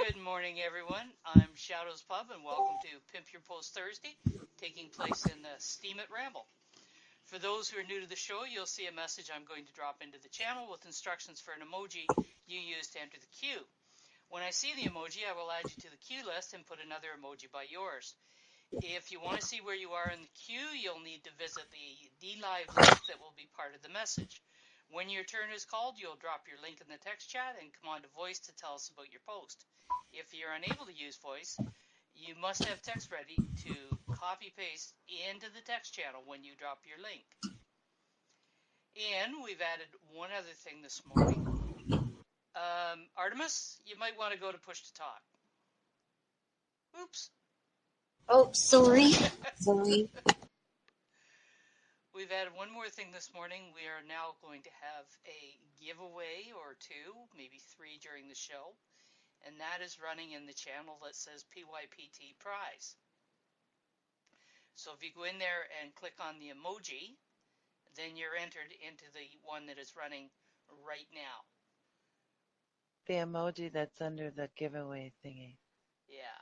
Good morning, everyone. I'm Shadows Pub, and welcome to Pimp Your Post Thursday, taking place in Steam at Ramble. For those who are new to the show, you'll see a message I'm going to drop into the channel with instructions for an emoji you use to enter the queue. When I see the emoji, I will add you to the queue list and put another emoji by yours. If you want to see where you are in the queue, you'll need to visit the DLive link that will be part of the message. When your turn is called, you'll drop your link in the text chat and come on to voice to tell us about your post. If you're unable to use voice, you must have text ready to copy-paste into the text channel when you drop your link. And we've added one other thing this morning. Artemis, you might want to go to push to talk. Oops. Oh, sorry. Sorry. We've added one more thing this morning. We are now going to have a giveaway or two, maybe three during the show. And that is running in the channel that says PYPT Prize. So if you go in there and click on the emoji, then you're entered into the one that is running right now. The emoji that's under the giveaway thingy. Yeah.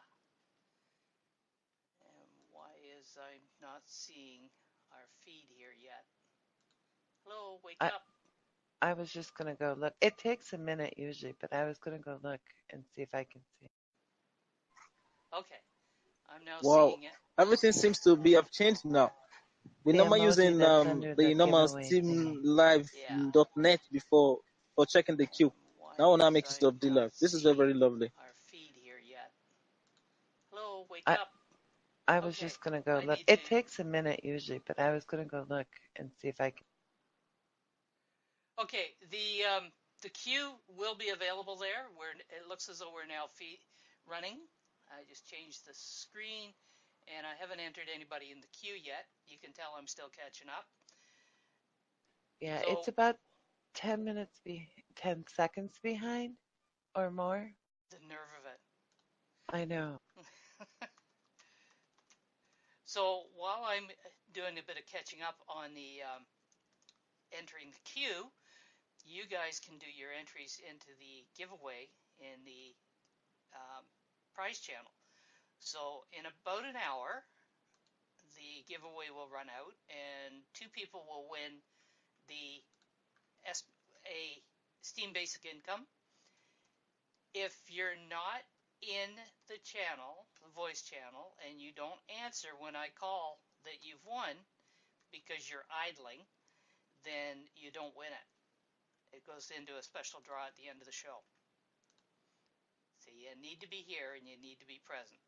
And why is I'm not seeing our feed here yet? Hello, wake up. I was just going to go look. It takes a minute usually, but I was going to go look and see if I can see. Okay. I'm now Wow. seeing it. Everything seems to be have changed now. We The normally emoji using that's under the the normal giveaway thingy. SteamLive.net before for checking the queue. Now when I make use of DLive. This is very lovely. Our feed here yet. Hello, wake up. I was just going to go look. It takes a minute usually, but I was going to go look and see if I can. Okay, the queue will be available there. It looks as though we're now running. I just changed the screen, and I haven't entered anybody in the queue yet. You can tell I'm still catching up. Yeah, so, it's about 10 seconds behind or more. The nerve of it. I know. So while I'm doing a bit of catching up on the entering the queue, you guys can do your entries into the giveaway in the prize channel. So in about an hour, the giveaway will run out, and two people will win a Steam Basic Income. If you're not in the channel, the voice channel, and you don't answer when I call that you've won because you're idling, then you don't win it. It goes into a special draw at the end of the show. So you need to be here and you need to be present.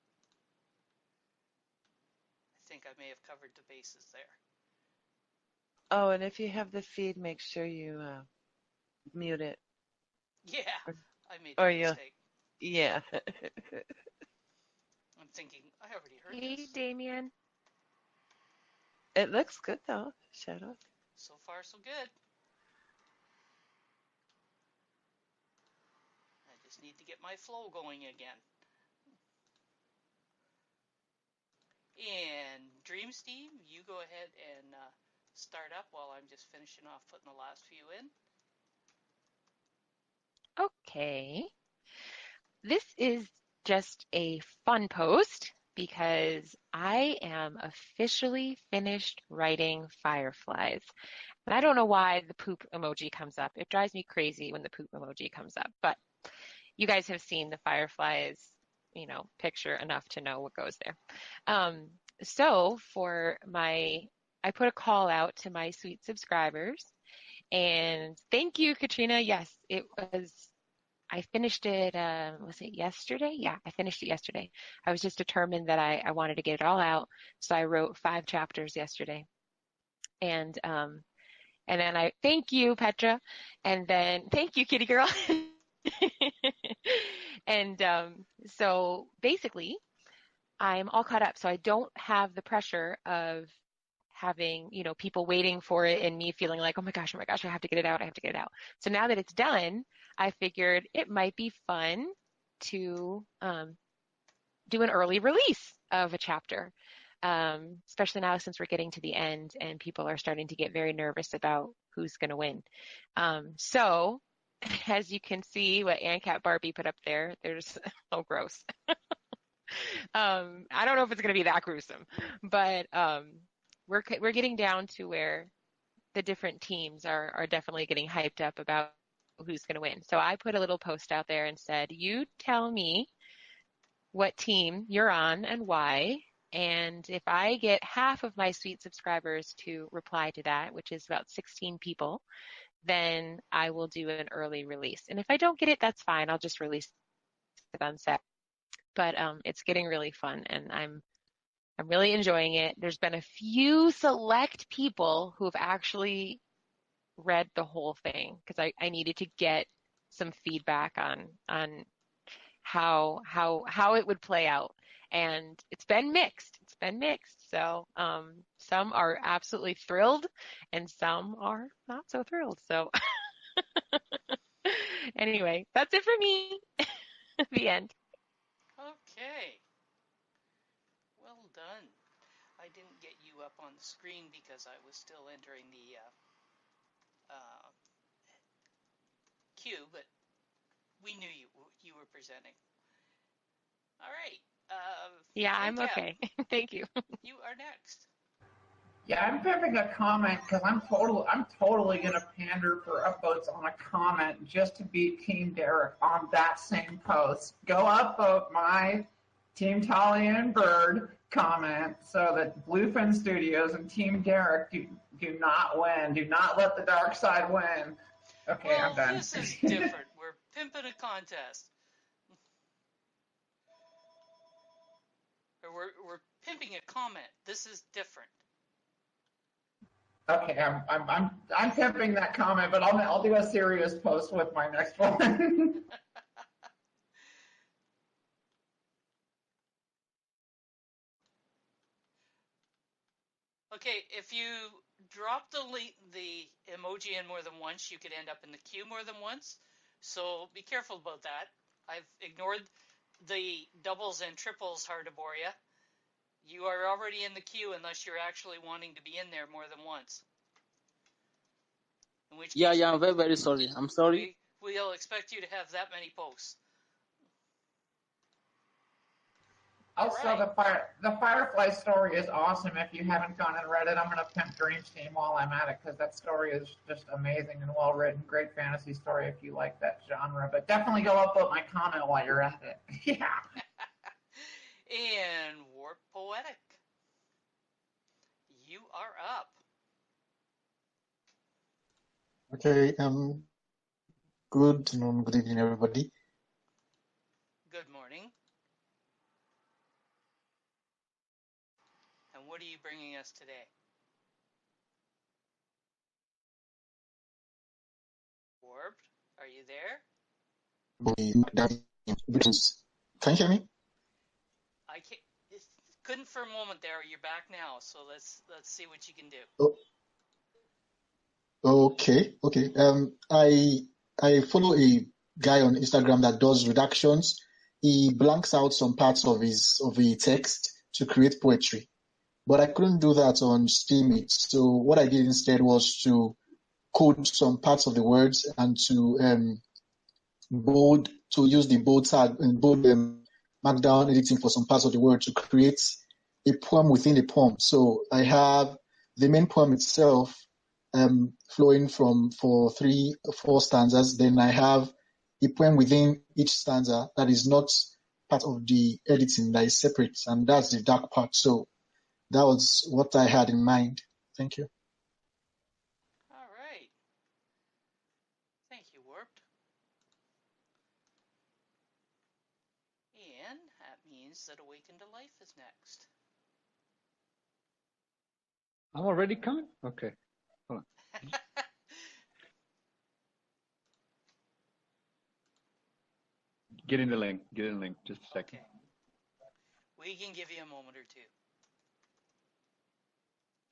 I think I may have covered the bases there. Oh, and if you have the feed, make sure you mute it. Yeah, I made that mistake. Yeah. I'm thinking, I already heard this. Hey, Damien. It looks good, though, Shadow. So far, so good. I just need to get my flow going again. And Dream Steve, you go ahead and start up while I'm just finishing off putting the last few in. Okay. This is just a fun post because I am officially finished writing Fireflies. And I don't know why the poop emoji comes up. It drives me crazy when the poop emoji comes up. But you guys have seen the Fireflies, picture enough to know what goes there. So I put a call out to my sweet subscribers. And thank you, Katrina. Yes, I finished it, was it yesterday? Yeah, I finished it yesterday. I was just determined that I wanted to get it all out. So I wrote 5 chapters yesterday. And then I thank you, Petra. And then thank you, Kitty Girl. And so basically, I'm all caught up. So I don't have the pressure of having, people waiting for it and me feeling like, oh my gosh, I have to get it out. So now that it's done, I figured it might be fun to do an early release of a chapter, especially now since we're getting to the end and people are starting to get very nervous about who's going to win. So as you can see, what AnCat Barbie put up there, there's, oh, gross. I don't know if it's going to be that gruesome, but we're getting down to where the different teams are definitely getting hyped up about who's going to win. So I put a little post out there and said, you tell me what team you're on and why. And if I get half of my sweet subscribers to reply to that, which is about 16 people, then I will do an early release. And if I don't get it, that's fine. I'll just release it on set. But it's getting really fun, and I'm really enjoying it. There's been a few select people who have actually read the whole thing because I needed to get some feedback on how it would play out. And it's been mixed. It's been mixed. So some are absolutely thrilled and some are not so thrilled. So anyway, that's it for me. The end. Okay. Well done. I didn't get you up on the screen because I was still entering the queue, but we knew you were presenting. All right. Yeah, I'm AnCat, okay. Thank you. you are next. Yeah, I'm pimping a comment because I'm totally gonna pander for upvotes on a comment just to beat Team Derek on that same post. Go upvote my Team Talia and Bird comment so that Bluefin Studios and Team Derek do not win. Do not let the dark side win. Okay, Well, I'm done. this is different. We're pimping a contest. Or we're pimping a comment. This is different. Okay, I'm pimping that comment, but I'll do a serious post with my next one. Okay, if you drop the emoji in more than once, you could end up in the queue more than once. So be careful about that. I've ignored the doubles and triples Hardaboria. You are already in the queue unless you're actually wanting to be in there more than once. In which Yeah, case, yeah, I'm very, very sorry. I'm sorry. we'll expect you to have that many posts. Also, right. the Firefly story is awesome. If you haven't gone and read it, I'm going to pimp Dream's Team while I'm at it because that story is just amazing and well written. Great fantasy story if you like that genre. But definitely go upvote my comment while you're at it. Yeah. And Warp Poetic, you are up. Okay, good noon, good evening, everybody. Good morning. And what are you bringing us today? Warped, are you there? Can you hear me? I couldn't for a moment there. You're back now, so let's see what you can do. Okay. I follow a guy on Instagram that does redactions. He blanks out some parts of a text to create poetry, but I couldn't do that on Steemit. So what I did instead was to code some parts of the words and to use the bold tag and bold markdown editing for some parts of the word to create a poem within a poem. So I have the main poem itself flowing for 3 or 4 stanzas. Then I have a poem within each stanza that is not part of the editing, that is separate, and that's the dark part. So that was what I had in mind. Thank you. All right. Thank you, Warped. And that means that Awaken to Life is next. I'm already coming? Okay. Hold on. Get in the link. Just a second. Okay. We can give you a moment or two.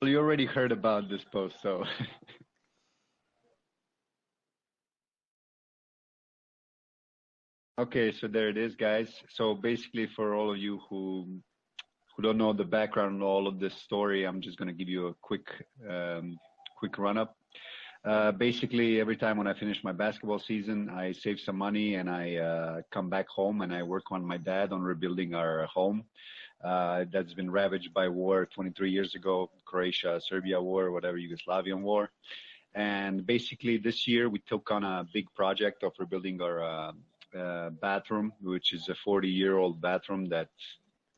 Well, you already heard about this post, so. Okay, so there it is, guys. So basically, for all of you who don't know the background on all of this story, I'm just going to give you a quick run-up. Basically, every time when I finish my basketball season, I save some money and I come back home and I work on my dad on rebuilding our home. That's been ravaged by war 23 years ago, Croatia, Serbia war, whatever, Yugoslavian war. And basically this year we took on a big project of rebuilding our bathroom, which is a 40-year-old bathroom that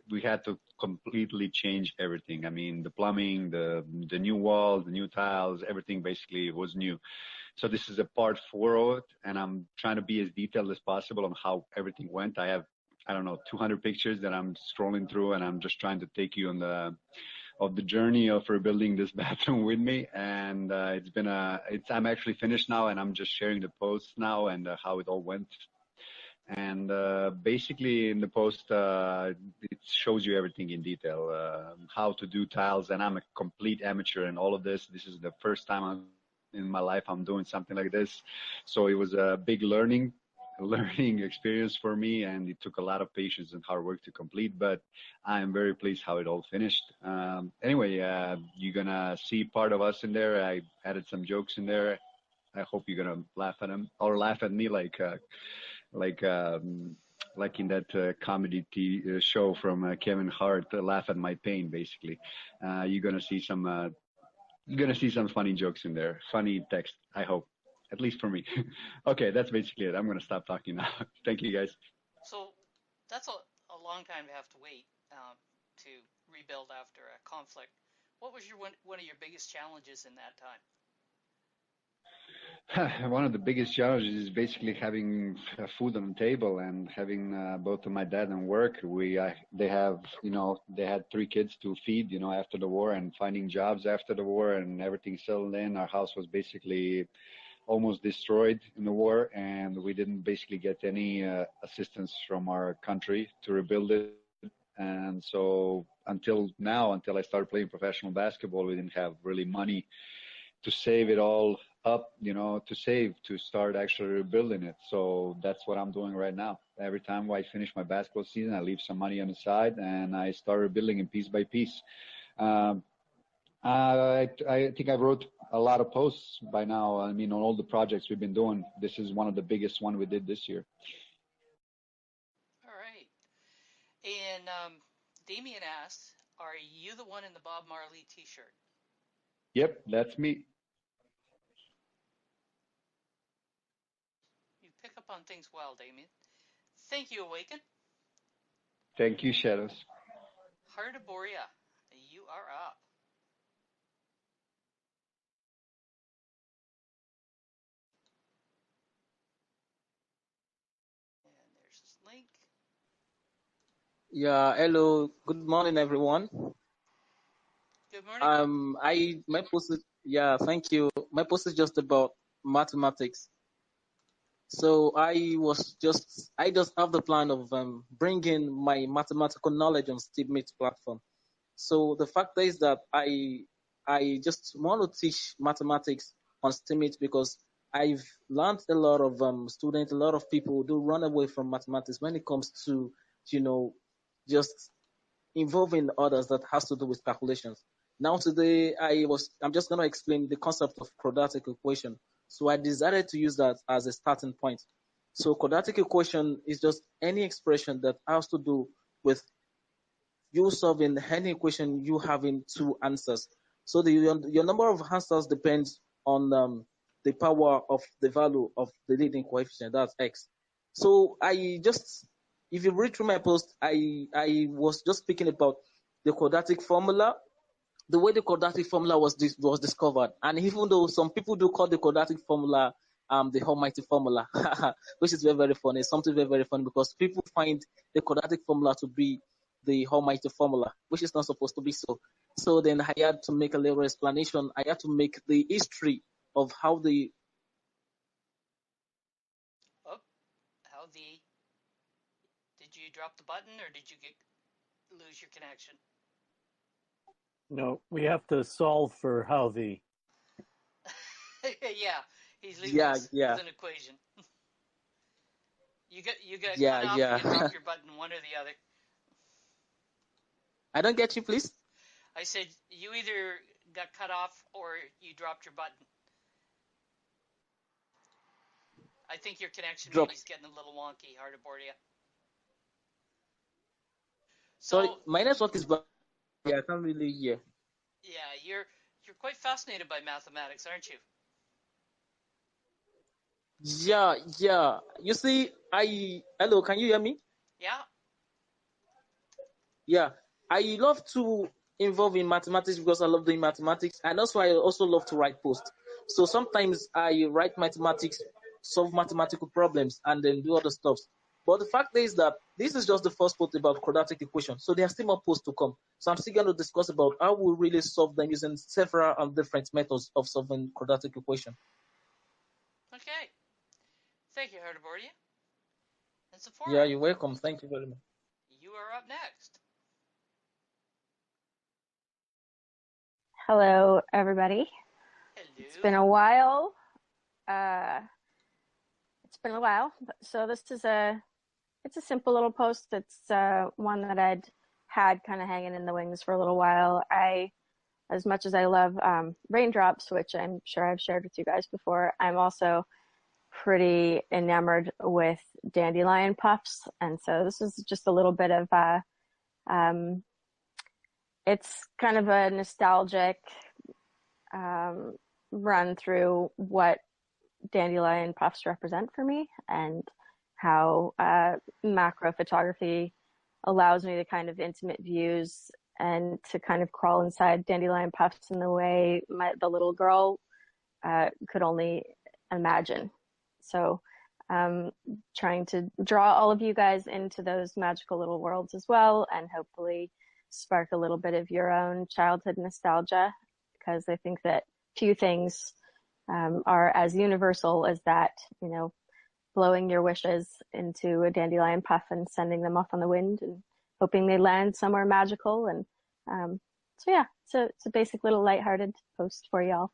we had to completely change everything. I mean, the plumbing, the new walls, the new tiles, everything basically was new. So this is a part 4 of it, and I'm trying to be as detailed as possible on how everything went. I have, I don't know, 200 pictures that I'm scrolling through, and I'm just trying to take you on the journey of rebuilding this bathroom with me. And I'm actually finished now, and I'm just sharing the posts now and how it all went. And basically in the post, it shows you everything in detail, how to do tiles. And I'm a complete amateur in all of this. This is the first time in my life I'm doing something like this. So it was a big learning experience for me, and it took a lot of patience and hard work to complete, but I am very pleased how it all finished. Anyway, you're gonna see part of us in there. I added some jokes in there. I hope you're gonna laugh at them or laugh at me like in that comedy show from Kevin Hart, Laugh at My Pain. Basically, you're gonna see some funny jokes in there, funny text. I hope, at least for me. Okay, that's basically it. I'm gonna stop talking now. Thank you, guys. So that's a long time to have to wait to rebuild after a conflict. What was one of your biggest challenges in that time? One of the biggest challenges is basically having food on the table and having both of my dad and work. They had 3 kids to feed, after the war, and finding jobs after the war and everything settled in. Our house was basically almost destroyed in the war, and we didn't basically get any assistance from our country to rebuild it. And so until I started playing professional basketball, we didn't have really money to save it all up, to start actually rebuilding it. So that's what I'm doing right now. Every time I finish my basketball season, I leave some money on the side and I start rebuilding it piece by piece. I think I wrote a lot of posts by now. I mean, on all the projects we've been doing, this is one of the biggest one we did this year. All right. And Damien asked, are you the one in the Bob Marley t-shirt? Yep, that's me. You pick up on things well, Damien. Thank you, Awaken. Thank you, Shadows. Hardaboria, you are up. And there's this link. Yeah, hello. Good morning, everyone. Good morning. My post is, yeah, thank you. My post is just about mathematics. So I just have the plan of bringing my mathematical knowledge on SteamMate platform. So the fact is that I just want to teach mathematics on SteamMate because I've learned a lot of students, a lot of people do run away from mathematics when it comes to, just involving others that has to do with calculations. Now today I'm just going to explain the concept of quadratic equation. So I decided to use that as a starting point. So quadratic equation is just any expression that has to do with you solving any equation, you having 2 answers. So your number of answers depends on the power of the value of the leading coefficient, that's x. So if you read through my post, I was just speaking about the quadratic formula, the way the quadratic formula was discovered. And even though some people do call the quadratic formula the almighty formula, which is very, very funny, something very, very funny, because people find the quadratic formula to be the almighty formula, which is not supposed to be so. So then I had to make a little explanation. I had to make the history of how the... Did you drop the button or did you lose your connection? No, we have to solve for how the... Yeah, he's leaving us with an equation. You got cut off and you dropped your button, one or the other. I don't get you, please. I said you either got cut off or you dropped your button. I think your connection maybe dropped. is getting a little wonky, hard aboard you. Sorry, So, my network is bad. Yeah, I can't really hear. yeah, you're quite fascinated by mathematics, aren't you? Yeah, yeah. You see, hello, can you hear me? Yeah. Yeah, I love to involve in mathematics because I love doing mathematics, and that's why I also love to write posts. So sometimes I write mathematics, solve mathematical problems, and then do other stuff. But the fact is that this is just the first post about quadratic equations, so there are still more posts to come. So I'm still going to discuss about how we really solve them using several and different methods of solving quadratic equation. Okay. Thank you, hard aboard you. And Sephora, Yeah, you're welcome. Thank you very much. you are up next. Hello, everybody. Hello. It's been a while. So this is it's a simple little post. It's one that I'd had kind of hanging in the wings for a little while. As much as I love raindrops, which I'm sure I've shared with you guys before, I'm also pretty enamored with dandelion puffs. And so this is just a little bit of it's kind of a nostalgic run through what dandelion puffs represent for me and how macro photography allows me to kind of intimate views and to kind of crawl inside dandelion puffs in the way the little girl could only imagine. So trying to draw all of you guys into those magical little worlds as well, and hopefully spark a little bit of your own childhood nostalgia, because I think that few things are as universal as that, blowing your wishes into a dandelion puff and sending them off on the wind and hoping they land somewhere magical. And so yeah, it's a basic little lighthearted post for y'all.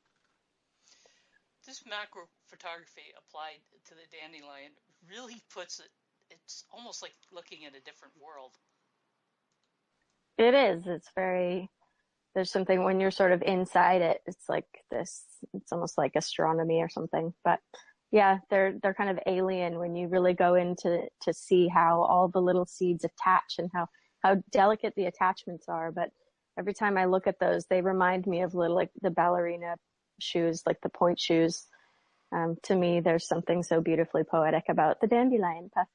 This macro photography applied to the dandelion really puts it, it's almost like looking at a different world. It is. There's something when you're sort of inside it, it's like this, it's almost like astronomy or something. But yeah, they're kind of alien when you really go into to see how all the little seeds attach and how delicate the attachments are. But every time I look at those, they remind me of little, like the ballerina shoes, like the point shoes. To me, there's something so beautifully poetic about the dandelion puff.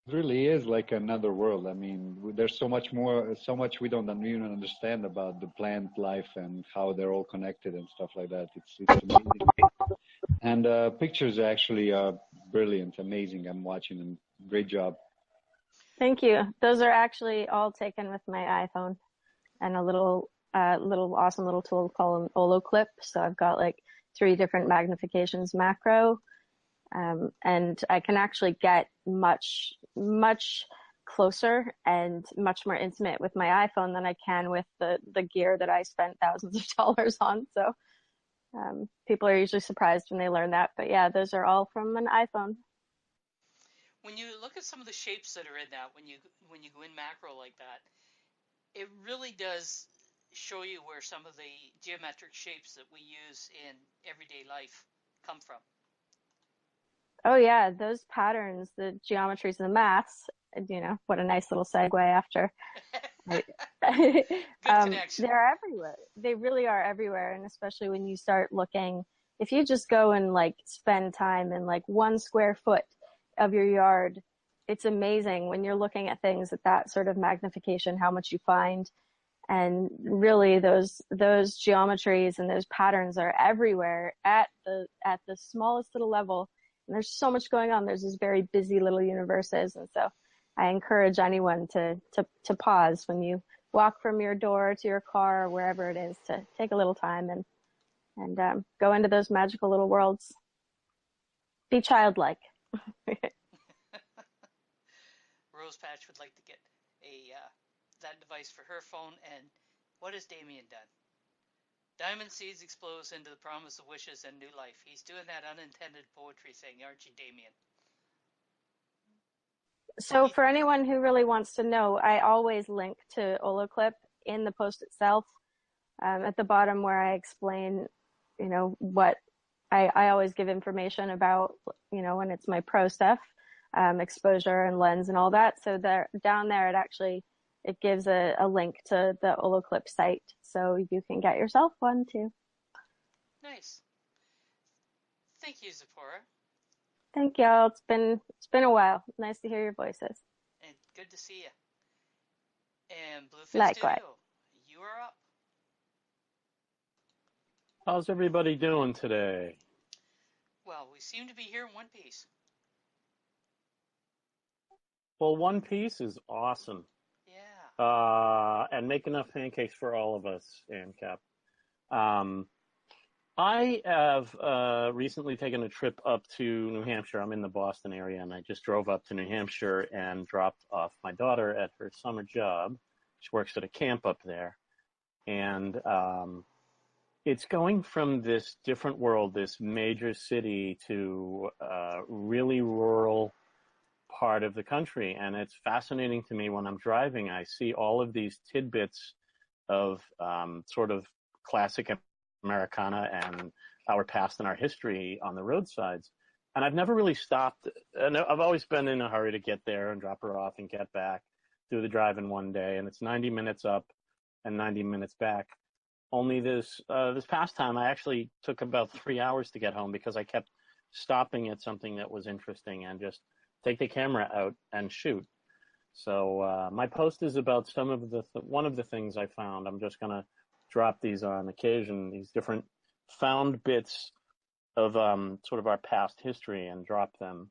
It really is like another world. I mean, there's so much more, so much we don't even understand about the plant life and how they're all connected and stuff like that. It's amazing. And pictures actually are brilliant, amazing. I'm watching them. Great job. Thank you. Those are actually all taken with my iPhone and a little awesome little tool called an Olo Clip. So I've got like 3 different magnifications macro. And I can actually get much, much closer and much more intimate with my iPhone than I can with the gear that I spent thousands of dollars on. So people are usually surprised when they learn that. But yeah, those are all from an iPhone. When you look at some of the shapes that are in that, when you go in macro like that, it really does show you where some of the geometric shapes that we use in everyday life come from. Oh yeah, those patterns, the geometries and the maths, what a nice little segue after. Good connection. They're everywhere. They really are everywhere. And especially when you start looking, if you just go and like spend time in like 1 square foot of your yard, it's amazing when you're looking at things at that sort of magnification, how much you find. And really those geometries and those patterns are everywhere at the smallest little level. And there's so much going on. There's these very busy little universes. And so I encourage anyone to pause when you walk from your door to your car or wherever it is, to take a little time and go into those magical little worlds. Be childlike. Rose Patch would like to get that device for her phone. And what has Damien done? Diamond seeds explodes into the promise of wishes and new life. He's doing that unintended poetry thing, aren't you, Damien? So for anyone who really wants to know, I always link to Oloclip in the post itself, at the bottom where I explain, what I always give information about, when it's my pro stuff, exposure and lens and all that. So there, down there, it gives a link to the Oloclip site. So you can get yourself one too. Nice. Thank you, Zipporah. Thank y'all. It's been a while. Nice to hear your voices. And good to see you. And Bluefin Likewise. Studio, you are up. How's everybody doing today? Well, we seem to be here in one piece. Well, One Piece is awesome. Yeah. And make enough pancakes for all of us, AMCAP. I have recently taken a trip up to New Hampshire. I'm in the Boston area, and I just drove up to New Hampshire and dropped off my daughter at her summer job. She works at a camp up there. And it's going from this different world, this major city, to a really rural part of the country. And it's fascinating to me when I'm driving. I see all of these tidbits of sort of classic Americana and our past and our history on the roadsides. And I've never really stopped. And I've always been in a hurry to get there and drop her off and get back, do the drive in one day. And it's 90 minutes up and 90 minutes back. Only this past time, I actually took about 3 hours to get home because I kept stopping at something that was interesting and just take the camera out and shoot. So my post is about some of one of the things I found. I'm just going to drop these on occasion, these different found bits of sort of our past history, and drop them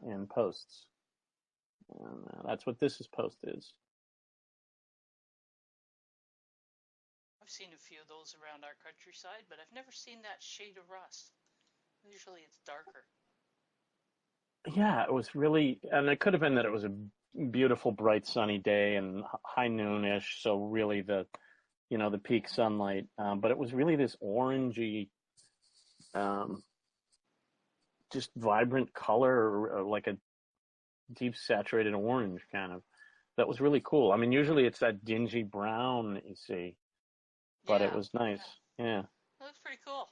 in posts. And that's what this post is. I've seen a few of those around our countryside, but I've never seen that shade of rust. Usually it's darker. Yeah, it was really, and it could have been that it was a beautiful, bright, sunny day and high noonish, so really the peak sunlight. But it was really this orangey, just vibrant color, like a deep saturated orange kind of. That was really cool. I mean, usually it's that dingy brown that you see, but it was nice. Yeah. That looks pretty cool.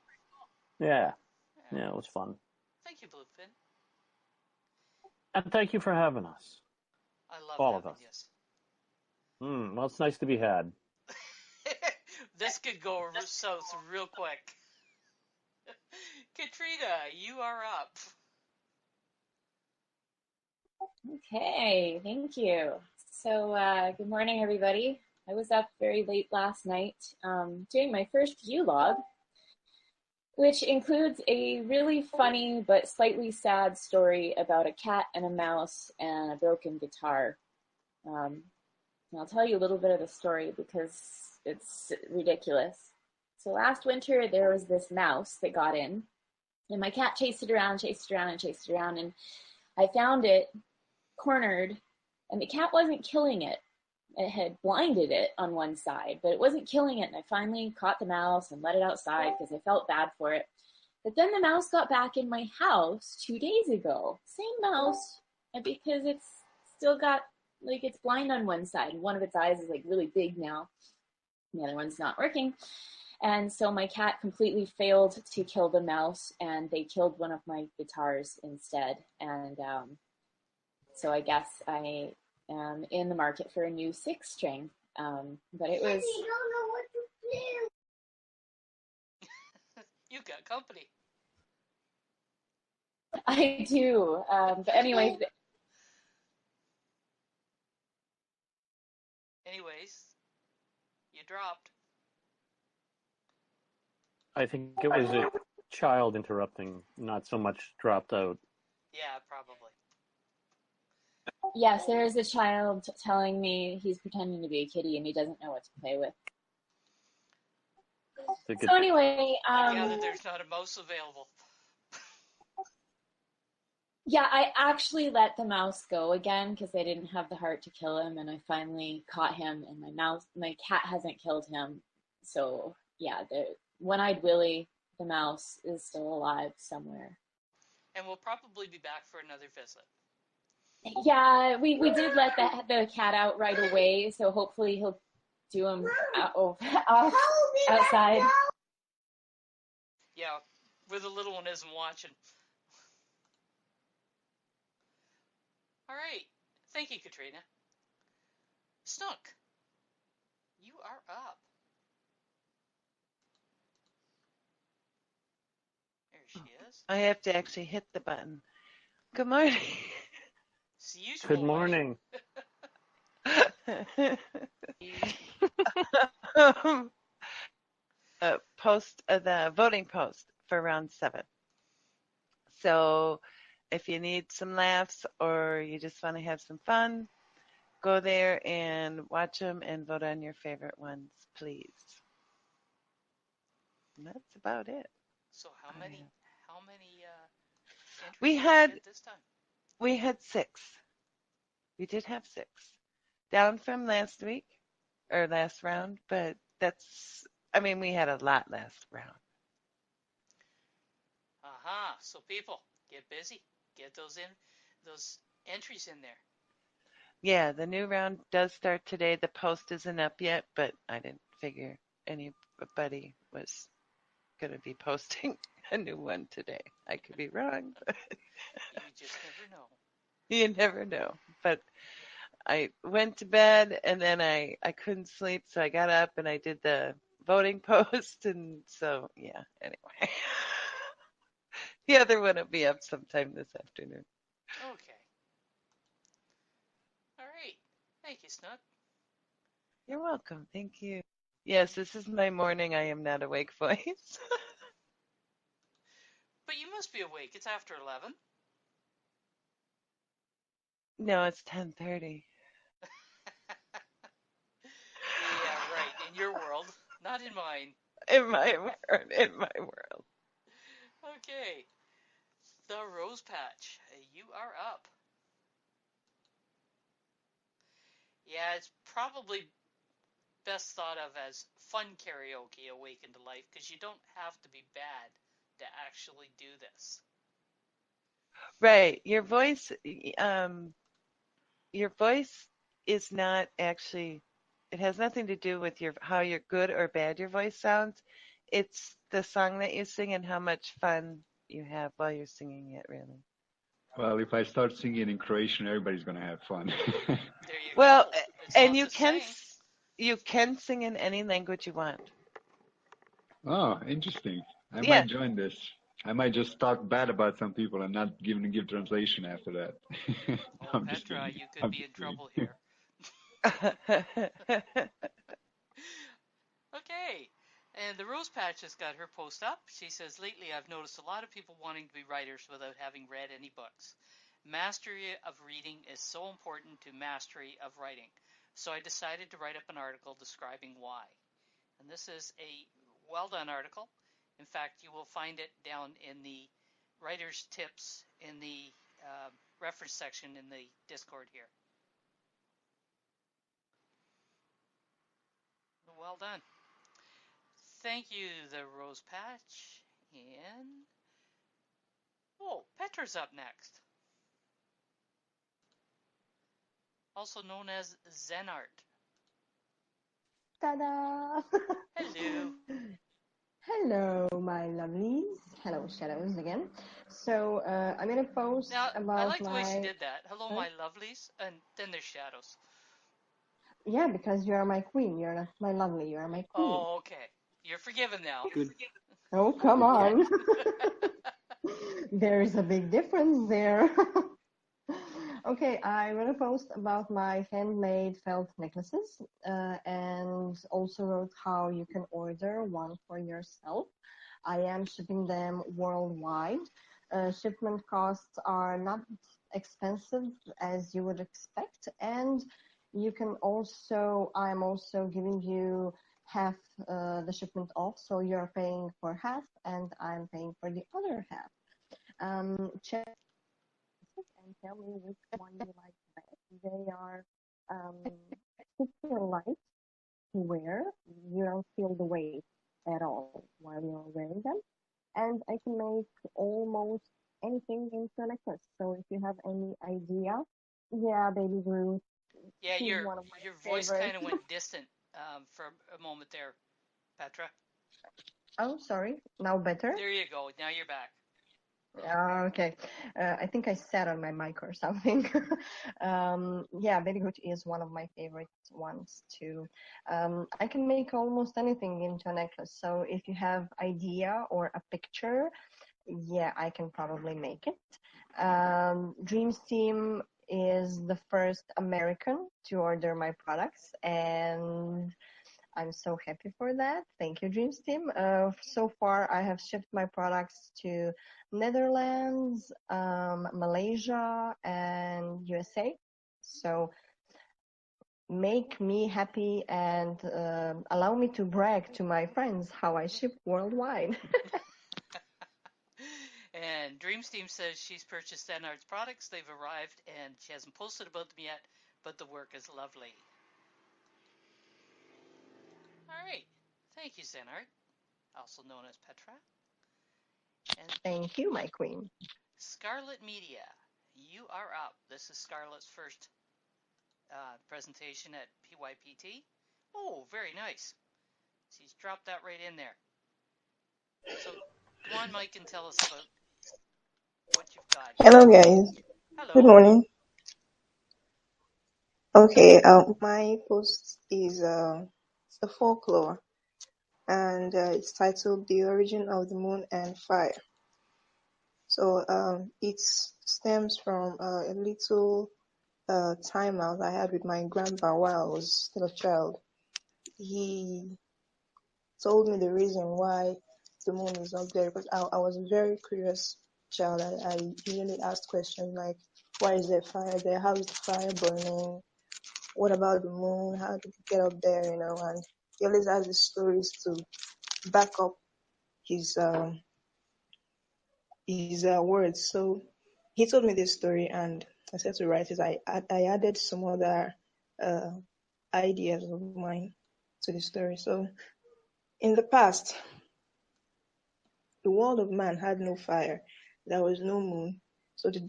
Yeah, it was fun. Thank you, Bluefin. And thank you for having us. I love all of us. Yes. Well, it's nice to be had. This could go south real quick. Katrina, you are up. Okay, thank you. So, good morning, everybody. I was up very late last night doing my first vlog, which includes a really funny but slightly sad story about a cat and a mouse and a broken guitar. And I'll tell you a little bit of the story because it's ridiculous. So last winter, there was this mouse that got in, and my cat chased it around, and I found it cornered, and the cat wasn't killing it. It had blinded it on one side, but it wasn't killing it, and I finally caught the mouse and let it outside because I felt bad for it. But then the mouse got back in my house 2 days ago. Same mouse, because it's still got, it's blind on one side. One of its eyes is, really big now. The other one's not working. And so my cat completely failed to kill the mouse, and they killed one of my guitars instead. And so I guess I am in the market for a new 6-string. But it was... You don't know what to do. You've got company. I do. But anyways... You dropped. I think it was a child interrupting, not so much dropped out. Yeah, probably. Yes, there is a child telling me he's pretending to be a kitty and he doesn't know what to play with. So anyway... I gather there's not a mouse available. Yeah, I actually let the mouse go again because I didn't have the heart to kill him, and I finally caught him, and my cat hasn't killed him. So yeah, the one-eyed Willie, the mouse, is still alive somewhere. And we'll probably be back for another visit. Yeah, we did let the cat out right away, so hopefully he'll do him outside. Yeah, where the little one isn't watching. All right. Thank you, Katrina. Snook, you are up. There she is. I have to actually hit the button. Good morning. It's the usual Good morning. The voting post for round 7. So if you need some laughs or you just want to have some fun, go there and watch them and vote on your favorite ones, please. And that's about it. So how many entries We did had you get this time? We had 6. We did have 6. Down from last week or last round, but we had a lot last round. Aha. So people, get busy. Get those entries in there. Yeah, the new round does start today. The post isn't up yet, but I didn't figure anybody was going to be posting a new one today. I could be wrong. But you just never know. You never know. But I went to bed and then I couldn't sleep, so I got up and I did the voting post, and so yeah, anyway. The other one will be up sometime this afternoon. Okay. All right. Thank you, Snook. You're welcome. Thank you. Yes, this is my morning I am not awake voice. But you must be awake. It's after 11. No, it's 10:30. Yeah, right. In your world, not in mine. In my world. Okay. The Rose Patch. You are up. Yeah, it's probably best thought of as fun karaoke awakened to life, because you don't have to be bad to actually do this. Right. Your voice is not actually, it has nothing to do with how you're good or bad your voice sounds. It's the song that you sing and how much fun you have while you're singing it, really. Well, if I start singing in Croatian, everybody's going to have fun. There you Well, go. It's and not you the can same. you can sing in any language you want. Oh, interesting. I Yeah. might join this. I might just talk bad about some people and not give translation after that. Oh, Petra, you could be in trouble here. Okay. And the Rose Patch has got her post up. She says, lately I've noticed a lot of people wanting to be writers without having read any books. Mastery of reading is so important to mastery of writing. So I decided to write up an article describing why. And this is a well-done article. In fact, you will find it down in the writer's tips in the reference section in the Discord here. Well done. Thank you, the Rose Patch. And Petra's up next. Also known as Zenart. Ta-da! Hello. Hello, my lovelies. Hello, Shadows again. So I'm gonna post Now, about I like the way she did that. Hello, my lovelies, and then there's Shadows. Yeah, because you are my queen. You're not my lovely. You are my queen. Oh, okay. You're forgiven now. Good. Oh, come on. There's a big difference there. Okay, I wrote a post about my handmade felt necklaces and also wrote how you can order one for yourself. I am shipping them worldwide. Shipment costs are not expensive as you would expect, and you can also, I'm also giving you half the shipment off, so you're paying for half and I'm paying for the other half. Check and tell me which one you like best. They are super light to wear. You don't feel the weight at all while you're wearing them. And I can make almost anything into a necklace. So if you have any idea, yeah, Baby Groot. Yeah, She's your one of my voice favorites. kind of went distant for a moment there, Petra. Oh, sorry. Now better? There you go. Now you're back. Okay. I think I sat on my mic or something. Yeah, very good is one of my favorite ones too. I can make almost anything into a necklace. So if you have idea or a picture, yeah, I can probably make it. Dreams Team is the first American to order my products, and I'm so happy for that. Thank you, Dreams Team. So far, I have shipped my products to Netherlands, Malaysia, and USA. So make me happy and allow me to brag to my friends how I ship worldwide. And Dreams Team says she's purchased Zenard's products. They've arrived, and she hasn't posted about them yet, but the work is lovely. All right. Thank you, Zenard, also known as Petra. And Thank you, my queen. Scarlet Media, you are up. This is Scarlet's first presentation at PYPT. Oh, very nice. She's dropped that right in there. So come on, Mike, and tell us about what you've got. Hello, guys. Hello. Good morning. Okay, my post is a folklore, and it's titled "The Origin of the Moon and Fire." So it stems from a little time out I had with my grandpa while I was still a child. He told me the reason why the moon is not there, because I was a very curious child. I usually asked questions like, why is there fire there? How is the fire burning? What about the moon? How did it get up there? And he always has these stories to back up his words. So he told me this story, and I said to write it. I added some other ideas of mine to the story. So in the past, the world of man had no fire. There was no moon. So the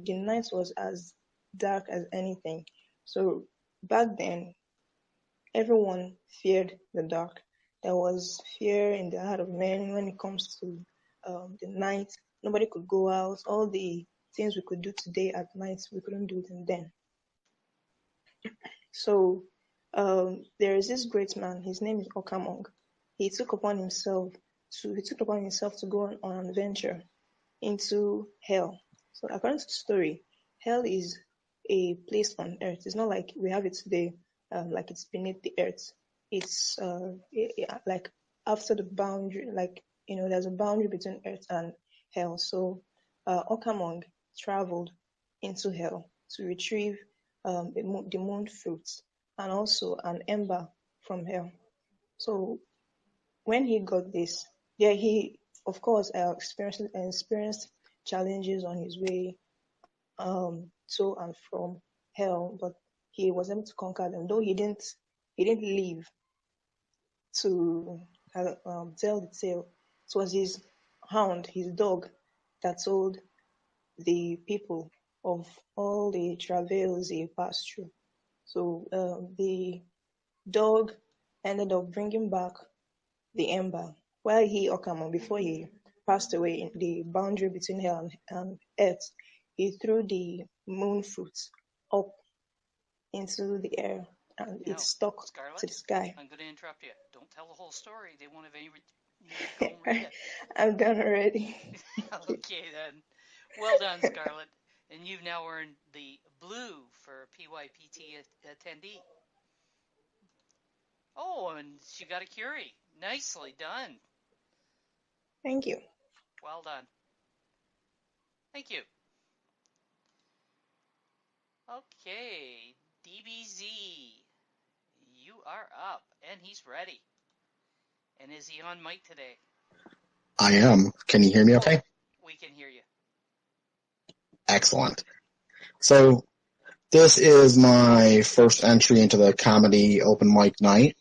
night was as dark as anything. So back then, everyone feared the dark. There was fear in the heart of men when it comes to the night. Nobody could go out. All the things we could do today at night, we couldn't do them then. So there is this great man. His name is Okamong. He took upon himself to go on an adventure into hell. So according to the story, hell is a place on earth. It's not like we have it today, like it's beneath the earth. It's like after the boundary, like there's a boundary between earth and hell. So Okamong traveled into hell to retrieve the moon fruits and also an ember from hell. So when he got this, he of course experienced challenges on his way to and from hell, but he was able to conquer them. Though he didn't live to tell the tale. It was his hound, his dog, that told the people of all the travails he passed through. So the dog ended up bringing back the ember, while Okamon, before he passed away in the boundary between hell and earth, he threw the moon fruits up into the air, and it stuck Scarlet, to the sky. I'm going to interrupt you. Don't tell the whole story. They won't have any go and read it. I'm done already. Okay, then. Well done, Scarlet. And you've now earned the blue for PYPT attendee. Oh, and she got a Curie. Nicely done. Thank you. Well done. Thank you. Okay, DBZ, you are up, and he's ready. And is he on mic today? I am. Can you hear me okay? We can hear you. Excellent. So this is my first entry into the comedy open mic night.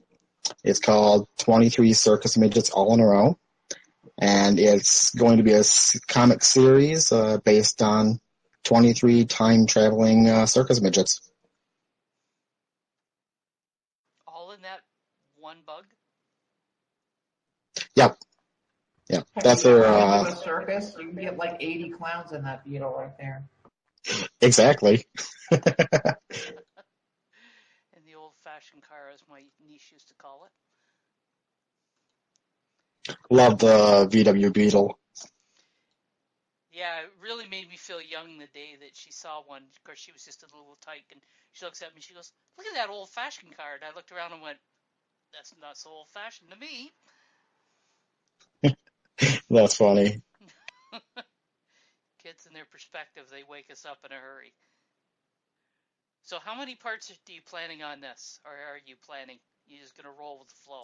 It's called 23 Circus Midgets All in a Row. And it's going to be a comic series based on 23 time-traveling circus midgets. All in that one bug? Yep. Yep. Have That's you ever her. been to a circus? You can get like 80 clowns in that beetle right there. Exactly. In the old-fashioned car, as my niece used to call it. Love the VW Beetle. Yeah, it really made me feel young the day that she saw one. Of course, she was just a little tyke, and she looks at me and she goes, "Look at that old-fashioned car." And I looked around and went, "That's not so old-fashioned to me." That's funny. Kids and their perspective, they wake us up in a hurry. So how many parts are you planning on this? Or are you planning? You just going to roll with the flow?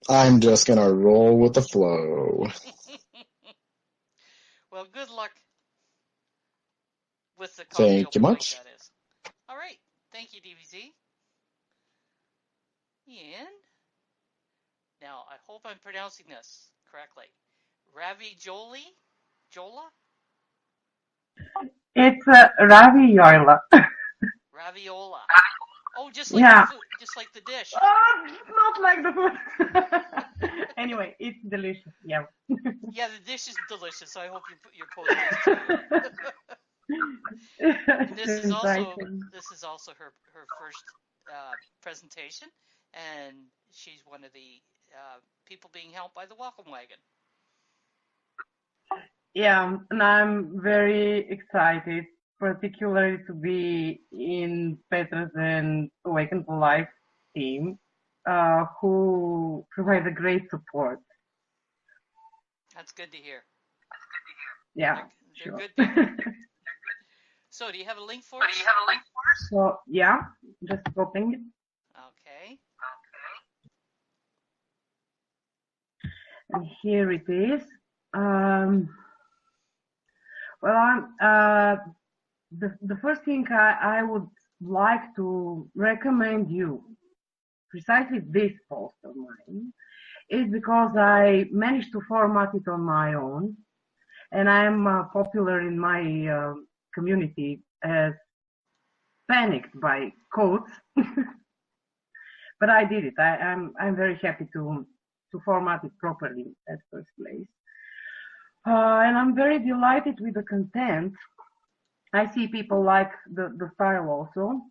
I'm just going to roll with the flow. Well, good luck with the coffee Thank you open mic, much. that is. All right. Thank you, DBZ. And now, I hope I'm pronouncing this correctly. Ravioli? Jola? It's raviola. Raviola. Oh, just like Yeah. the food, just like the dish. Oh, not like the food. Anyway, it's delicious. Yeah. Yeah, the dish is delicious. So I hope your post is too. And this is also her first presentation, and she's one of the people being helped by the Welcome Wagon. Yeah, and I'm very excited, particularly to be in Petra's and Awaken to Life team, who provide a great support. That's good to hear. Yeah, they're sure. good people. So, do you have a link for us? So, yeah, just copying it. Okay. And here it is. Well, the first thing I would like to recommend you, precisely this post of mine, is because I managed to format it on my own, and I'm popular in my community as panicked by codes. But I did it. I'm very happy to format it properly at first place. And I'm very delighted with the content. I see people like the style also.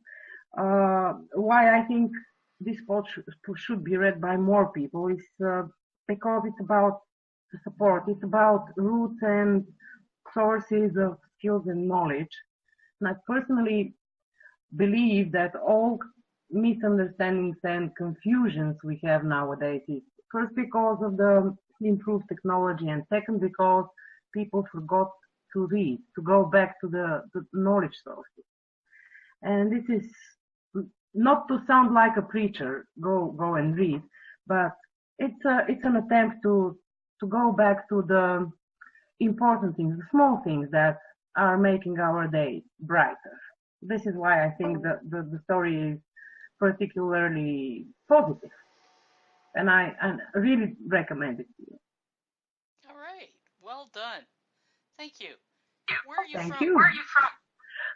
Why I think this post should be read by more people is because it's about the support. It's about roots and sources of skills and knowledge. And I personally believe that all misunderstandings and confusions we have nowadays is first because of the improved technology, and second because people forgot to read, to go back to the knowledge sources. And this is not to sound like a preacher, go and read, but it's an attempt to go back to the important things, the small things that are making our day brighter. This is why I think the story is particularly positive, and I really recommend it to you. All right. Well done. Thank you. Where are you Thank from? you. Where are you from?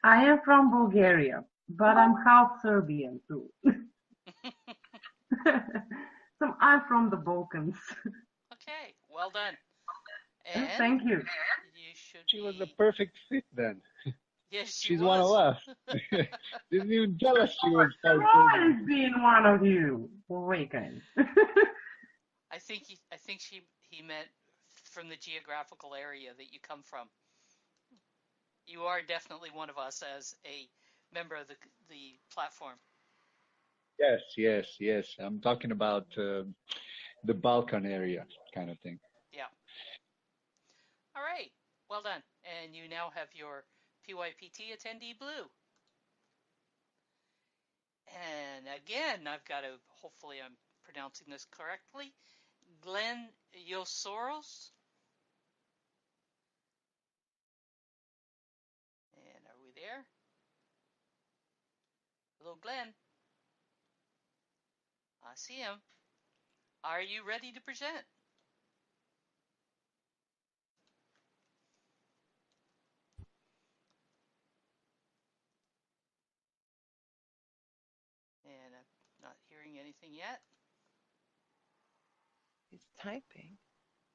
I am from Bulgaria, but I'm half Serbian too. So I'm from the Balkans. Okay. Well done. And thank you. She was the perfect fit then. Yes, she's one of us. Didn't even tell us she was I've always been one of you. Awaken. I think he meant from the geographical area that you come from. You are definitely one of us as a member of the platform. Yes. I'm talking about the Balkan area kind of thing. Yeah. All right. Well done. And you now have your PYPT attendee blue. And again, I've got to, hopefully I'm pronouncing this correctly, Glenn Yosoros. And are we there? Hello, Glenn. I see him. Are you ready to present? And I'm not hearing anything yet. He's typing.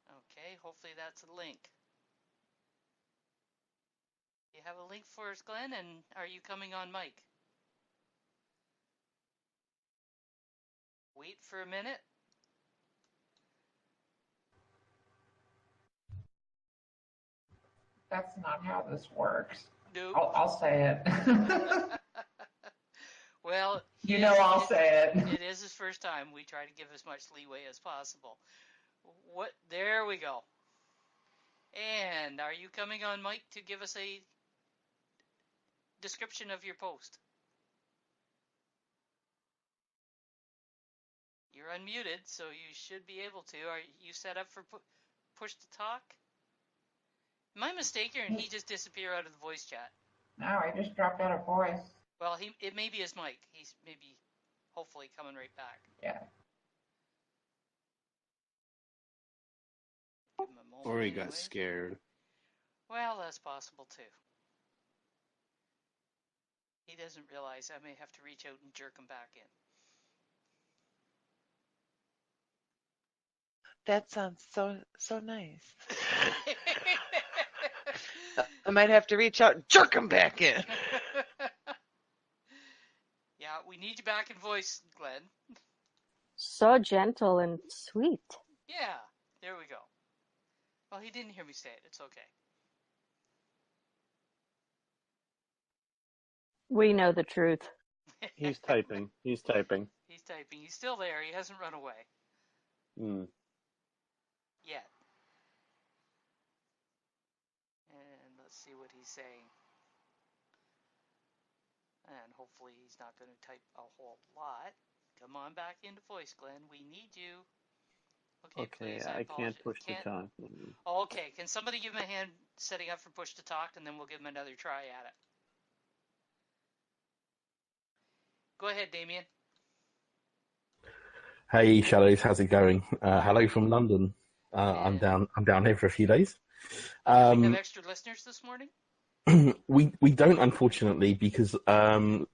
Okay, hopefully that's a link. You have a link for us, Glenn, and are you coming on mic? Wait for a minute. That's not how this works. Nope. I'll say it. Well, I'll say it. It is his first time. We try to give as much leeway as possible. There we go. And are you coming on mic to give us a description of your post? You're unmuted, so you should be able to. Are you set up for push to talk? Am I mistaken, and he just disappeared out of the voice chat? No, I just dropped out of voice. Well, it may be his mic. He's maybe, hopefully, coming right back. Yeah. Give him a moment. Or he got scared. Well, that's possible too. He doesn't realize I may have to reach out and jerk him back in. That sounds so nice. I might have to reach out and jerk him back in. Yeah, we need you back in voice, Glenn. So gentle and sweet. Yeah, there we go. Well, he didn't hear me say it. It's okay. We know the truth. He's typing. He's typing. He's still there. He hasn't run away. Yet. And let's see what he's saying. And hopefully he's not going to type a whole lot. Come on back into voice, Glenn. We need you. Okay, please. I can't push to talk. Okay, can somebody give him a hand setting up for push to talk, and then we'll give him another try at it. Go ahead, Damien. Hey, Shadows, how's it going? Hello from London. I'm down here for a few days. We have extra listeners this morning? We don't, unfortunately, because they're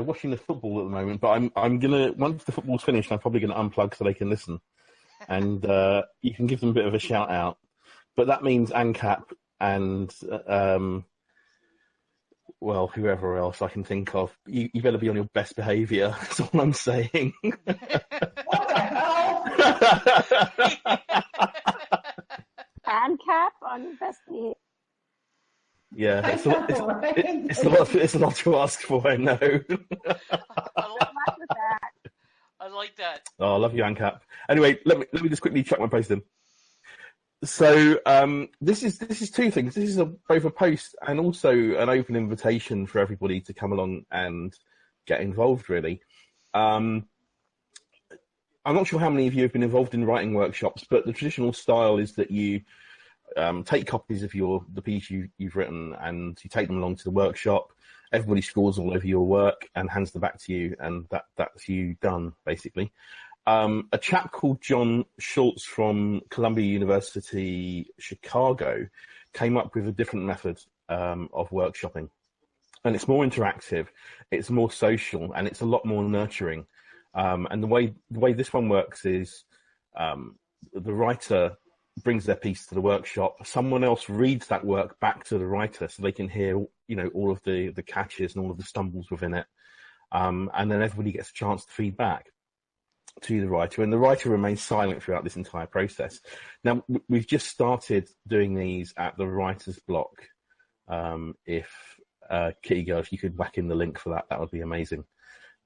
watching the football at the moment. But I'm gonna, once the football's finished, I'm probably gonna unplug so they can listen, and you can give them a bit of a shout out. But that means ANCAP and well, whoever else I can think of. You better be on your best behaviour. That's all I'm saying. What the hell? ANCAP on your best behavior. Yeah, it's a lot to ask for, I know. I like that. Oh, I love you, ANCAP. Anyway, let me just quickly check my post in. So this is two things. This is both a post and also an open invitation for everybody to come along and get involved, really. I'm not sure how many of you have been involved in writing workshops, but the traditional style is that you take copies of the piece you've written and you take them along to the workshop. Everybody scores all over your work and hands them back to you, and that's you done, basically. A chap called John Schultz from Columbia University, Chicago, came up with a different method of workshopping. And it's more interactive, it's more social, and it's a lot more nurturing. And the way this one works is the writer brings their piece to the workshop. Someone else reads that work back to the writer so they can hear, all of the catches and all of the stumbles within it. And then everybody gets a chance to feed back to the writer, and the writer remains silent throughout this entire process. Now, we've just started doing these at the writer's block. If Kitty Girl, if you could whack in the link for that would be amazing.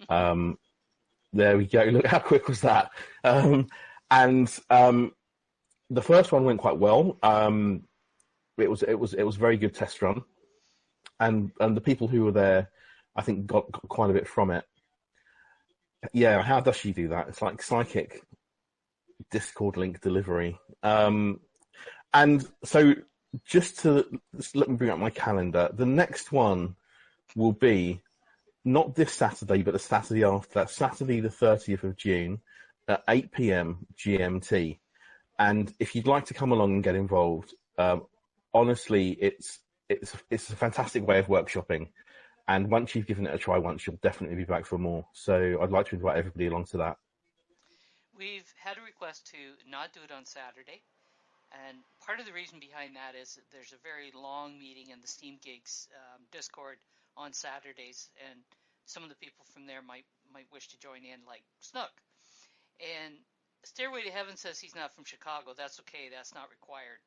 There we go. Look, how quick was that? The first one went quite well. It was a very good test run, and the people who were there, I think, got quite a bit from it. Yeah, how does she do that? It's like psychic Discord link delivery. And so just let me bring up my calendar. The next one will be not this Saturday, but the Saturday after that, Saturday the 30th of June at 8 p.m. GMT. And if you'd like to come along and get involved, honestly, it's a fantastic way of workshopping. And once you've given it a try once, you'll definitely be back for more. So I'd like to invite everybody along to that. we've had a request to not do it on Saturday. And part of the reason behind that is that there's a very long meeting in the Steam Gigs Discord on Saturdays, and some of the people from there might wish to join in, like Snook. And Stairway to Heaven says he's not from Chicago. That's okay. That's not required.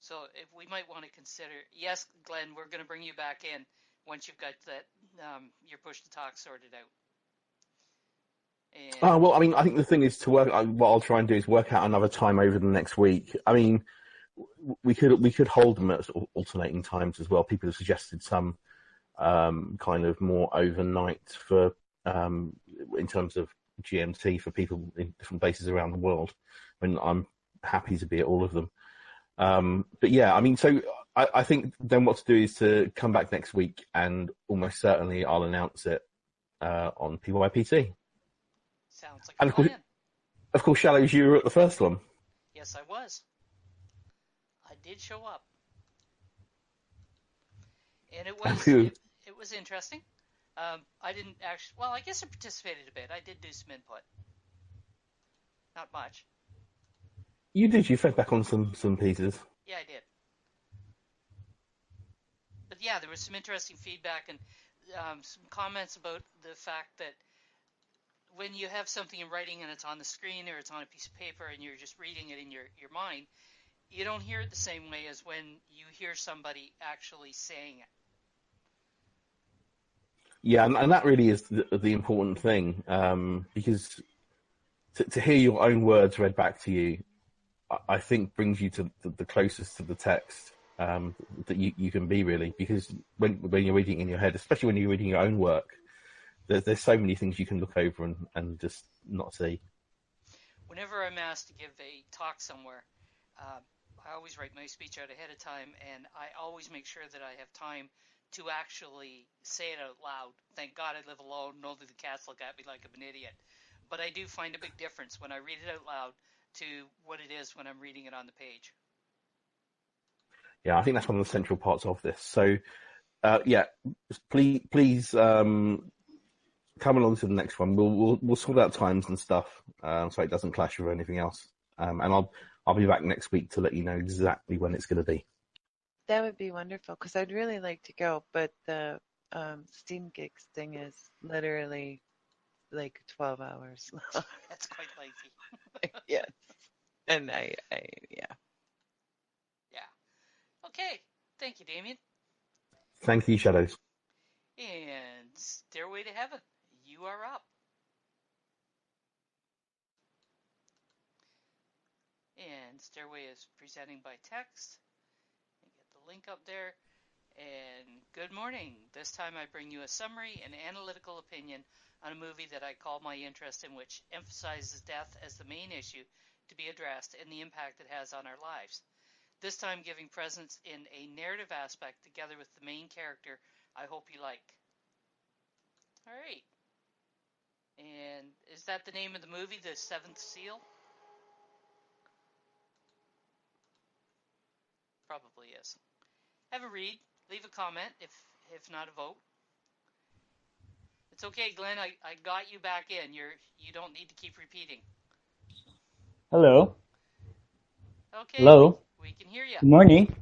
So if we might want to consider, yes, Glenn, we're going to bring you back in once you've got that your push to talk sorted out. And Well, I mean, I think the thing is to work. What I'll try and do is work out another time over the next week. I mean, we could hold them at sort of alternating times as well. People have suggested some kind of more overnight for in terms of GMT for people in different places around the world. I mean, I'm happy to be at all of them. But yeah, I mean, so I think then what to do is to come back next week, and almost certainly I'll announce it on PYPT. Sounds like a plan. Of course, Shallows, you were at the first one. Yes, I was. I did show up, and it was interesting. I didn't actually. Well, I guess I participated a bit. I did do some input. Not much. You did. You fed back on some pieces. Yeah, I did. But yeah, there was some interesting feedback and some comments about the fact that when you have something in writing and it's on the screen or it's on a piece of paper and you're just reading it in your mind, you don't hear it the same way as when you hear somebody actually saying it. Yeah, and that really is the important thing, because to hear your own words read back to you, I think brings you to the closest to the text that you can be, really, because when you're reading in your head, especially when you're reading your own work, there's so many things you can look over and just not see. Whenever I'm asked to give a talk somewhere, I always write my speech out ahead of time, and I always make sure that I have time to actually say it out loud. Thank God I live alone, and only the cats look at me like I'm an idiot. But I do find a big difference when I read it out loud to what it is when I'm reading it on the page. Yeah, I think that's one of the central parts of this. So, yeah, please come along to the next one. We'll sort out times and stuff, so it doesn't clash with anything else. And I'll be back next week to let you know exactly when it's going to be. That would be wonderful, because I'd really like to go, but the Steam Gigs thing is literally like 12 hours. That's quite lengthy. Yes. And I yeah. Yeah. Okay. Thank you, Damien. Thank you, Shadows. And Stairway to Heaven, you are up. And Stairway is presenting by text. Get the link up there. And good morning. This time I bring you a summary and analytical opinion on a movie that I call my interest in, which emphasizes death as the main issue to be addressed and the impact it has on our lives. This time giving presence in a narrative aspect together with the main character I hope you like. All right. And is that the name of the movie, The Seventh Seal? Probably is. Have a read. Leave a comment, if not a vote. It's okay, Glenn. I got you back in. You don't need to keep repeating. Hello. Okay. Hello. We can hear you. Good morning.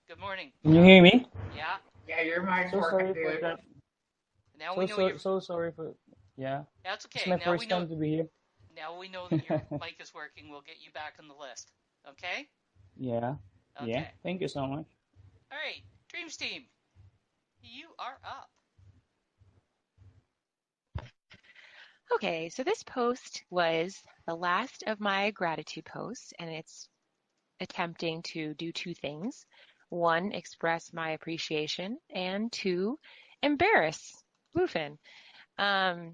Good morning. Can you hear me? Yeah. Yeah, your mic's So working, sorry for dude. that. Now we know you're... So sorry for... Yeah. That's okay. It's my now first we know... time to be here. Now we know that your mic is working. We'll get you back on the list. Okay? Yeah. Okay. Yeah. Thank you so much. All right. Dreams Team, you are up. Okay, so this post was the last of my gratitude posts, and it's attempting to do two things. One, express my appreciation, and two, embarrass Bluefin. I,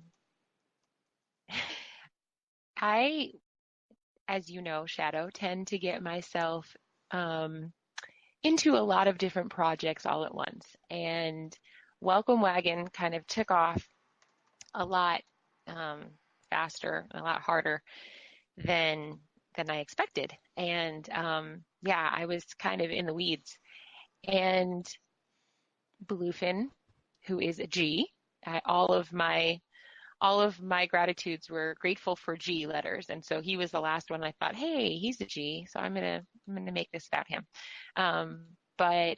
as you know, Shadow, tend to get myself into a lot of different projects all at once. And Welcome Wagon kind of took off a lot faster, a lot harder than I expected. And yeah, I was kind of in the weeds. And Bluefin, who is a G, all of my all of my gratitudes were grateful for G letters. And so he was the last one I thought, hey, he's a G, so I'm gonna make this about him. But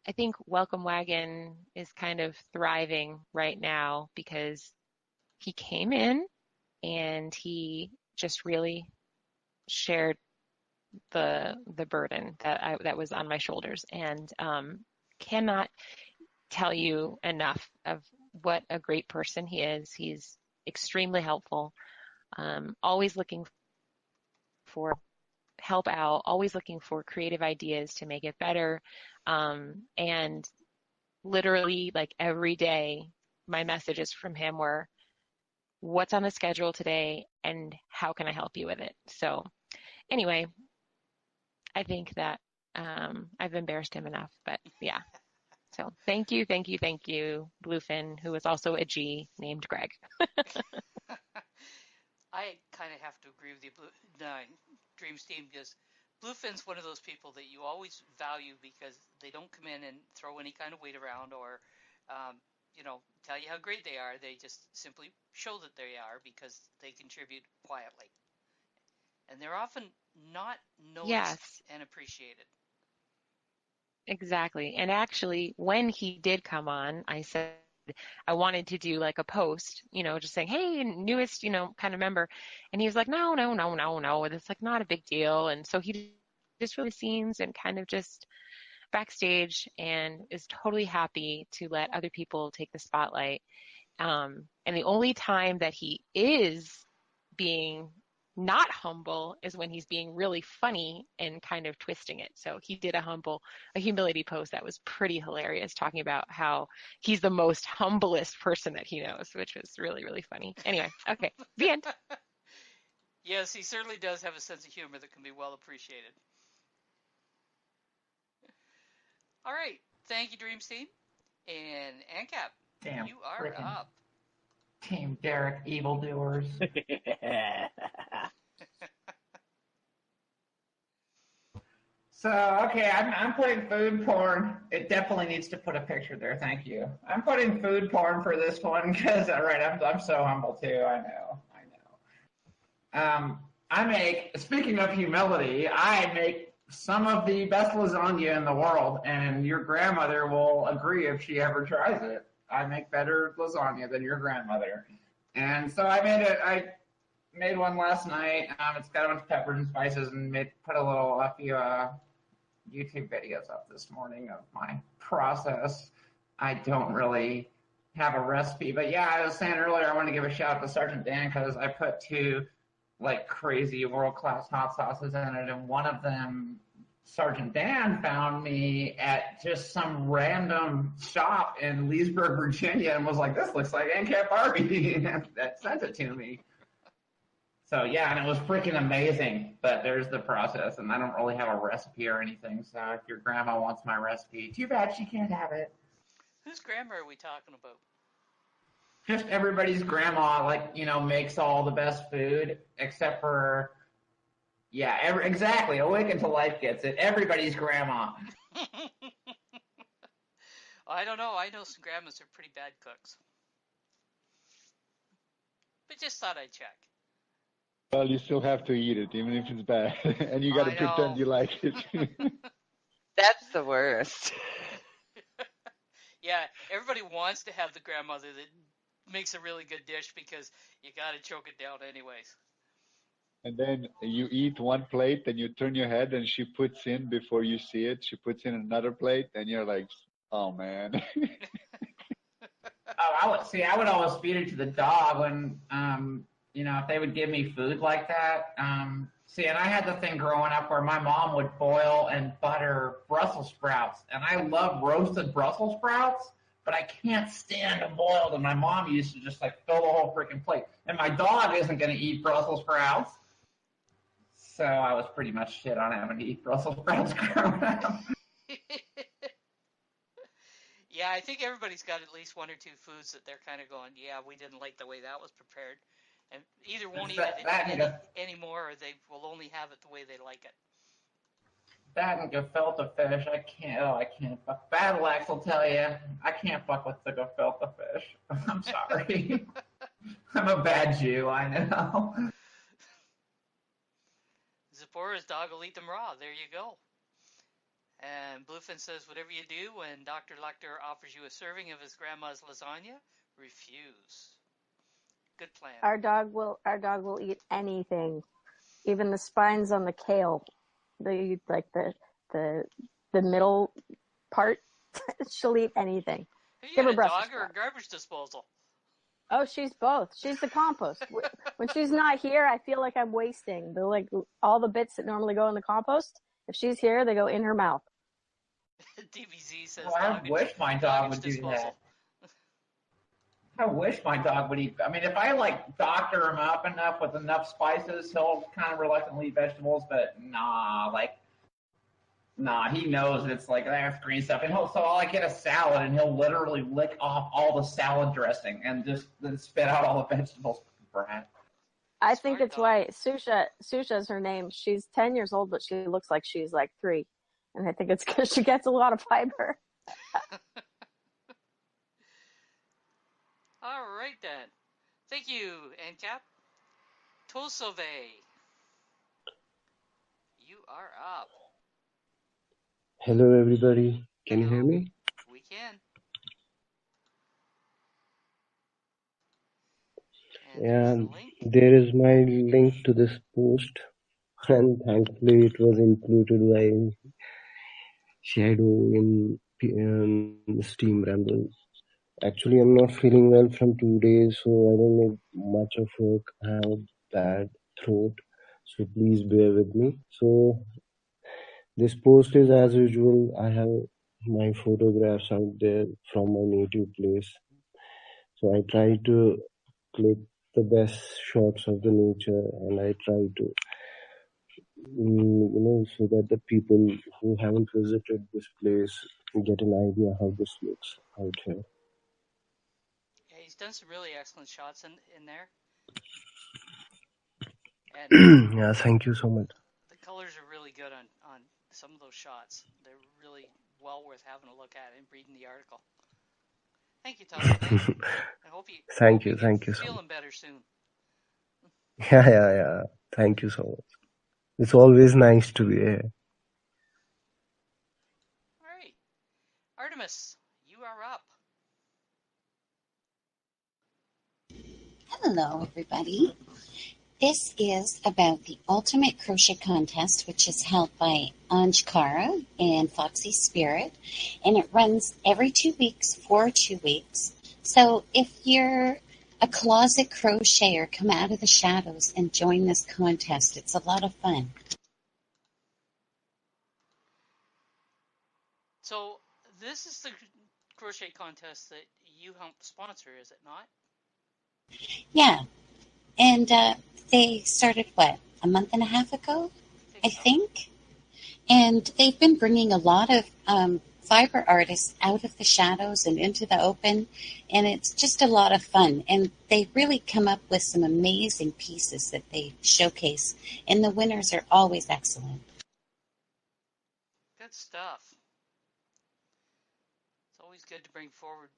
I think Welcome Wagon is kind of thriving right now because he came in and he just really shared the burden that was on my shoulders, and cannot tell you enough of what a great person he is. He's extremely helpful, always looking for help out, always looking for creative ideas to make it better, and literally like every day my messages from him were, what's on the schedule today and how can I help you with it? So anyway, I think that I've embarrassed him enough, but yeah. So thank you, Bluefin, who is also a G named Greg. I kind of have to agree with you, Dreams Team, because Bluefin's one of those people that you always value because they don't come in and throw any kind of weight around or, tell you how great they are. They just simply show that they are because they contribute quietly. And they're often not noticed Yes, and appreciated. exactly. And actually, when he did come on, I said I wanted to do like a post, just saying, hey, newest, kind of member. And he was like, no. It's like not a big deal. And so he just really scenes and kind of just backstage and is totally happy to let other people take the spotlight. And the only time that he is being not humble is when he's being really funny and kind of twisting it. So he did a humility post that was pretty hilarious, talking about how he's the most humblest person that he knows, which was really, really funny. Anyway, okay, the end. Yes, he certainly does have a sense of humor that can be well appreciated. All right, thank you, Dreams Team. And ANCAP, Damn, you are frickin' up. Team Derek evildoers. So, okay, I'm putting food porn. It definitely needs to put a picture there. Thank you. I'm putting food porn for this one because, all right, I'm so humble too. I know. Speaking of humility, I make some of the best lasagna in the world, and your grandmother will agree if she ever tries it. I make better lasagna than your grandmother. And so I made one last night. It's got a bunch of peppers and spices, and put a few YouTube videos up this morning of my process. I don't really have a recipe, but yeah, I was saying earlier I want to give a shout out to Sergeant Dan because I put two like crazy world-class hot sauces in it, and one of them Sergeant Dan found me at just some random shop in Leesburg, Virginia, and was like, "This looks like ANCAP Barbie," that sent it to me. So yeah, and it was freaking amazing. But there's the process, and I don't really have a recipe or anything. So if your grandma wants my recipe, too bad she can't have it. Whose grandma are we talking about? Just everybody's grandma, makes all the best food, except for, exactly. Awaken to Life gets it. Everybody's grandma. I don't know. I know some grandmas are pretty bad cooks. But just thought I'd check. Well, you still have to eat it, even if it's bad. And you got to pretend you like it. That's the worst. Yeah, everybody wants to have the grandmother that makes a really good dish because you got to choke it down anyways. And then you eat one plate, and you turn your head, and she puts in, before you see it, she puts in another plate, and you're like, oh, man. I would always feed it to the dog when, if they would give me food like that. And I had the thing growing up where my mom would boil and butter Brussels sprouts, and I love roasted Brussels sprouts, but I can't stand them boiled, and my mom used to just, fill the whole freaking plate. And my dog isn't going to eat Brussels sprouts. So I was pretty much shit on having to eat Brussels sprouts growing up. Yeah, I think everybody's got at least one or two foods that they're kind of going, yeah, we didn't like the way that was prepared. And either won't eat it anymore, or they will only have it the way they like it. That and gefilte fish, I can't fuck. Battle Axe will tell you, I can't fuck with the gefilte fish. I'm sorry. I'm a bad Jew, I know. Zipporah's dog will eat them raw. There you go. And Bluefin says, whatever you do when Dr. Lecter offers you a serving of his grandma's lasagna, refuse. Good plan. Our dog will eat anything, even the spines on the kale. The middle part. She'll eat anything. Have you Give got her a Brussels dog or a sprouts. garbage disposal? Oh, she's both. She's the compost. When she's not here, I feel like I'm wasting all the bits that normally go in the compost. If she's here, they go in her mouth. DBZ says, Well, I wish my dog would do that. I wish my dog would eat. I mean, if I doctor him up enough with enough spices, he'll kind of reluctantly eat vegetables. But nah, he knows it's that's green stuff. And I'll get a salad, and he'll literally lick off all the salad dressing and just then spit out all the vegetables. Brad. I think it's why Susha is her name. She's 10 years old, but she looks like she's 3. And I think it's because she gets a lot of fiber. All right, then. Thank you, NCAP. Tosove, you are up. Hello, everybody. Can you hear me? We can. Yeah, there is my link to this post, and thankfully it was included by Shadow in Steam Ramble. Actually, I'm not feeling well from 2 days, so I don't need much of work. I have a bad throat, so please bear with me. So this post is as usual. I have my photographs out there from my native place. So I try to click the best shots of the nature, and I try to, so that the people who haven't visited this place get an idea how this looks out here. Yeah, he's done some really excellent shots in there. And yeah, thank you so much. The colors are really good on some of those shots. They're really well worth having a look at and reading the article. Thank you, Tom. I hope you. Thank you so much. Feeling better soon. Yeah. Thank you so much. It's always nice to be here. All right, Artemis, you are up. Hello, everybody. This is about the Ultimate Crochet Contest, which is held by Anj Kara and Foxy Spirit, and it runs every 2 weeks for 2 weeks. So if you're a closet crocheter, come out of the shadows and join this contest. It's a lot of fun. So this is the crochet contest that you helped sponsor, is it not? Yeah. And they started, a month and a half ago, I think? And they've been bringing a lot of fiber artists out of the shadows and into the open, and it's just a lot of fun. And they really come up with some amazing pieces that they showcase, and the winners are always excellent. Good stuff. It's always good to bring forward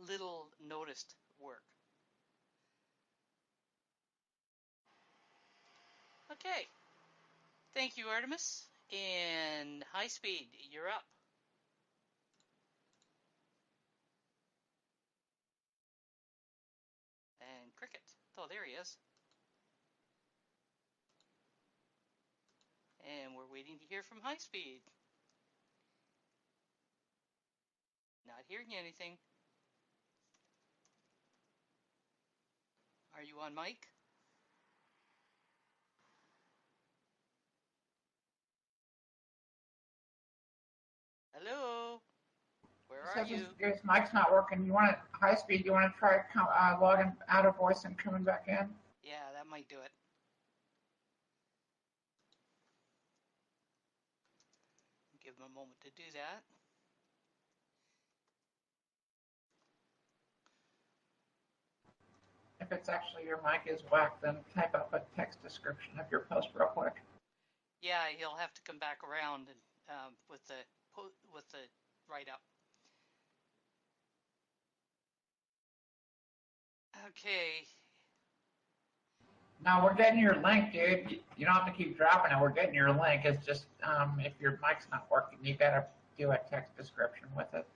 little noticed work. Okay. Thank you, Artemis. And High Speed, you're up. And Cricket. Oh, there he is. And we're waiting to hear from High Speed. Not hearing anything. Are you on mic? Hello? Where are you? His mic's not working. High Speed, you want to try logging out of voice and coming back in? Yeah, that might do it. Give him a moment to do that. If it's actually your mic is whacked, then type up a text description of your post real quick. Yeah, he'll have to come back around and with the write-up. Okay, No, we're getting your link, dude. You don't have to keep dropping it. We're getting your link. It's just if your mic's not working, you gotta do a text description with it.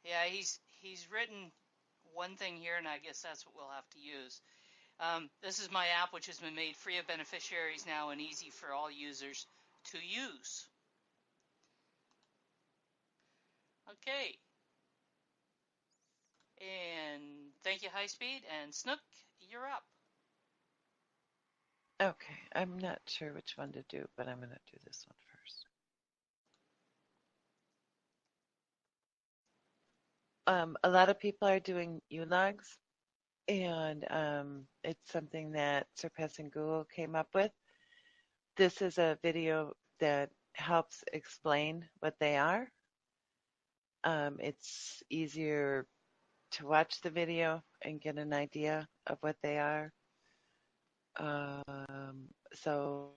Yeah, he's written one thing here, and I guess that's what we'll have to use. This is my app, which has been made free of beneficiaries now and easy for all users to use. Okay. And thank you, High Speed. And Snook, you're up. Okay, I'm not sure which one to do, but I'm going to do this one first. A lot of people are doing U-logs, and it's something that Surpassing Google came up with. This is a video that helps explain what they are. It's easier to watch the video and get an idea of what they are. So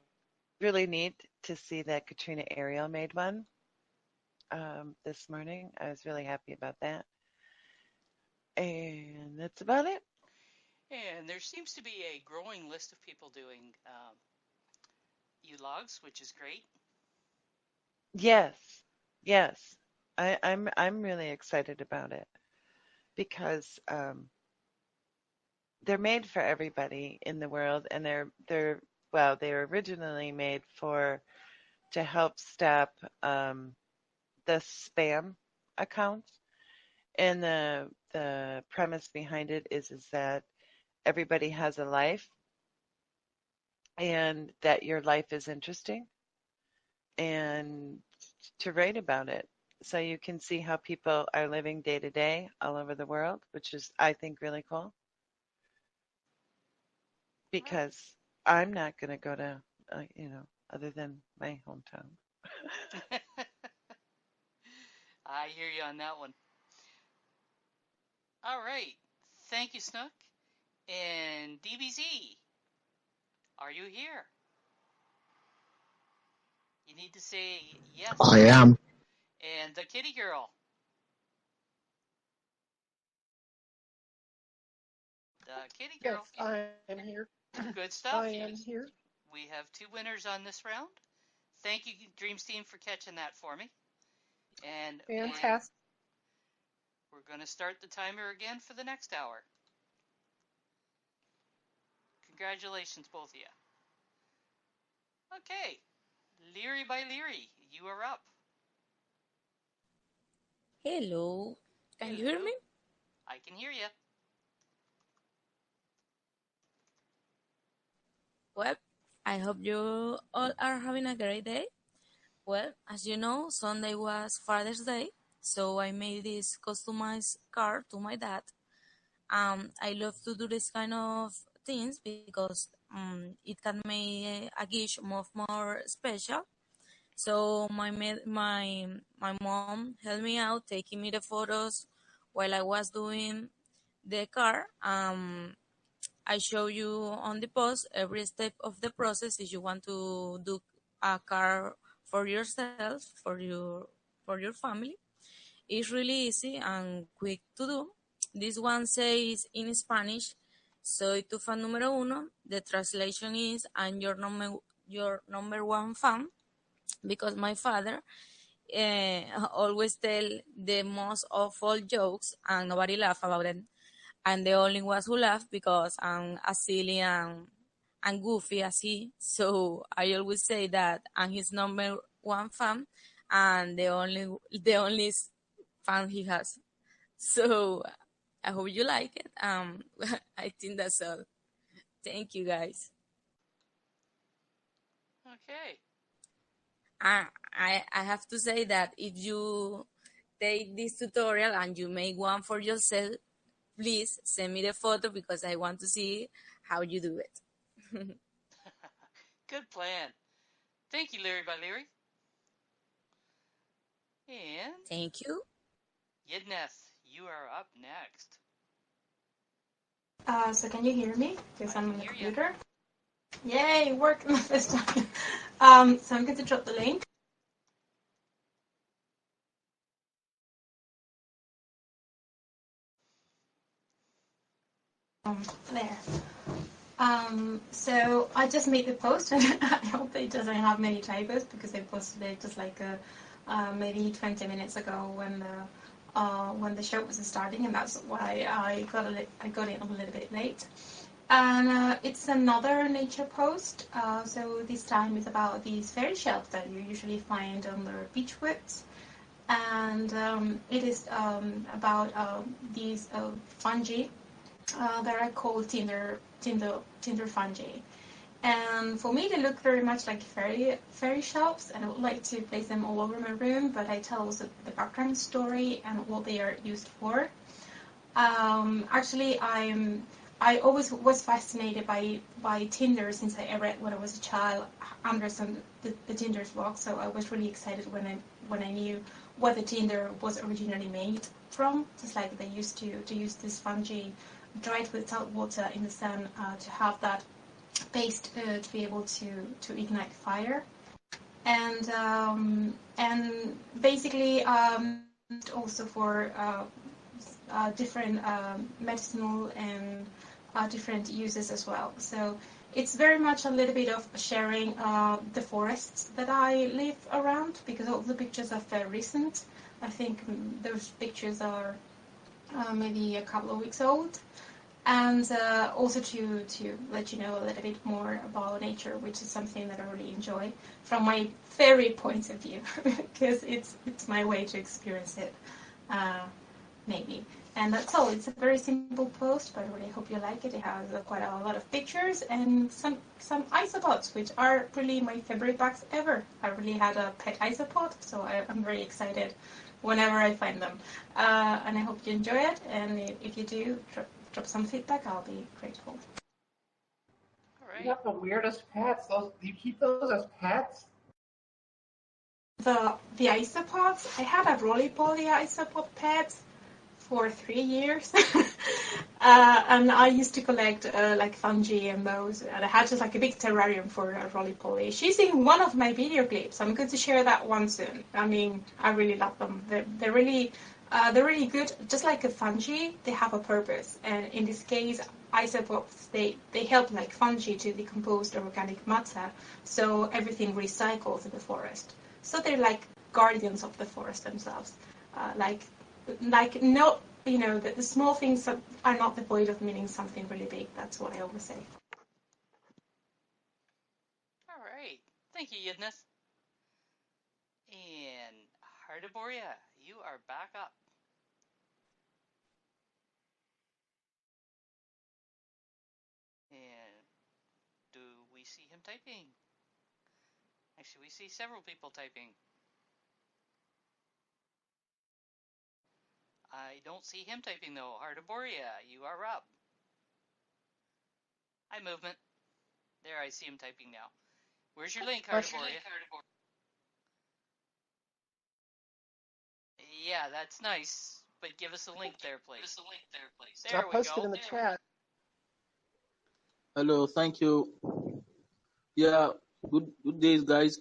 really neat to see that Katrina Ariel made one this morning. I was really happy about that. And that's about it. And there seems to be a growing list of people doing U-logs, which is great. Yes, yes. I'm really excited about it because they're made for everybody in the world, and they were originally made to help stop the spam accounts. And the premise behind it is that everybody has a life and that your life is interesting and to write about it. So you can see how people are living day to day all over the world, which is, I think, really cool. Because I'm not going to go to, other than my hometown. I hear you on that one. All right. Thank you, Snook. And DBZ, are you here? You need to say yes. I am. And the kitty girl. The kitty girl. Yes, I am here. Good stuff. I am here. We have 2 winners on this round. Thank you, Dreams Team, for catching that for me. And fantastic. We're going to start the timer again for the next hour. Congratulations, both of you. Okay. Leary by Leary, you are up. Hello. Can you hear me? I can hear you. Well, I hope you all are having a great day. Well, as you know, Sunday was Father's Day, so I made this customized card to my dad. I love to do this kind of things because it can make a gift more special. So my mom helped me out, taking me the photos while I was doing the card. I show you on the post every step of the process if you want to do a card for yourself, for your family. It's really easy and quick to do. This one says in Spanish, soy tu fan número uno. The translation is, I'm your number one fan, because my father always tell the most awful jokes and nobody laugh about it. I'm the only one who laugh because I'm as silly and goofy as he. So I always say that I'm his number one fan and the only fan he has. So I hope you like it. I think that's all. Thank you, guys. Okay. I have to say that if you take this tutorial and you make one for yourself, please send me the photo because I want to see how you do it. Good plan. Thank you, Leary by Leary. And thank you. Yidneth, you are up next. So can you hear me? Because I'm on the computer. You. Yay, worked this time. So I'm going to drop the link. There. So I just made the post, and I hope it doesn't have many typos because I posted it just like maybe 20 minutes ago when the show was starting, and that's why I got in a little bit late. And it's another nature post. So this time it's about these fairy shells that you usually find on the beachwoods, and it is about these fungi that are called tinder fungi. And for me, they look very much like fairy shelves, and I would like to place them all over my room. But I tell also the background story and what they are used for. Actually, I always was fascinated by tinder since I read when I was a child Anderson the Tinder's book. So I was really excited when I knew what the tinder was originally made from. Just like they used to use this fungi dried with salt water in the sun to have that paste to be able to ignite fire, and basically also for different medicinal and different uses as well. So it's very much a little bit of sharing the forests that I live around, because all the pictures are very recent. I think those pictures are maybe a couple of weeks old. And also to let you know a little bit more about nature, which is something that I really enjoy from my fairy point of view, because it's my way to experience it, maybe. And that's all. It's a very simple post, but I really hope you like it. It has quite a lot of pictures and some isopods, which are really my favorite bugs ever. I really had a pet isopod, so I'm very excited whenever I find them. And I hope you enjoy it. And if you do, drop some feedback. I'll be grateful. All right. You have the weirdest pets. Do you keep those as pets? The isopods. I had a roly-poly isopod pet for 3 years, and I used to collect like fungi and moles, and I had just like a big terrarium for a roly-poly. She's in one of my video clips. I'm going to share that one soon. I mean, I really love them. They're really good. Just like a fungi, they have a purpose, and in this case, isopods they help like fungi to decompose the organic matter, so everything recycles in the forest. So they're like guardians of the forest themselves, like no, the small things are not devoid of meaning something really big. That's what I always say. All right. Thank you, Yidnith. And Hardaboria, you are back up. And do we see him typing? Actually, we see several people typing. I don't see him typing though. Hardaboria, you are up. Hi, movement. There, I see him typing now. Where's your link, Hardaboria? Yeah, that's nice. But give us a link there, please. There we go. I'll post it in the chat. Hello, thank you. Yeah, good days, guys.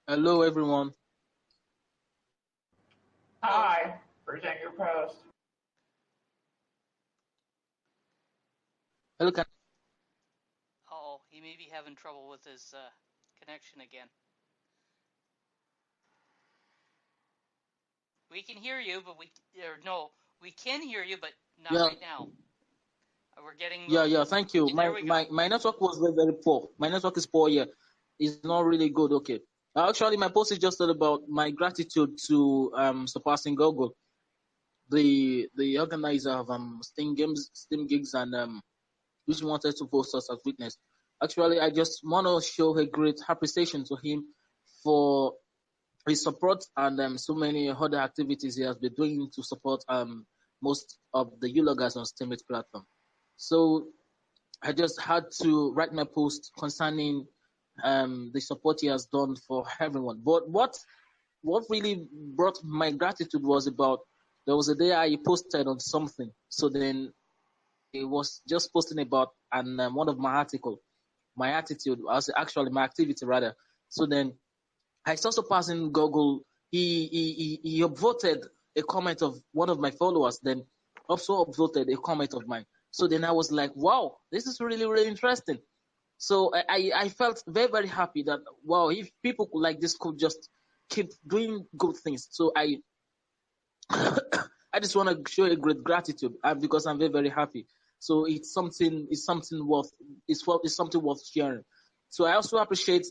Hello, everyone. Hi, present your post. Hello, Oh, he may be having trouble with his connection again. We can hear you, but we can hear you, but not right now. We're getting Yeah. Thank you. My network was very, very poor. My network is poor here. It's not really good. Okay. Actually, my post is just about my gratitude to Surpassing Google, the organizer of Steam gigs, and which wanted to post us as witness. Actually, I just want to show a great appreciation to him for his support and so many other activities he has been doing to support most of the ULOGers on Steemit platform. So I just had to write my post concerning the support he has done for everyone. But what really brought my gratitude was about there was a day I posted on something. So then I was just posting about one of my article, my attitude, actually my activity rather. So then I saw Surpassing Google. He upvoted a comment of one of my followers, then also upvoted a comment of mine. So then I was like, wow, this is really, really interesting. So I felt very, very happy that, wow, if people like this could just keep doing good things. So I just want to show a great gratitude because I'm very, very happy. So it's something it's something worth sharing. So I also appreciate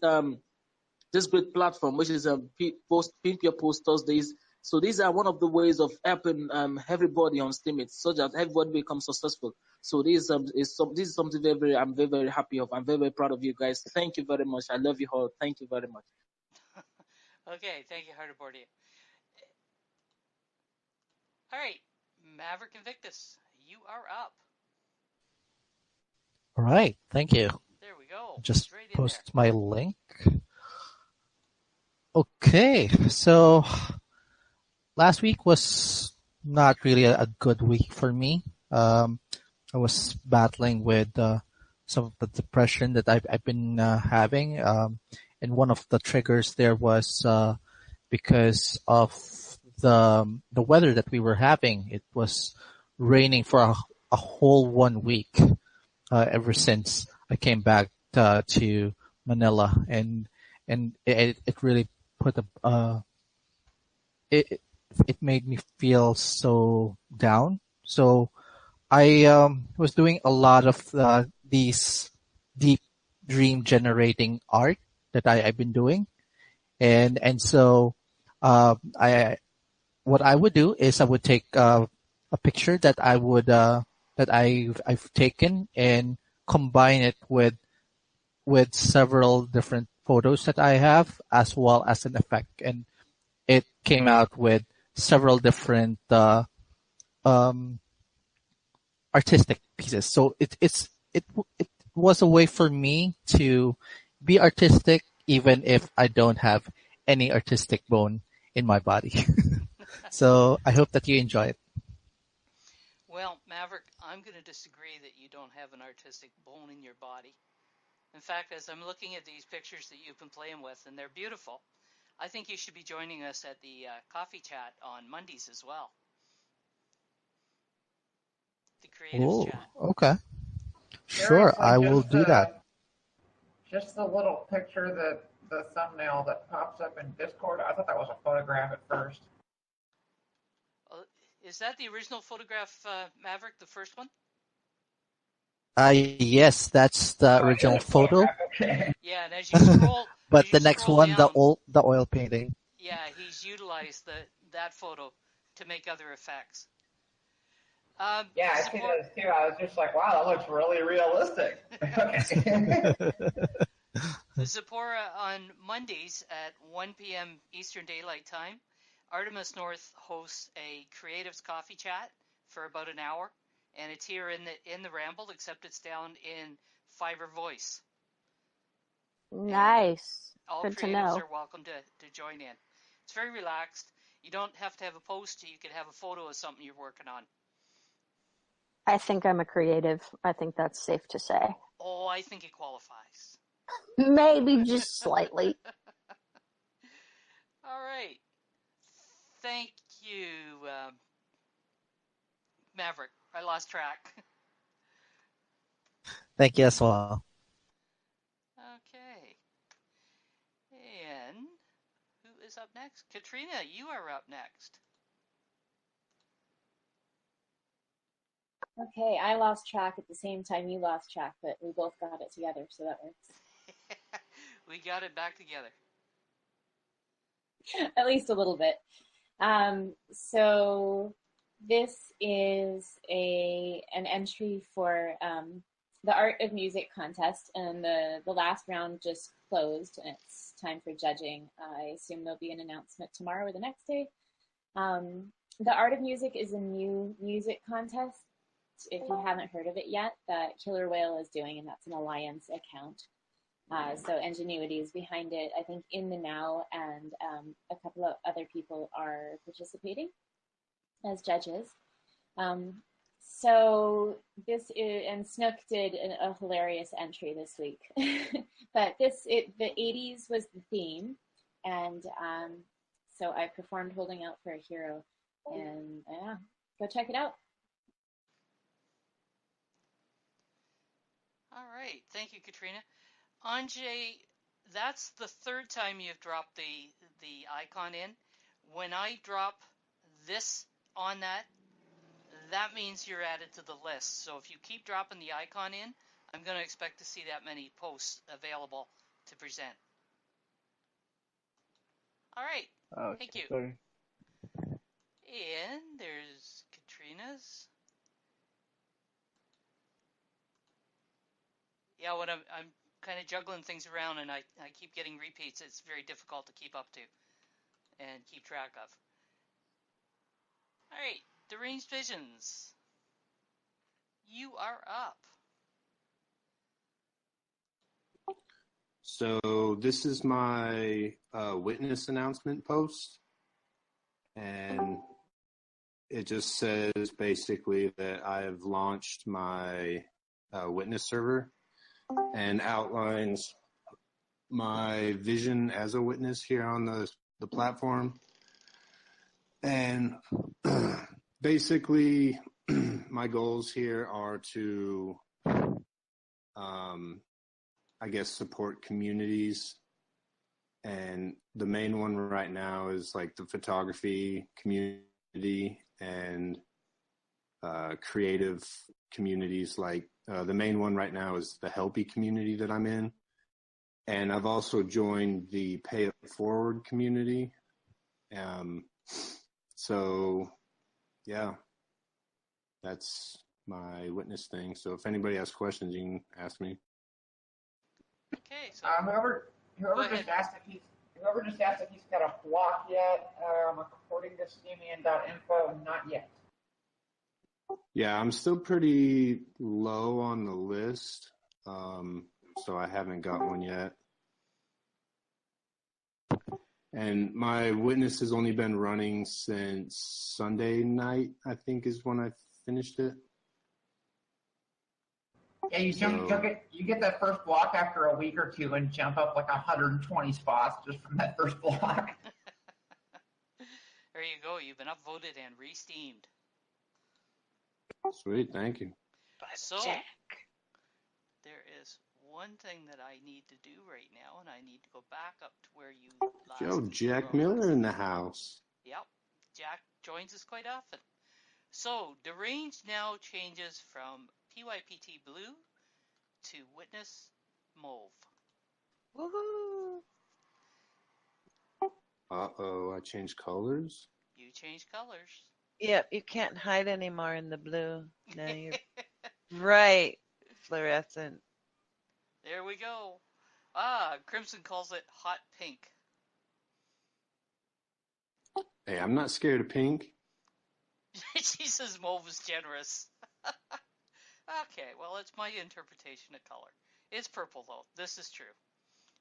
this great platform, which is Pimp Your Post Thursdays. So these are one of the ways of helping everybody on Steemit, so that everybody becomes successful. So this is something I'm very, very happy of. I'm very, very proud of you guys. Thank you very much. I love you all. Thank you very much. Okay, thank you, Hardabordia. All right, Maverick Invictus, you are up. All right, thank you. There we go. Just right post my link. Okay, so last week was not really a good week for me. I was battling with some of the depression that I've been having, and one of the triggers there was because of the weather that we were having. It was raining for a whole 1 week ever since I came back to Manila, and it really put it made me feel so down. So I was doing a lot of these deep dream generating art that I've been doing, and so I what I would do is I would take a picture that I've taken and combine it with several different photos that I have, as well as an effect, and it came out with several different um, artistic pieces. So it was a way for me to be artistic, even if I don't have any artistic bone in my body. So I hope that you enjoy it. Well, Maverick, I'm going to disagree that you don't have an artistic bone in your body. In fact, as I'm looking at these pictures that you've been playing with, and they're beautiful, I think you should be joining us at the coffee chat on Mondays as well. The creatives chat. Okay. Sure, I will do that. Just the little picture that the thumbnail that pops up in Discord. I thought that was a photograph at first. Is that the original photograph, Maverick, the first one? Yes, that's the original photo. Okay. Yeah, and as you scroll, but as you the next scroll one, down, the oil painting. Yeah, he's utilized that photo to make other effects. Yeah, I see those too. I was just like, wow, that looks really realistic. Zipporah, on Mondays at 1 p.m. Eastern Daylight Time, Artemis North hosts a creatives coffee chat for about an hour, and it's here in the Ramble, except it's down in Fiverr Voice. Nice. All Good to creatives know. are welcome to join in. It's very relaxed. You don't have to have a post. You can have a photo of something you're working on. I think I'm a creative. I think that's safe to say. Oh, I think it qualifies. Maybe just slightly. All right. Thank you, Maverick. I lost track. Thank you as well. Okay. And who is up next? Katrina, you are up next. Okay, I lost track at the same time you lost track, but we both got it together, so that works. We got it back together. At least a little bit. So this is an entry for the Art of Music contest, and the last round just closed, and it's time for judging. I assume there'll be an announcement tomorrow or the next day. The Art of Music is a new music contest. If you haven't heard of it yet, that Killer Whale is doing, and that's an Alliance account. So Ingenuity is behind it. I think In the Now and a couple of other people are participating as judges. So this is, and Snook did a hilarious entry this week. But the 80s was the theme, and so I performed Holding Out for a Hero, and yeah, go check it out. All right. Thank you, Katrina. Anjay, that's the third time you've dropped the icon in. When I drop this on that, that means you're added to the list. So if you keep dropping the icon in, I'm going to expect to see that many posts available to present. All right. Okay, Thank you. sorry. And there's Katrina's. Yeah, what I'm kind of juggling things around, and I keep getting repeats. It's very difficult to keep up to and keep track of. All right, Deranged Visions. You are up. So this is my witness announcement post, and it just says basically that I have launched my witness server and outlines my vision as a witness here on the platform. And basically, my goals here are to, I guess, support communities. And the main one right now is like the photography community and creative communities. Like the main one right now is the Helpy community that I'm in. And I've also joined the Pay It Forward community. So, yeah, that's my witness thing. So if anybody has questions, you can ask me. Okay, so whoever just asked if he's got a block yet, according to steamian.info, not yet. Yeah, I'm still pretty low on the list, so I haven't got one yet. And my witness has only been running since Sunday night, I think is when I finished it. Yeah, you get that first block after a week or two and jump up like 120 spots just from that first block. There you go. You've been upvoted and re-steamed. Sweet, thank you. So, there is one thing that I need to do right now, and I need to go back up to where you last Joe, Jack Miller in the house. Yep, Jack joins us quite often. So, Deranged now changes from PYPT Blue to Witness Mauve. Woohoo! Uh-oh, I changed colors? You change colors. Yep, you can't hide anymore in the blue. Now you're bright fluorescent. There we go. Crimson calls it hot pink. Hey, I'm not scared of pink. She says mauve is generous. Okay, well, it's my interpretation of color. It's purple, though. This is true.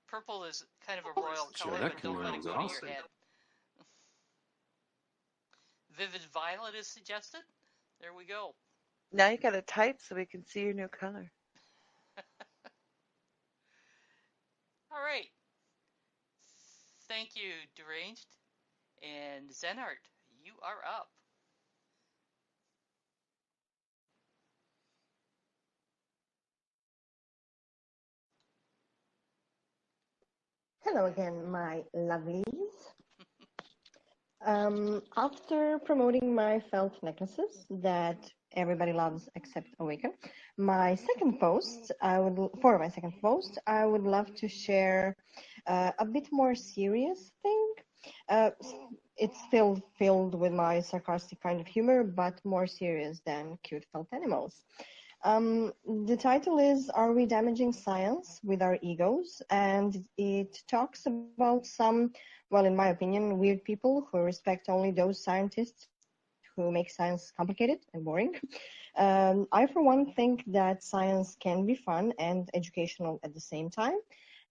Purple is kind of a royal color, but don't let it go to your head. Vivid violet is suggested. There we go. Now you got to type so we can see your new color. All right. Thank you, Deranged. And Zenart, you are up. Hello again, my lovelies. After promoting my felt necklaces that everybody loves except Awaken, for my second post, I would love to share a bit more serious thing. It's still filled with my sarcastic kind of humor, but more serious than cute felt animals. The title is Are We Damaging Science with Our Egos? And it talks about some, well, in my opinion, weird people who respect only those scientists who make science complicated and boring. I, for one, think that science can be fun and educational at the same time,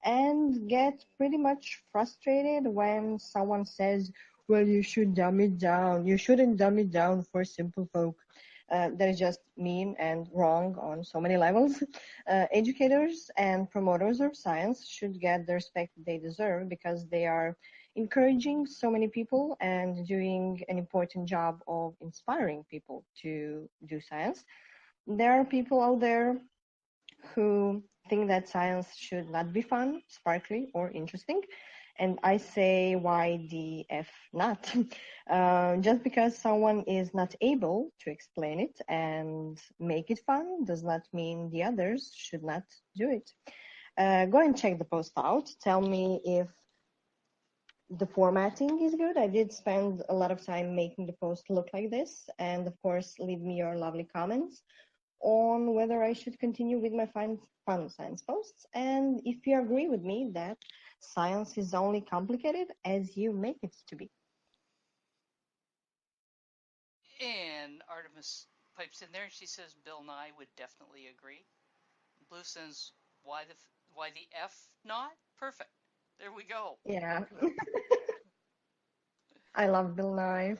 and get pretty much frustrated when someone says, well, you should dumb it down. You shouldn't dumb it down for simple folk. That is just mean and wrong on so many levels. Educators and promoters of science should get the respect they deserve because they are encouraging so many people and doing an important job of inspiring people to do science. There are people out there who think that science should not be fun, sparkly, or interesting. And I say, why the F not? Just because someone is not able to explain it and make it fun does not mean the others should not do it. Go and check the post out. Tell me if the formatting is good. I did spend a lot of time making the post look like this. And of course, leave me your lovely comments on whether I should continue with my fun science posts. And if you agree with me that science is only complicated as you make it to be. And Artemis pipes in there and she says Bill Nye would definitely agree. Blue says, why the F not? Perfect. There we go. Yeah. I love Bill Nye.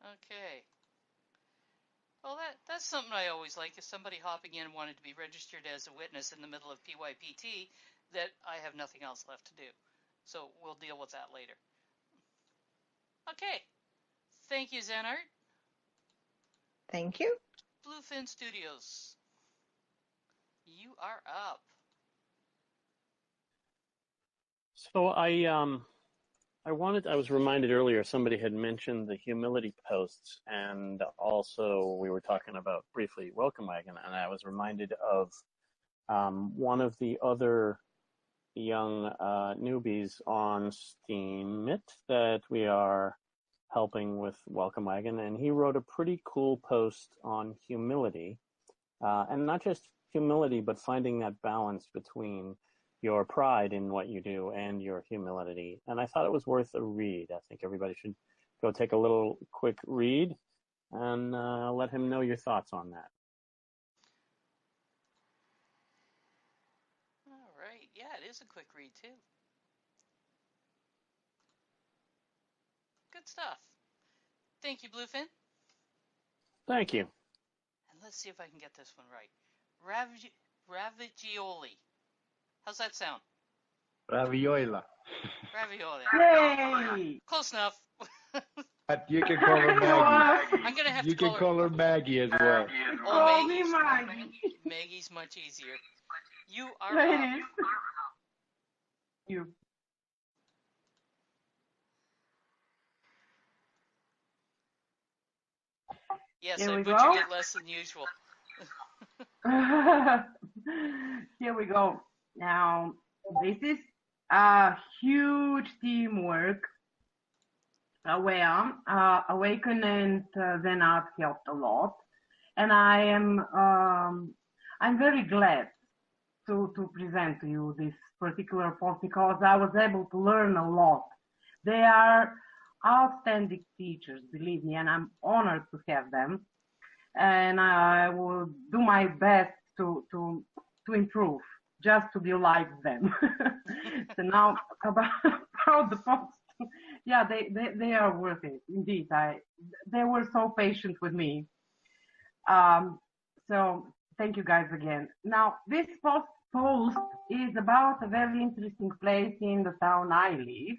Okay. Well, that's something I always like, is somebody hopping in and wanting to be registered as a witness in the middle of PYPT that I have nothing else left to do. So we'll deal with that later. Okay. Thank you, Zenart. Thank you. Bluefin Studios. You are up. So I was reminded earlier, somebody had mentioned the humility posts, and also we were talking about briefly Welcome Wagon, and I was reminded of one of the other young newbies on Steemit that we are helping with Welcome Wagon, and he wrote a pretty cool post on humility, and not just humility, but finding that balance between your pride in what you do and your humility. And I thought it was worth a read. I think everybody should go take a little quick read and let him know your thoughts on that. All right. Yeah, it is a quick read, too. Good stuff. Thank you, Bluefin. Thank you. And let's see if I can get this one right. Ravigioli. How's that sound? Raviola. Ravioli. Yay! Close enough. But you can call her Maggie. I'm going to have You to can call her Maggie as well. Oh, Maggie. Maggie's much easier. You are up. You. Yes, Here I we butchered go. it less than usual. Here we go. Now, this is a huge teamwork where Awaken and Zenart helped a lot. And I'm very glad to present to you this particular post because I was able to learn a lot. They are outstanding teachers, believe me, and I'm honored to have them. And I will do my best to improve, just to be like them. So now about the post. Yeah, they are worth it, indeed. They were so patient with me. So thank you guys again. Now this post is about a very interesting place in the town I live.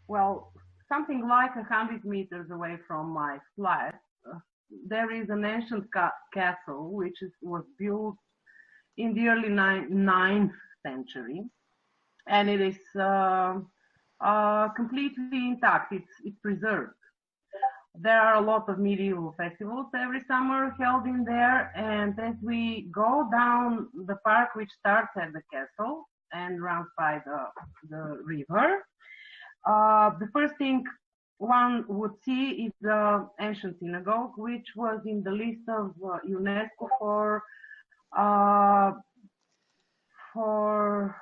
Well, something like 100 meters away from my flat, there is an ancient castle which was built in the early 9th century, and it is completely intact. It's preserved. There are a lot of medieval festivals every summer held in there, and as we go down the park, which starts at the castle and runs by the river, the first thing one would see is the ancient synagogue, which was in the list of UNESCO for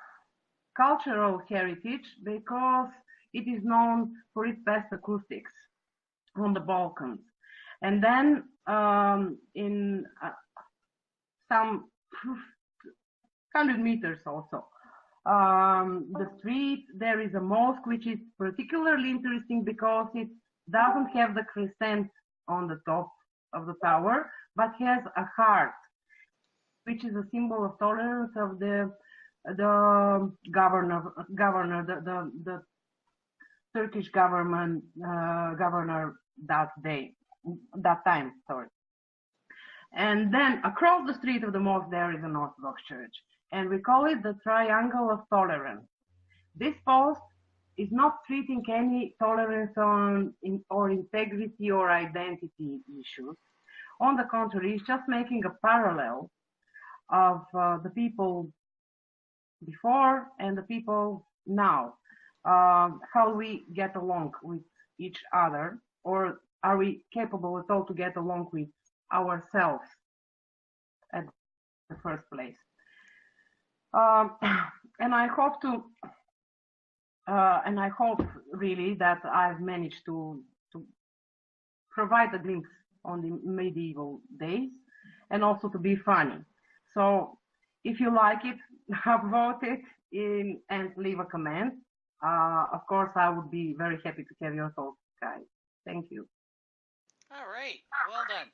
cultural heritage because it is known for its best acoustics on the Balkans. And then in some 100 meters also, the street, there is a mosque which is particularly interesting because it doesn't have the crescent on the top of the tower, but has a heart, which is a symbol of tolerance of the governor, Turkish governor that time, sorry. And then across the street of the mosque, there is an Orthodox church, and we call it the Triangle of Tolerance. This post is not treating any tolerance or integrity or identity issues. On the contrary, it's just making a parallel of the people before and the people now. How we get along with each other, or are we capable at all to get along with ourselves at the first place? And I hope really that I've managed to provide a glimpse on the medieval days and also to be funny. So if you like it, vote it in and leave a comment. Of course, I would be very happy to have your thoughts, guys. Thank you. All right. Well done.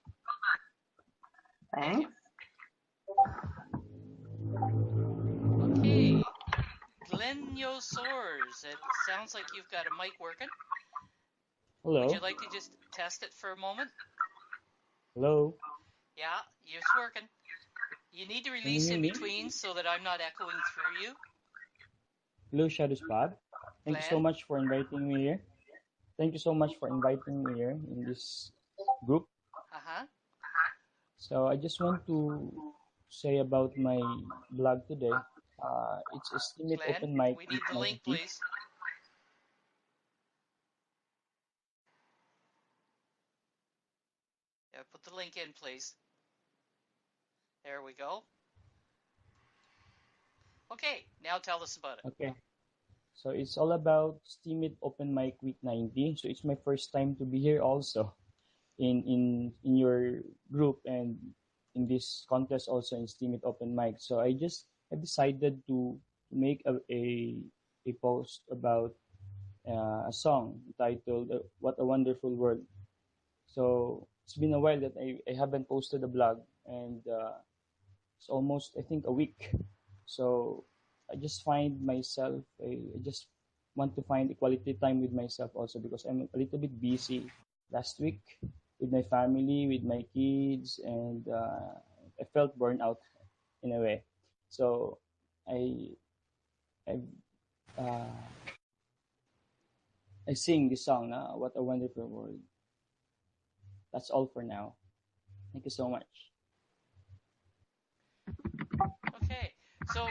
Thanks. Okay. Glenyosaurs, it sounds like you've got a mic working. Hello. Would you like to just test it for a moment? Hello. Yeah, it's working. You need to release in between so that I'm not echoing through you. Hello, Shadows Pod. Thank you so much for inviting me here. Thank you so much for inviting me here in this group. Uh-huh. So I just want to say about my blog today. It's a Steemit Open Mic. We need the link, please. Yeah, put the link in, please. There we go. Okay, now tell us about it. Okay. So it's all about Steemit Open Mic Week 90. So it's my first time to be here also in your group and in this contest also in Steemit Open Mic. So I decided to make a post about a song titled "What a Wonderful World." So it's been a while that I haven't posted a blog, and it's almost, I think, a week. So I just find myself, I just want to find equality time with myself also, because I'm a little bit busy last week with my family, with my kids, and I felt burned out in a way. So I sing this song, "What a Wonderful World." That's all for now. Thank you so much. Okay, so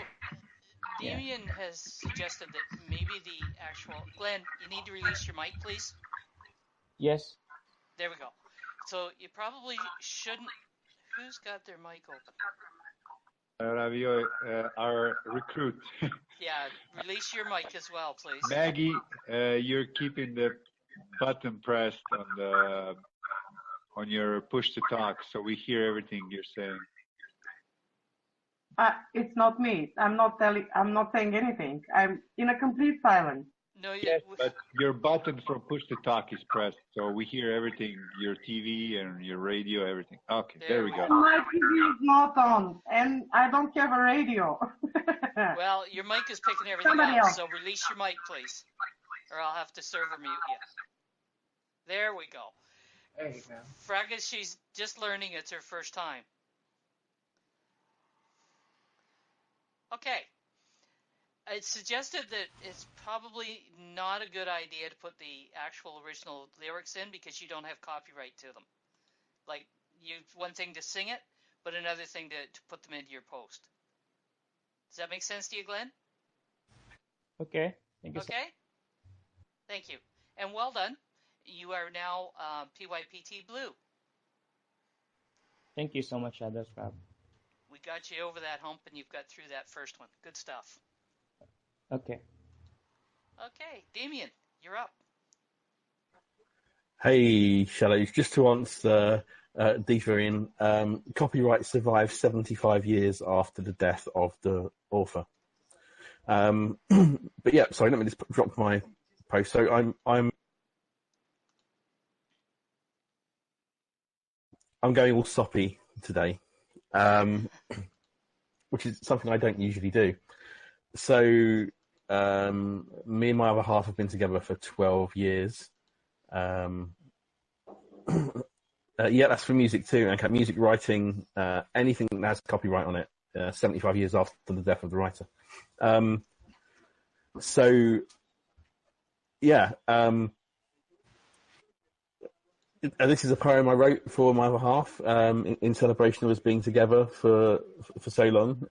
Damien has suggested that maybe the actual... Glenn, you need to release your mic, please. Yes. There we go. So you probably shouldn't... Who's got their mic open? Our recruit. Yeah, release your mic as well, please. Maggie, you're keeping the button pressed on your push to talk, so we hear everything you're saying. It's not me. I'm not saying anything. I'm in a complete silence. No, yes, but your button for push to talk is pressed, so we hear everything, your TV and your radio, everything. Okay, there we go. My TV is not on, and I don't have a radio. Well, your mic is picking everything Somebody up, else. so release your mic, please. Or I'll have to server mute you. There we go. There you go. Fraga, she's just learning. It's her first time. Okay. It's suggested that it's probably not a good idea to put the actual original lyrics in because you don't have copyright to them. Like, one thing to sing it, but another thing to put them into your post. Does that make sense to you, Glenn? Okay. Thank you. Okay. Thank you. And well done. You are now PYPT Blue. Thank you so much, Shadows Pod. We got you over that hump, and you've got through that first one. Good stuff. Okay. Okay, Damien, you're up. Hey, Shallows, just to answer deeper in, copyright survives 75 years after the death of the author. But yeah, sorry, let me just drop my post. So I'm going all soppy today, which is something I don't usually do. So Me and my other half have been together for 12 years. Yeah, that's for music too. And music writing, anything that has copyright on it, 75 years after the death of the writer. So, yeah. This is a poem I wrote for my other half in celebration of us being together for so long.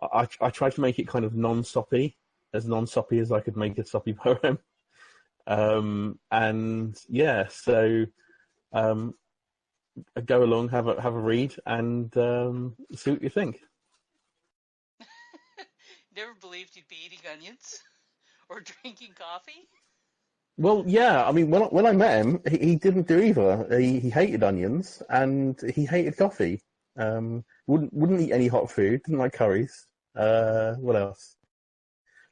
I tried to make it kind of non-soppy as I could make a soppy poem. And yeah, so go along, have a read, and see what you think. Never believed you'd be eating onions or drinking coffee. Well, yeah, I mean, when I met him, he didn't do either. He hated onions and he hated coffee. Wouldn't eat any hot food. Didn't like curries. What else?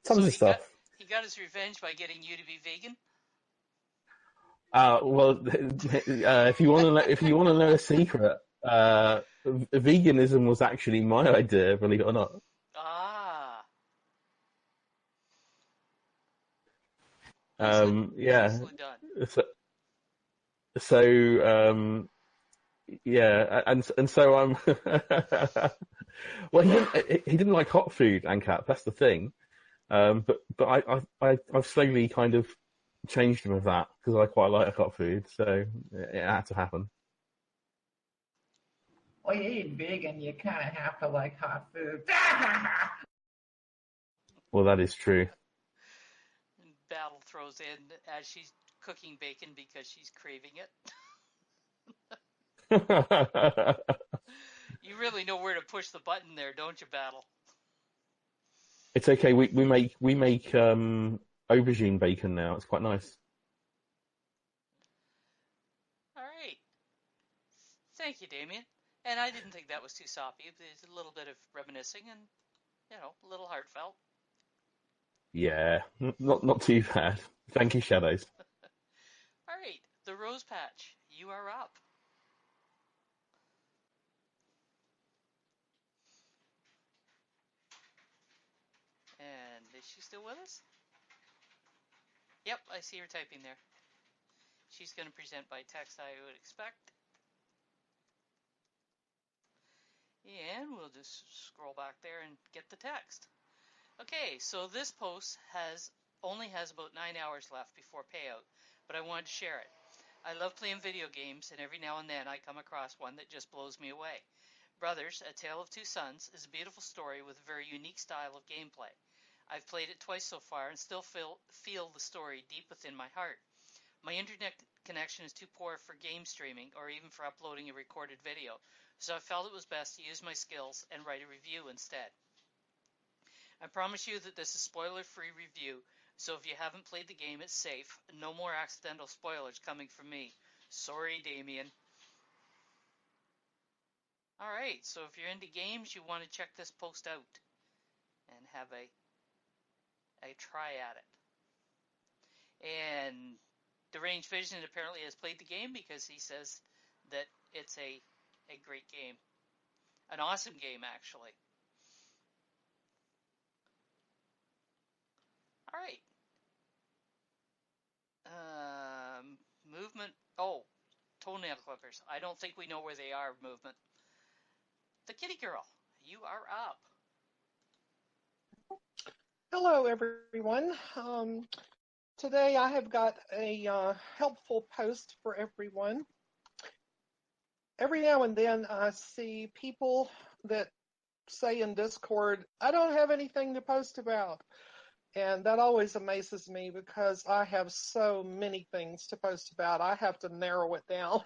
Tons of stuff. He got his revenge by getting you to be vegan. Well, if you want to know a secret, veganism was actually my idea, believe it or not. Ah. Yeah. Nicely done. So yeah, and so I'm. Well, he didn't like hot food, Ankat. That's the thing. But I've slowly kind of changed him of that because I quite like hot food, so it had to happen. Well, you eat vegan, you kind of have to like hot food. Well, that is true. Battle throws in as she's cooking bacon because she's craving it. You really know where to push the button there, don't you, Battle? It's okay. We make aubergine bacon now. It's quite nice. All right. Thank you, Damien. And I didn't think that was too soppy. There's a little bit of reminiscing and, a little heartfelt. Yeah, not too bad. Thank you, Shadows. All right, the Rose Patch, you are up. And is she still with us? Yep, I see her typing there. She's going to present by text, I would expect. And we'll just scroll back there and get the text. Okay, so this post only has about 9 hours left before payout, but I wanted to share it. I love playing video games, and every now and then I come across one that just blows me away. Brothers, A Tale of Two Sons is a beautiful story with a very unique style of gameplay. I've played it twice so far and still feel the story deep within my heart. My internet connection is too poor for game streaming or even for uploading a recorded video, so I felt it was best to use my skills and write a review instead. I promise you that this is spoiler-free review, so if you haven't played the game, it's safe. No more accidental spoilers coming from me. Sorry, Damien. Alright, so if you're into games, you want to check this post out and have a try at it. And Deranged Vision apparently has played the game because he says that it's a great game. An awesome game, actually. All right. Movement. Oh, toenail clippers. I don't think we know where they are, movement. The kitty girl, you are up. Hello, everyone. Today I have got a helpful post for everyone. Every now and then I see people that say in Discord, I don't have anything to post about. And that always amazes me because I have so many things to post about. I have to narrow it down,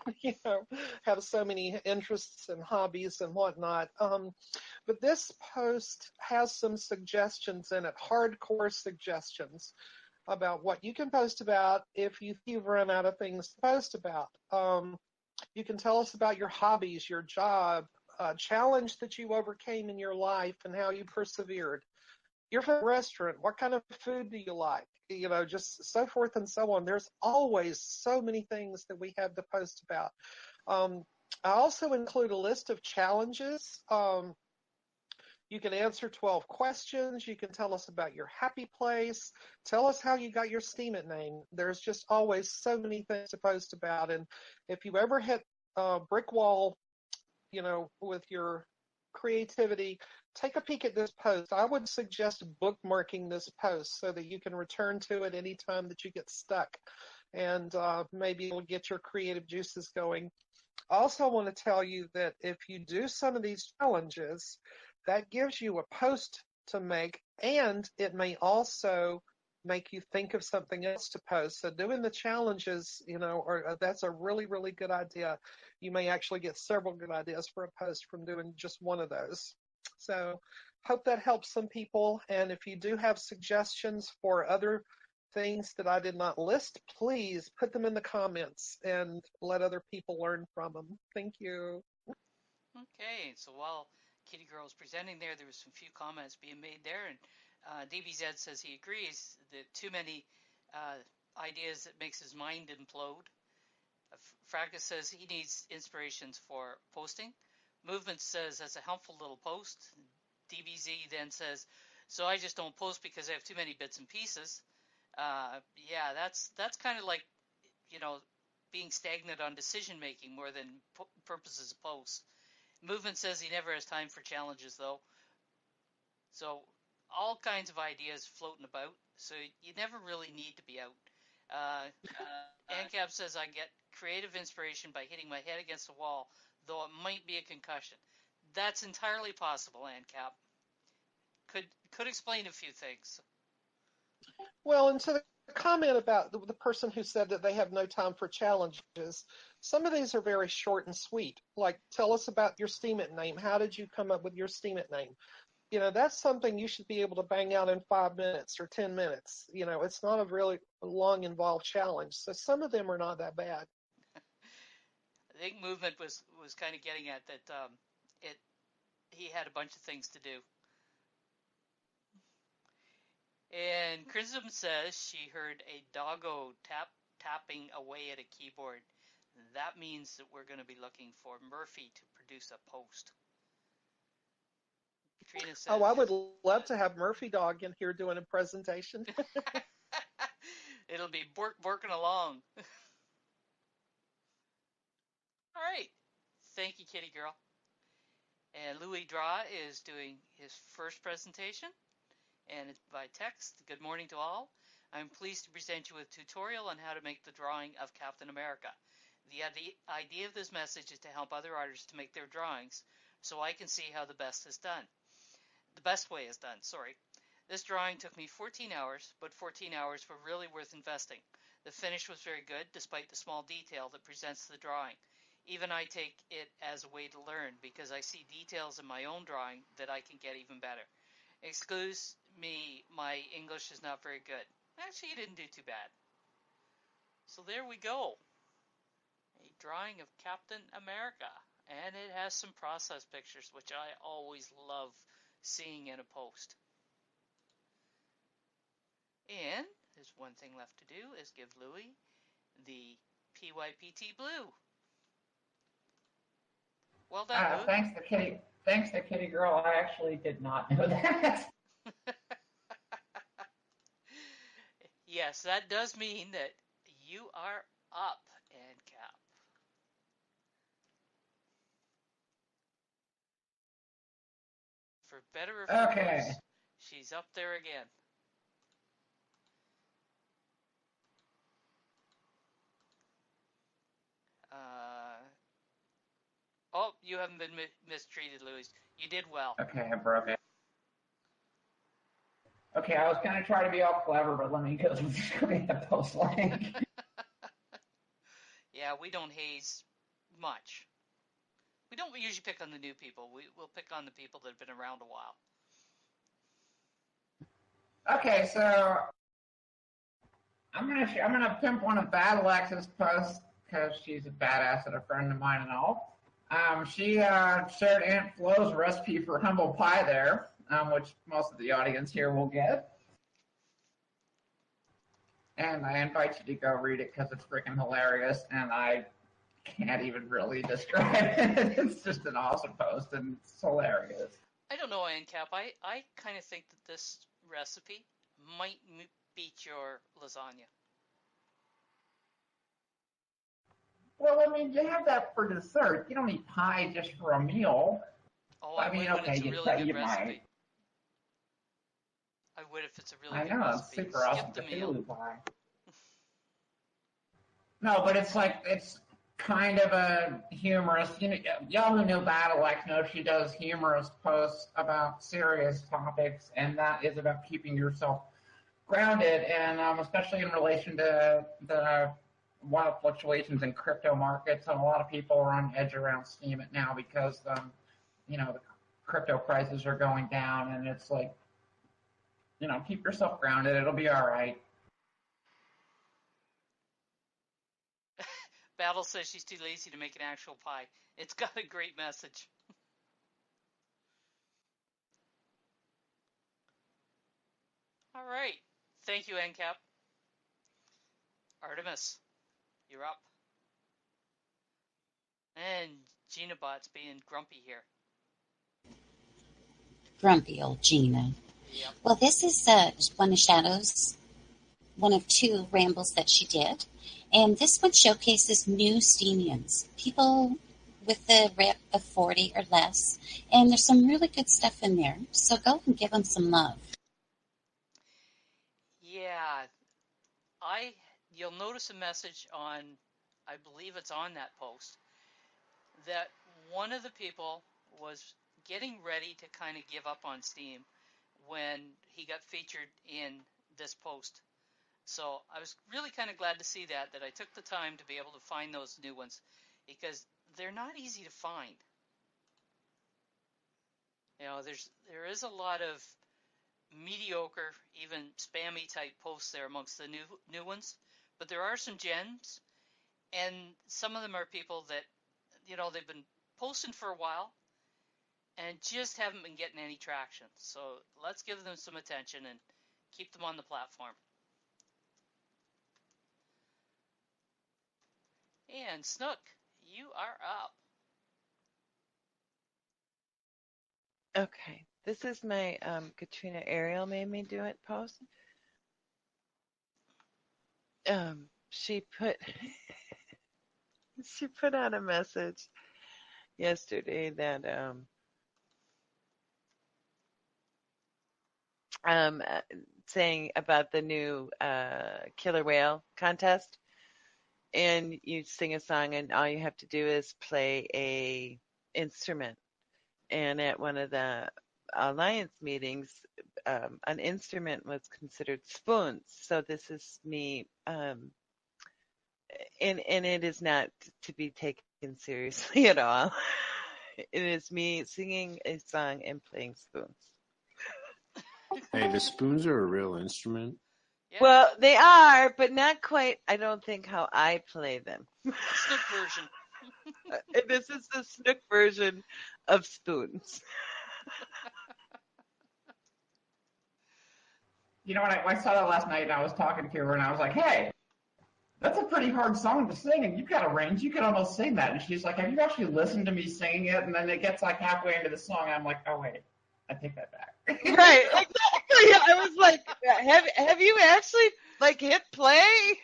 have so many interests and hobbies and whatnot. But this post has some suggestions in it, hardcore suggestions about what you can post about if you've run out of things to post about. You can tell us about your hobbies, your job, challenge that you overcame in your life and how you persevered. Your favorite restaurant, what kind of food do you like? Just so forth and so on. There's always so many things that we have to post about. I also include a list of challenges. You can answer 12 questions. You can tell us about your happy place. Tell us how you got your Steemit name. There's just always so many things to post about. And if you ever hit a brick wall, with your creativity, take a peek at this post. I would suggest bookmarking this post so that you can return to it anytime that you get stuck, and maybe it'll get your creative juices going. I also want to tell you that if you do some of these challenges, that gives you a post to make, and it may also make you think of something else to post. So doing the challenges, that's a really, really good idea. You may actually get several good ideas for a post from doing just one of those. So hope that helps some people. And if you do have suggestions for other things that I did not list, please put them in the comments and let other people learn from them. Thank you. Okay, so while Kitty Girl is presenting there was some few comments being made there, and DBZ says he agrees that too many ideas that makes his mind implode. Fracas says he needs inspirations for posting. Movement says that's a helpful little post. DBZ then says, so I just don't post because I have too many bits and pieces. Yeah, that's kind of like, being stagnant on decision making more than purposes of posts. Movement says he never has time for challenges though. So all kinds of ideas floating about. So you never really need to be out. ANCAP says I get creative inspiration by hitting my head against the wall, though it might be a concussion. That's entirely possible, ANCAP. Could explain a few things. Well, and to the comment about the person who said that they have no time for challenges, some of these are very short and sweet. Like, tell us about your Steemit name. How did you come up with your Steemit name? That's something you should be able to bang out in 5 minutes or 10 minutes. It's not a really long, involved challenge. So some of them are not that bad. I think Movement was kind of getting at that he had a bunch of things to do. And Chrism says she heard a doggo tapping away at a keyboard. That means that we're going to be looking for Murphy to produce a post. Katrina says, I would love to have Murphy Dog in here doing a presentation. It'll be borking along. All right. Thank you, Kitty Girl. And Louis Dra is doing his first presentation, and it's by text. Good morning to all. I'm pleased to present you with a tutorial on how to make the drawing of Captain America. The idea of this message is to help other artists to make their drawings so I can see how the best way is done. This drawing took me 14 hours, but 14 hours were really worth investing. The finish was very good, despite the small detail that presents the drawing. Even I take it as a way to learn, because I see details in my own drawing that I can get even better. Excuse me, my English is not very good. Actually, you didn't do too bad. So there we go. A drawing of Captain America. And it has some process pictures, which I always love seeing in a post. And there's one thing left to do, is give Louis the PYPT blue. Well done, Louis. Thanks to Kitty Girl. I actually did not know that. Yes, that does mean that you are up, ANCAP. For better or for worse, she's up there again. Oh, you haven't been mistreated, Louis. You did well. Okay, I broke it. Okay, I was going to try to be all clever, but let me go get the post link. Yeah, we don't haze much. We don't usually pick on the new people. We'll pick on the people that have been around a while. Okay, so I'm gonna pimp one of Bad Alexa's posts because she's a badass and a friend of mine and all. She shared Aunt Flo's recipe for humble pie there, which most of the audience here will get. And I invite you to go read it because it's freaking hilarious, and I can't even really describe it. It's just an awesome post, and it's hilarious. I don't know, Ancap. I kind of think that this recipe might beat your lasagna. Well, I mean, you have that for dessert. You don't need pie just for a meal. Oh, I mean, would when okay, it's a really good you recipe. might. I would if it's a really I good know, recipe. it's super Skip awesome the meal. Cthulhu pie. No, but it's like, it's kind of a humorous, y'all who know Battle-X know she does humorous posts about serious topics, and that is about keeping yourself grounded, and especially in relation to the wild fluctuations in crypto markets. And a lot of people are on edge around Steam it now because, the crypto prices are going down, and it's like, keep yourself grounded. It'll be all right. Battle says she's too lazy to make an actual pie. It's got a great message. All right. Thank you, NCAP. Artemis, you're up. And GinaBot's being grumpy here. Grumpy old Gina. Yep. Well, this is one of Shadow's, one of two rambles that she did. And this one showcases new Steamians, people with a rep of 40 or less. And there's some really good stuff in there. So go and give them some love. Yeah. You'll notice a message on, I believe it's on that post, that one of the people was getting ready to kind of give up on Steam when he got featured in this post. So I was really kind of glad to see that I took the time to be able to find those new ones, because they're not easy to find. There is a lot of mediocre, even spammy type posts there amongst the new ones, but there are some gems, and some of them are people that, they've been posting for a while and just haven't been getting any traction. So let's give them some attention and keep them on the platform. And Snook, you are up. Okay. This is my Katrina Ariel made me do it post. She put she put out a message yesterday that saying about the new killer whale contest, and you sing a song and all you have to do is play a instrument. And at one of the alliance meetings, an instrument was considered spoons. So this is me, and it is not to be taken seriously at all. It is me singing a song and playing spoons. Hey, the spoons are a real instrument. Yeah. Well, they are, but not quite, I don't think, how I play them. Snook version. This is the Snook version of spoons. When I saw that last night, and I was talking to her, and I was like, hey, that's a pretty hard song to sing, and you've got a range. You could almost sing that. And she's like, have you actually listened to me singing it? And then it gets like halfway into the song, and I'm like, oh, wait, I take that back. Right, exactly. I was like, have you actually hit play?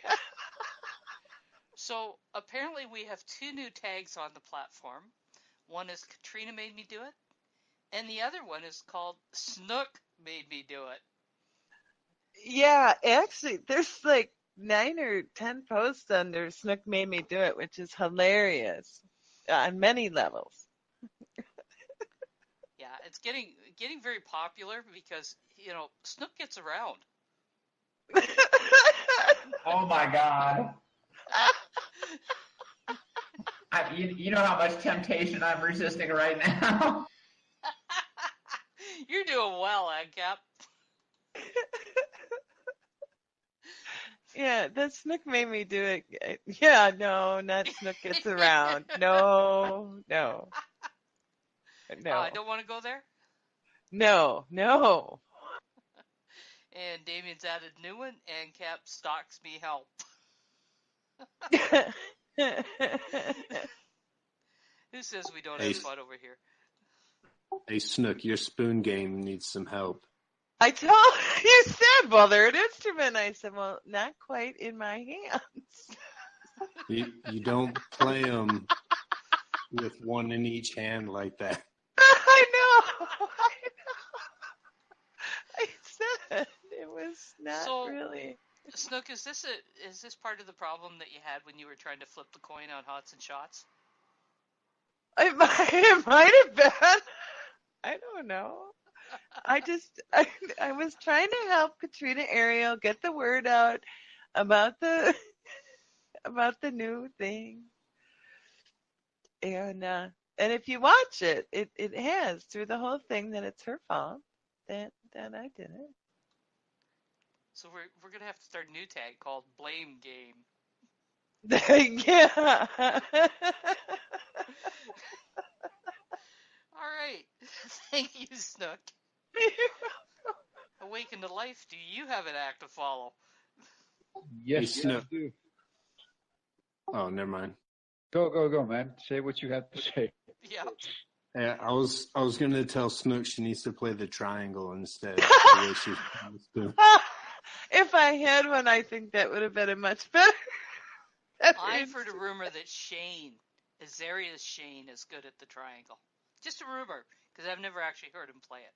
So apparently we have two new tags on the platform. One is Katrina made me do it, and the other one is called Snook made me do it. Yeah, actually, there's 9 or 10 posts under Snook made me do it, which is hilarious on many levels. Yeah, it's getting very popular because, Snook gets around. Oh my God. You know how much temptation I'm resisting right now? You're doing well, Agcap. Yeah, that Snook made me do it. Yeah, no, not Snook gets around. No. I don't want to go there? No. And Damien's added new one, and Cap stalks me help. Who says we don't have fun over here? Hey, Snook, your spoon game needs some help. I told you said, well, they're an instrument. I said, well, not quite in my hands. You don't play them with one in each hand like that. I know. I said it was not really. Snook, is this part of the problem that you had when you were trying to flip the coin on hots and shots? It might have been. I don't know. I was trying to help Katrina Ariel get the word out about the new thing. And if you watch it has through the whole thing that it's her fault that I did it. So we're gonna have to start a new tag called Blame Game. Yeah. All right. Thank you, Snook. Awaken to Life, do you have an act to follow? Yes, Hey, Snook. I do. Oh, never mind. Go, man. Say what you have to say. Yeah. Yeah, I was going to tell Snook she needs to play the triangle instead. If I had one, I think that would have been a much better. I've heard a rumor that Azaria's Shane is good at the triangle. Just a rumor, because I've never actually heard him play it.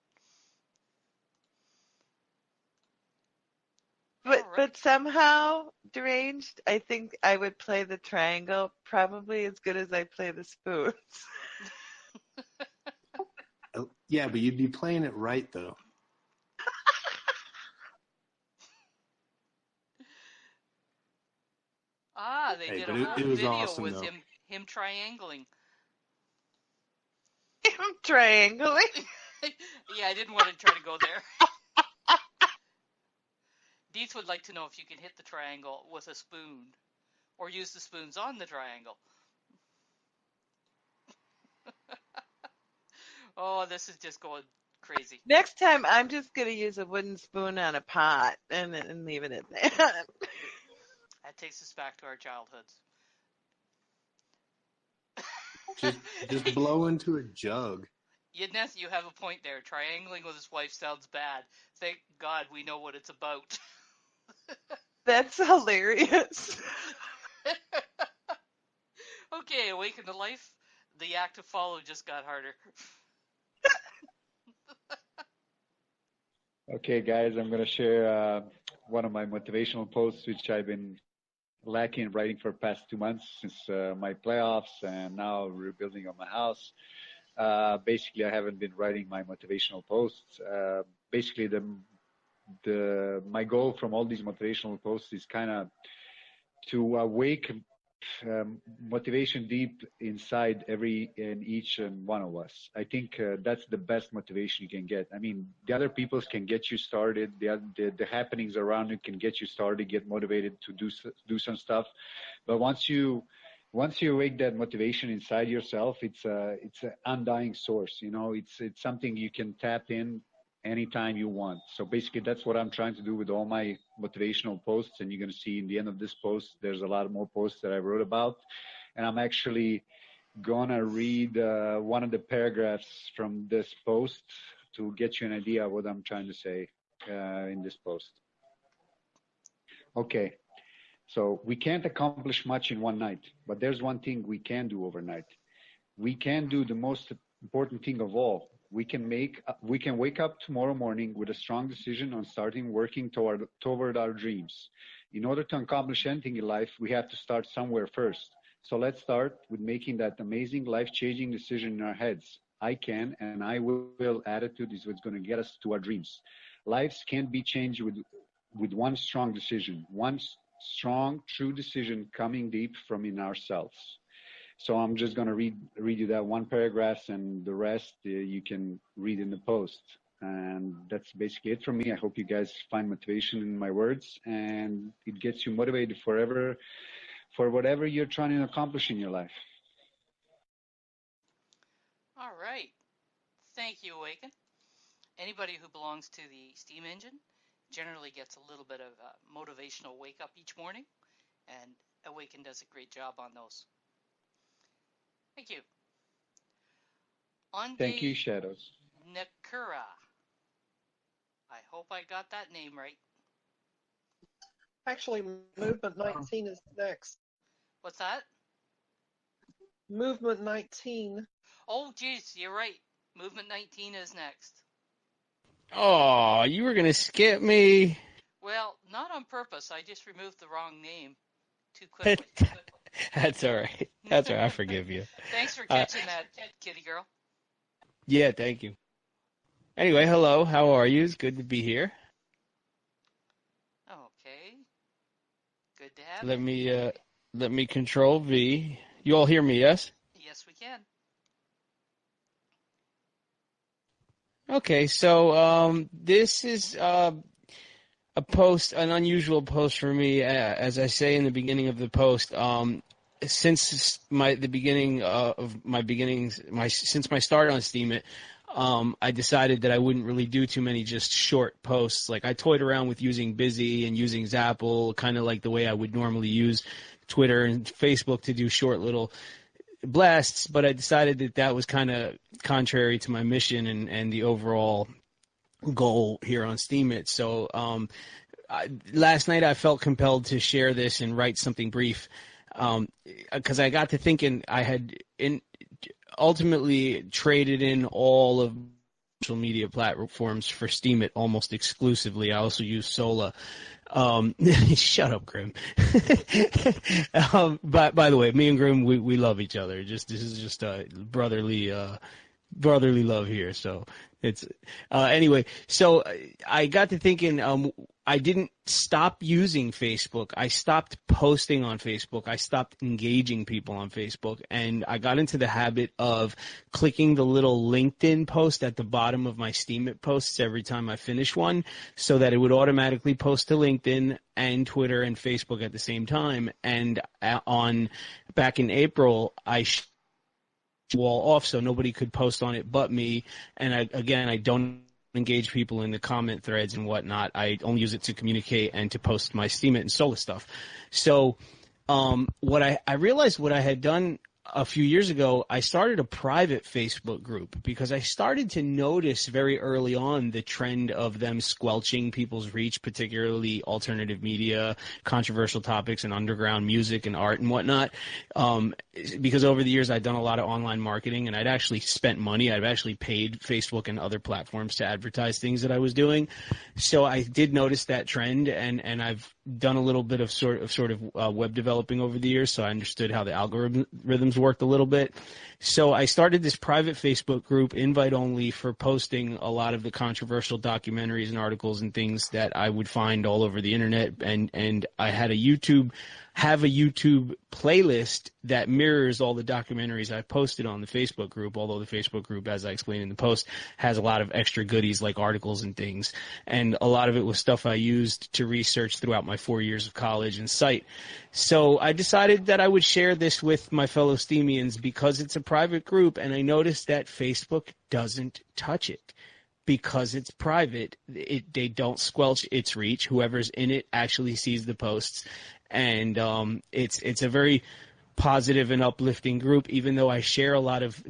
But somehow, deranged, I think I would play the triangle probably as good as I play the spoons. Yeah, but you'd be playing it right, though. They did a whole video awesome, with though. him triangling. Him triangling? Yeah, I didn't want to try to go there. Deeth would like to know if you can hit the triangle with a spoon, or use the spoons on the triangle. Oh, this is just going crazy. Next time, I'm just going to use a wooden spoon on a pot and leave it at that. That takes us back to our childhoods. Just blow into a jug. Yidneth, you have a point there. Triangling with his wife sounds bad. Thank God we know what it's about. That's hilarious. Okay, Awaken to Life. The act to follow just got harder. Okay, guys, I'm going to share one of my motivational posts, which I've been lacking writing for the past 2 months since my playoffs and now rebuilding on my house. Basically, I haven't been writing my motivational posts. Basically, my goal from all these motivational posts is kind of to awake motivation deep inside every and each and one of us. I think that's the best motivation you can get. I mean, the other people's can get you started. The happenings around you can get you started, get motivated to do some stuff. But once you awake that motivation inside yourself, it's an undying source. You know, it's something you can tap in anytime you want. So basically, that's what I'm trying to do with all my motivational posts. And you're going to see in the end of this post, there's a lot more posts that I wrote about. And I'm actually going to read one of the paragraphs from this post to get you an idea of what I'm trying to say in this post. Okay. So we can't accomplish much in one night, but there's one thing we can do overnight. We can do the most important thing of all. We can wake up tomorrow morning with a strong decision on starting working toward our dreams. In order to accomplish anything in life, we have to start somewhere first. So let's start with making that amazing life-changing decision in our heads. I can and I will attitude is what's going to get us to our dreams. Lives can't be changed with one strong decision, one strong, true decision coming deep from in ourselves. So I'm just going to read you that one paragraph, and the rest you can read in the post. And that's basically it from me. I hope you guys find motivation in my words, and it gets you motivated for whatever you're trying to accomplish in your life. All right. Thank you, Awaken. Anybody who belongs to the steam engine generally gets a little bit of a motivational wake-up each morning, and Awaken does a great job on those. Thank you. Thank you, Shadows. Nakura. I hope I got that name right. Actually, Movement 19 is next. What's that? Movement 19. Oh, geez, you're right. Movement 19 is next. Oh, you were going to skip me. Well, not on purpose. I just removed the wrong name too quickly. That's all right. That's all right. I forgive you. Thanks for catching that, kitty girl. Yeah, thank you. Anyway, hello. How are you? It's good to be here. Okay. Good to have Let you. let me control V. You all hear me, yes? Yes, we can. Okay, so this is a post, an unusual post for me, as I say in the beginning of the post. Since my start on Steemit, I decided that I wouldn't really do too many just short posts. Like I toyed around with using Busy and using Zapple, kind of like the way I would normally use Twitter and Facebook to do short little blasts, but I decided that that was kind of contrary to my mission and the overall goal here on Steemit. So last night I felt compelled to share this and write something brief because I got to thinking I had ultimately traded in all of social media platforms for Steemit almost exclusively. I also use Sola. Shut up, Grim. But by the way, me and Grim, we love each other. This is just a brotherly love here. So it's anyway. So I got to thinking. I didn't stop using Facebook. I stopped posting on Facebook. I stopped engaging people on Facebook, and I got into the habit of clicking the little LinkedIn post at the bottom of my Steemit posts every time I finish one, so that it would automatically post to LinkedIn and Twitter and Facebook at the same time. And back in April, I wall off so nobody could post on it but me. And I don't engage people in the comment threads and whatnot. I only use it to communicate and to post my Steemit and Solar stuff. So what I realized what I had done a few years ago, I started a private Facebook group because I started to notice very early on the trend of them squelching people's reach, particularly alternative media, controversial topics, and underground music and art and whatnot. Because over the years I'd done a lot of online marketing and I'd actually spent money. I've actually paid Facebook and other platforms to advertise things that I was doing. So I did notice that trend, and I've done a little bit of sort of web developing over the years, so I understood how the algorithms worked a little bit. So I started this private Facebook group, invite only, for posting a lot of the controversial documentaries and articles and things that I would find all over the internet. And I had a YouTube playlist that mirrors all the documentaries I posted on the Facebook group, although the Facebook group, as I explained in the post, has a lot of extra goodies like articles and things. And a lot of it was stuff I used to research throughout my 4 years of college and site. So I decided that I would share this with my fellow Steemians because it's a private group, and I noticed that Facebook doesn't touch it. Because it's private, they don't squelch its reach. Whoever's in it actually sees the posts. And it's a very positive and uplifting group, even though I share a lot of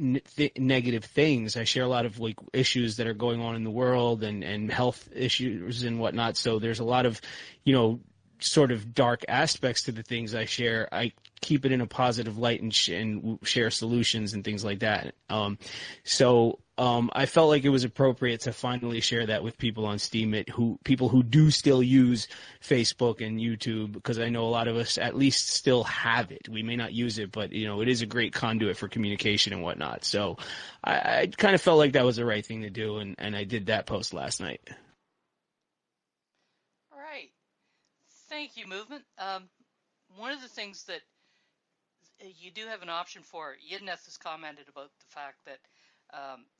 negative things. I share a lot of like issues that are going on in the world and health issues and whatnot. So there's a lot of, sort of dark aspects to the things I share. I keep it in a positive light and share solutions and things like that. So I felt like it was appropriate to finally share that with people on Steemit, people who do still use Facebook and YouTube, because I know a lot of us at least still have it. We may not use it, but it is a great conduit for communication and whatnot. So I kind of felt like that was the right thing to do, and I did that post last night. All right. Thank you, Movement. One of the things that you do have an option for, Yidneth has commented about the fact that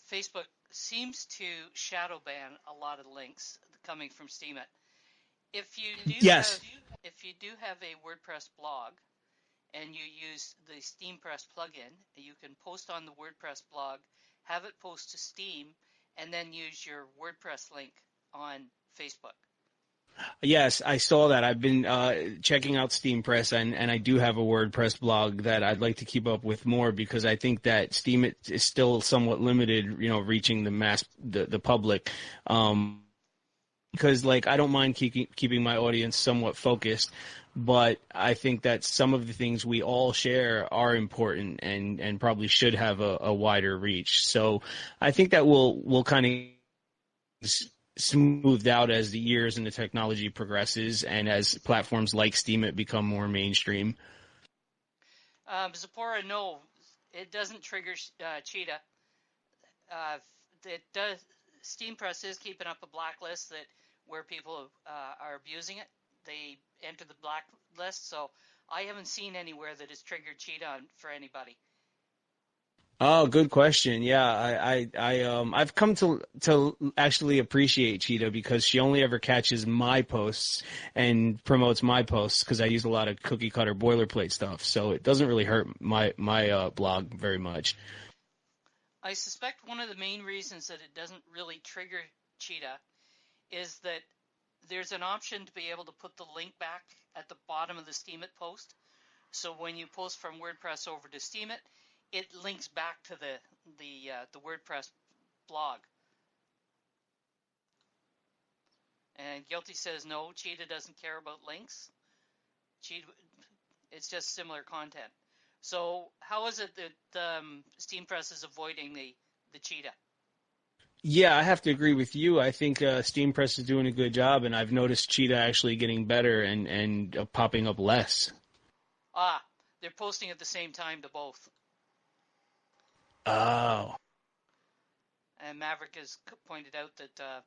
Facebook seems to shadow ban a lot of links coming from Steemit. If you do have a WordPress blog and you use the SteamPress plugin, you can post on the WordPress blog, have it post to Steam, and then use your WordPress link on Facebook. Yes, I saw that. I've been checking out SteamPress, and I do have a WordPress blog that I'd like to keep up with more because I think that Steam is still somewhat limited, reaching the public. Because like I don't mind keeping my audience somewhat focused, but I think that some of the things we all share are important and probably should have a wider reach. So I think that we'll kind of smoothed out as the years and the technology progresses and as platforms like Steemit become more mainstream. Zipporah, no, it doesn't trigger Cheetah. It does. SteamPress is keeping up a blacklist that where people are abusing it. They enter the blacklist, so I haven't seen anywhere that has triggered Cheetah for anybody. Oh, good question. Yeah, I've come to actually appreciate Cheetah because she only ever catches my posts and promotes my posts because I use a lot of cookie cutter boilerplate stuff. So it doesn't really hurt my blog very much. I suspect one of the main reasons that it doesn't really trigger Cheetah is that there's an option to be able to put the link back at the bottom of the Steemit post. So when you post from WordPress over to Steemit, it links back to the WordPress blog. And Guilty says no, Cheetah doesn't care about links. Cheetah, it's just similar content. So how is it that SteamPress is avoiding the Cheetah? Yeah, I have to agree with you. I think SteamPress is doing a good job, and I've noticed Cheetah actually getting better and popping up less. They're posting at the same time to both. Oh. And Maverick has pointed out that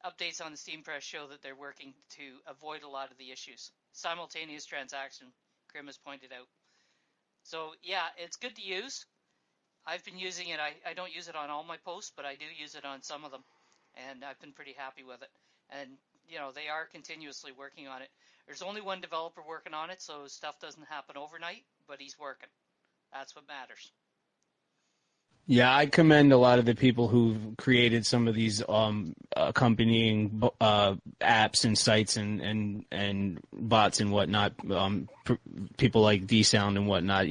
updates on the SteamPress show that they're working to avoid a lot of the issues. Simultaneous transaction, Grim has pointed out. So, yeah, it's good to use. I've been using it. I don't use it on all my posts, but I do use it on some of them. And I've been pretty happy with it. And, they are continuously working on it. There's only one developer working on it, so stuff doesn't happen overnight, but he's working. That's what matters. Yeah, I commend a lot of the people who've created some of these accompanying apps and sites and bots and whatnot. People like DSound and whatnot.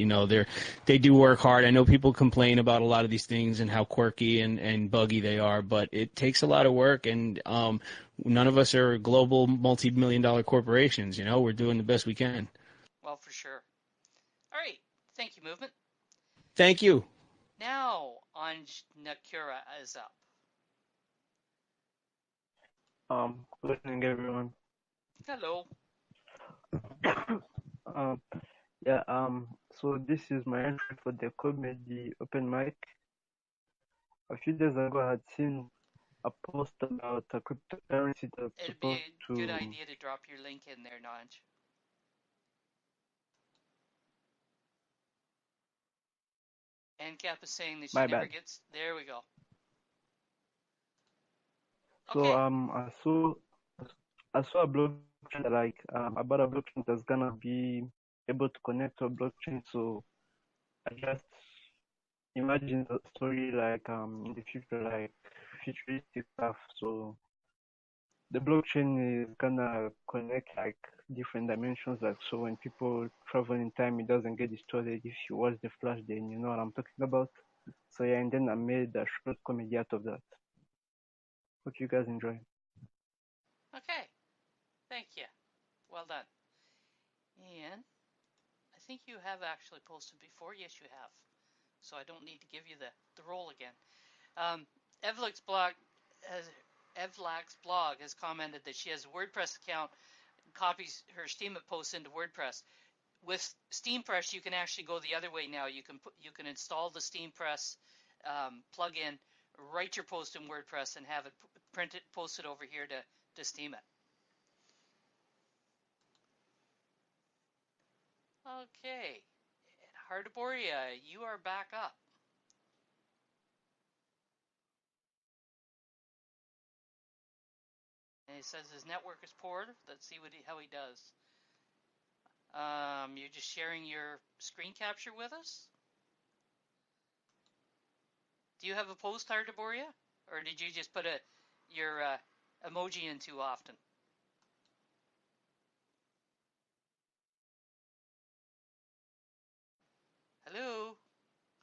They do work hard. I know people complain about a lot of these things and how quirky and buggy they are, but it takes a lot of work. And none of us are global multi-million-dollar corporations. We're doing the best we can. Well, for sure. All right. Thank you, Movement. Thank you. Now, Anj Nakura is up. Good evening, everyone. Hello. So this is my entry for the comedy open mic. A few days ago, I had seen a post about a cryptocurrency that's It'd be supposed a good to. idea to drop your link in there, Anj. NCAP is saying that she My never bad. gets. There we go. So Okay. I saw a blockchain about a blockchain that's gonna be able to connect to a blockchain. So I just imagine the story in the future, like futuristic stuff. So the blockchain is gonna connect like different dimensions. Like so, when people travel in time, it doesn't get distorted. If you watch the Flash, then you know what I'm talking about. So yeah, and then I made a short comedy out of that. Hope you guys enjoy. Okay. Thank you. Well done. And I think you have actually posted before. Yes, you have. So I don't need to give you the role again. Evlax's blog has commented that she has a WordPress account, copies her Steemit posts into WordPress. With SteamPress, you can actually go the other way now. You can install the SteamPress plugin, write your post in WordPress, and have it printed, posted over here to Steemit. Okay, Hardaboria, you are back up. And he says his network is poor. Let's see how he does. You're just sharing your screen capture with us? Do you have a post, Hardaboria? Or did you just put your emoji in too often?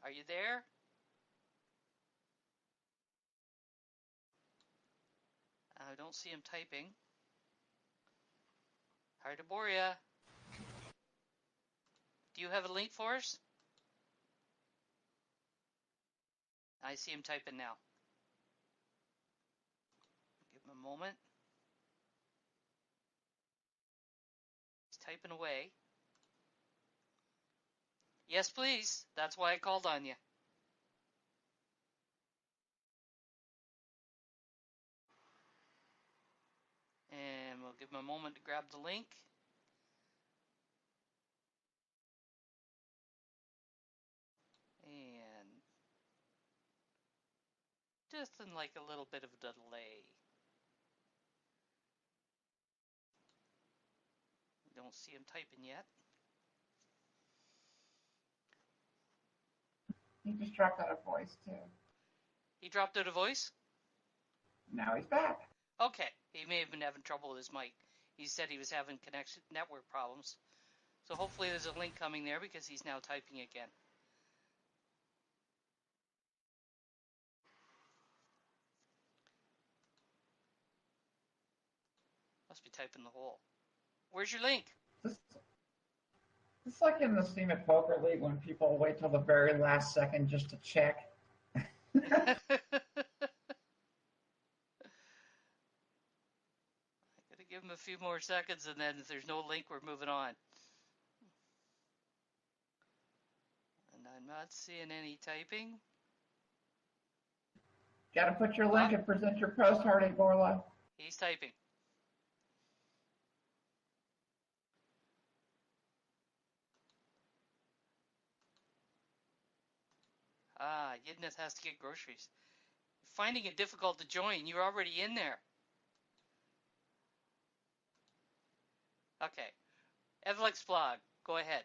Are you there? I don't see him typing. Hardaboria, do you have a link for us? I see him typing now. Give him a moment. He's typing away. Yes, please. That's why I called on you. And we'll give him a moment to grab the link. And just in like a little bit of a delay. Don't see him typing yet. He just dropped out of voice too. He dropped out of voice? Now he's back. Okay. He may have been having trouble with his mic. He said he was having connection network problems. So hopefully there's a link coming there because he's now typing again. Must be typing the whole. Where's your link? It's like in the Steam at Poker League when people wait till the very last second just to check. Gotta give him a few more seconds, and then if there's no link, we're moving on. And I'm not seeing any typing. Got to put your link and present your post, Hardaboria. He's typing. Yidneth has to get groceries. Finding it difficult to join. You're already in there. Okay. Evlex blog. Go ahead.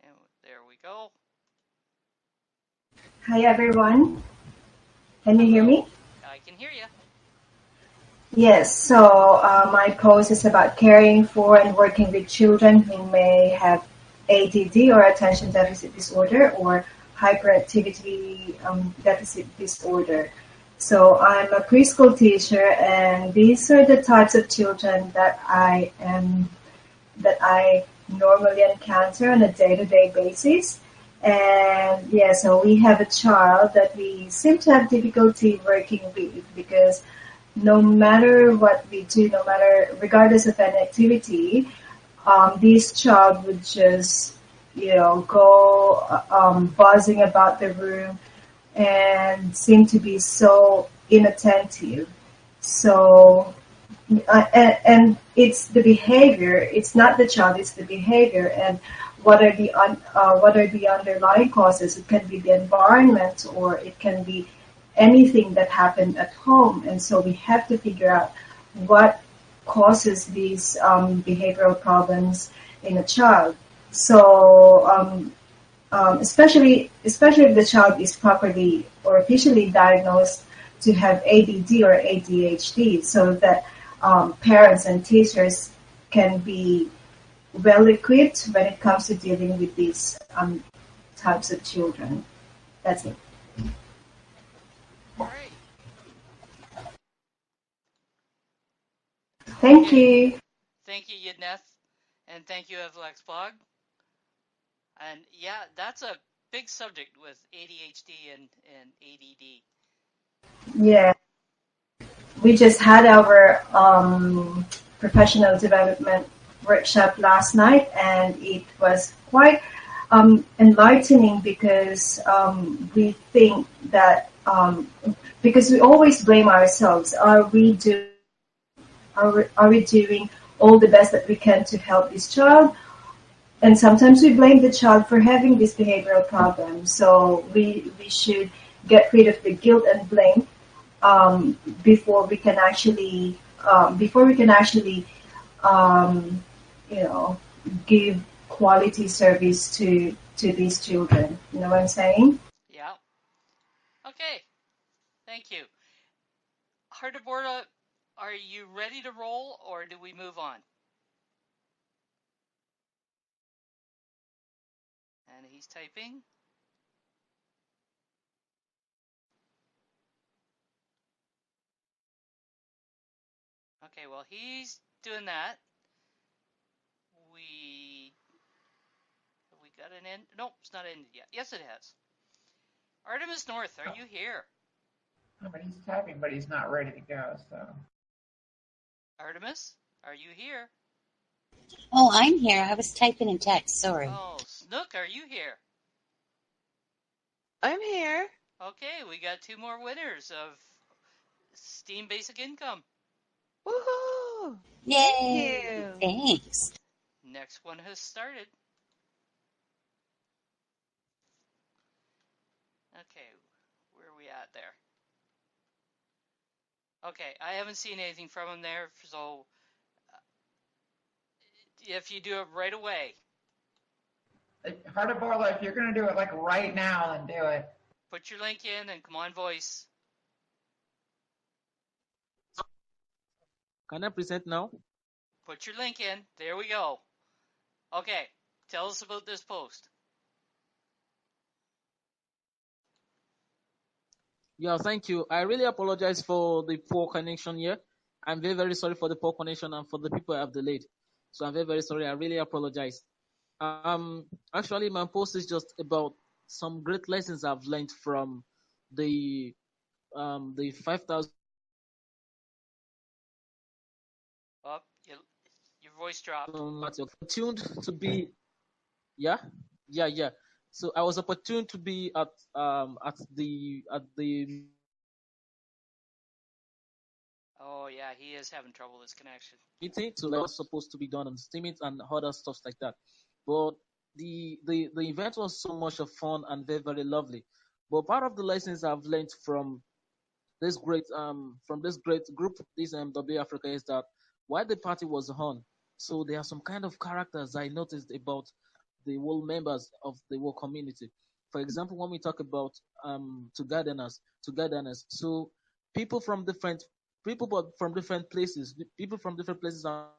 And there we go. Hi everyone. Can you hear me? I can hear you. Yes, so my post is about caring for and working with children who may have ADD or attention deficit disorder or hyperactivity deficit disorder. So I'm a preschool teacher, and these are the types of children that I normally encounter on a day-to-day basis. And yeah, so we have a child that we seem to have difficulty working with because no matter what we do, regardless of an activity, this child would just, go buzzing about the room and seem to be so inattentive. So, and it's the behavior. It's not the child; it's the behavior. And what are the underlying causes? It can be the environment, or it can be anything that happened at home. And so we have to figure out what causes these behavioral problems in a child. So especially if the child is properly or officially diagnosed to have ADD or ADHD, so that parents and teachers can be well equipped when it comes to dealing with these types of children. That's it. All right. Thank you. Thank you, Yidneth. And thank you, Evlex blog. And yeah, that's a big subject with ADHD and ADD. Yeah. We just had our professional development workshop last night, and it was quite enlightening because we think that because we always blame ourselves. Are we doing all the best that we can to help this child? And sometimes we blame the child for having this behavioral problem. So we should get rid of the guilt and blame before we can actually give quality service to these children. You know what I'm saying? Yeah. Okay. Thank you. Hardaboria, are you ready to roll, or do we move on? he's typing. Okay, well, he's doing that. Have we got an end? Nope, it's not ended yet. Yes, it has. Artemis North, are you here? I mean, he's typing, but he's not ready to go, so. Artemis, are you here? Oh, I'm here. I was typing in text. Sorry. Oh, Snook, are you here? I'm here. Okay, we got 2 more winners of Steam Basic Income. Woohoo! Yay! Thank you. Thanks. Next one has started. Okay, where are we at there? Okay, I haven't seen anything from him there, so if you do it right away. Hardaborla, if you're going to do it like right now, then do it. Put your link in and come on voice. Can I present now? Put your link in. There we go. Okay, tell us about this post. Yeah, thank you. I really apologize for the poor connection here. I'm very, very sorry for the poor connection and for the people I have delayed. So I'm very, very sorry. I really apologize. Actually, my post is just about some great lessons I've learned from the 5,000. Oh, your voice dropped. Opportuned to be, yeah. So I was opportune to be at the. Oh yeah, he is having trouble with his connection. Meeting, so that was supposed to be done on Steam it and other stuff like that. But the event was so much of fun and very, very lovely. But part of the lessons I've learned from this great group, this MW Africa, is that while the party was on, so there are some kind of characters I noticed about the whole members of the whole community. For example, when we talk about togetherness, so people from different from different places, people from different places around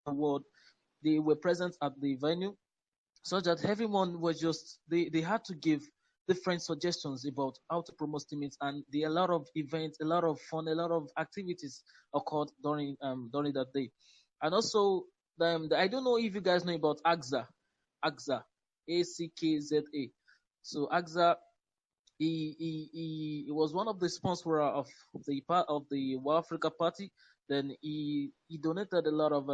the world, they were present at the venue, so that everyone was just they had to give different suggestions about how to promote teammates, and a lot of events, a lot of fun, a lot of activities occurred during that day. And also, I don't know if you guys know about AXA, ACKZA. So AXA, he was one of the sponsors of the part of the World Africa Party. Then he donated a lot of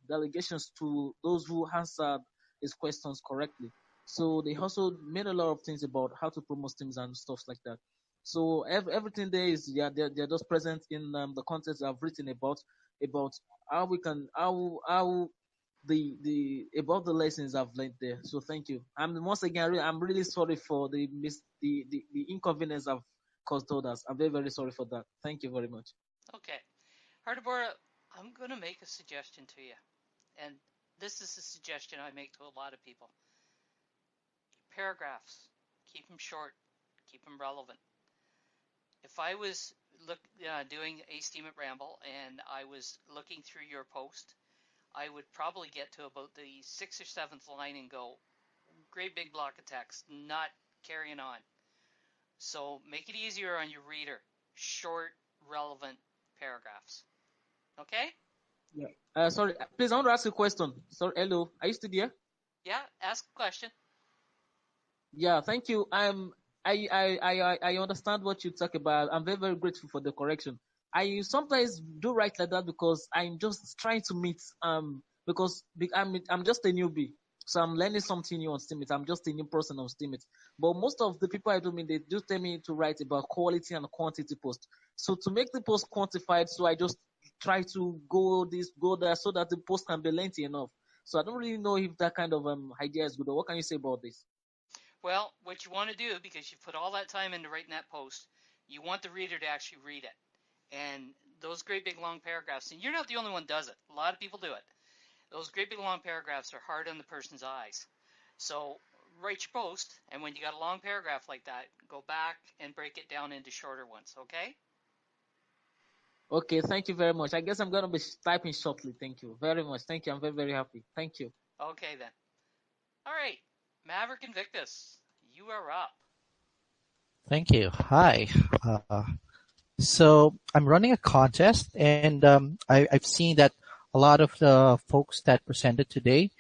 delegations to those who answered his questions correctly. So they also made a lot of things about how to promote teams and stuff like that. So everything there is they're just present in the content I've written about how we can how the about the lessons I've learned there. So thank you. Once again, I'm really sorry for the inconvenience I've caused others. I'm very, very sorry for that. Thank you very much. Okay, Hardabora, I'm going to make a suggestion to you, and this is a suggestion I make to a lot of people. Paragraphs, keep them short, keep them relevant. If I was doing a Steam at Ramble and I was looking through your post, I would probably get to about the 6th or 7th line and go, great big block of text, not carrying on. So make it easier on your reader. Short, relevant paragraphs. Okay? Yeah. Sorry, please, I want to ask a question. Sorry, hello. Are you still there? Yeah, ask a question. Yeah, thank you. I understand what you talk about. I'm very, very grateful for the correction. I sometimes do write like that because I'm just trying to meet because I'm just a newbie. So I'm learning something new on Steemit. I'm just a new person on Steemit. But most of the people I do meet, they do tell me to write about quality and quantity post. So to make the post quantified, so I just try to go there so that the post can be lengthy enough. So I don't really know if that kind of idea is good. Or what can you say about this? Well, what you want to do, because you put all that time into writing that post, you want the reader to actually read it. And those great big long paragraphs, and you're not the only one who does it. A lot of people do it. Those great big long paragraphs are hard on the person's eyes. So write your post, and when you got a long paragraph like that, go back and break it down into shorter ones, okay? Okay, thank you very much. I guess I'm going to be typing shortly. Thank you very much. Thank you. I'm very, very happy. Thank you. Okay, then. All right. Maverick Invictus, you are up. Thank you. Hi. So I'm running a contest, and I've seen that a lot of the folks that presented today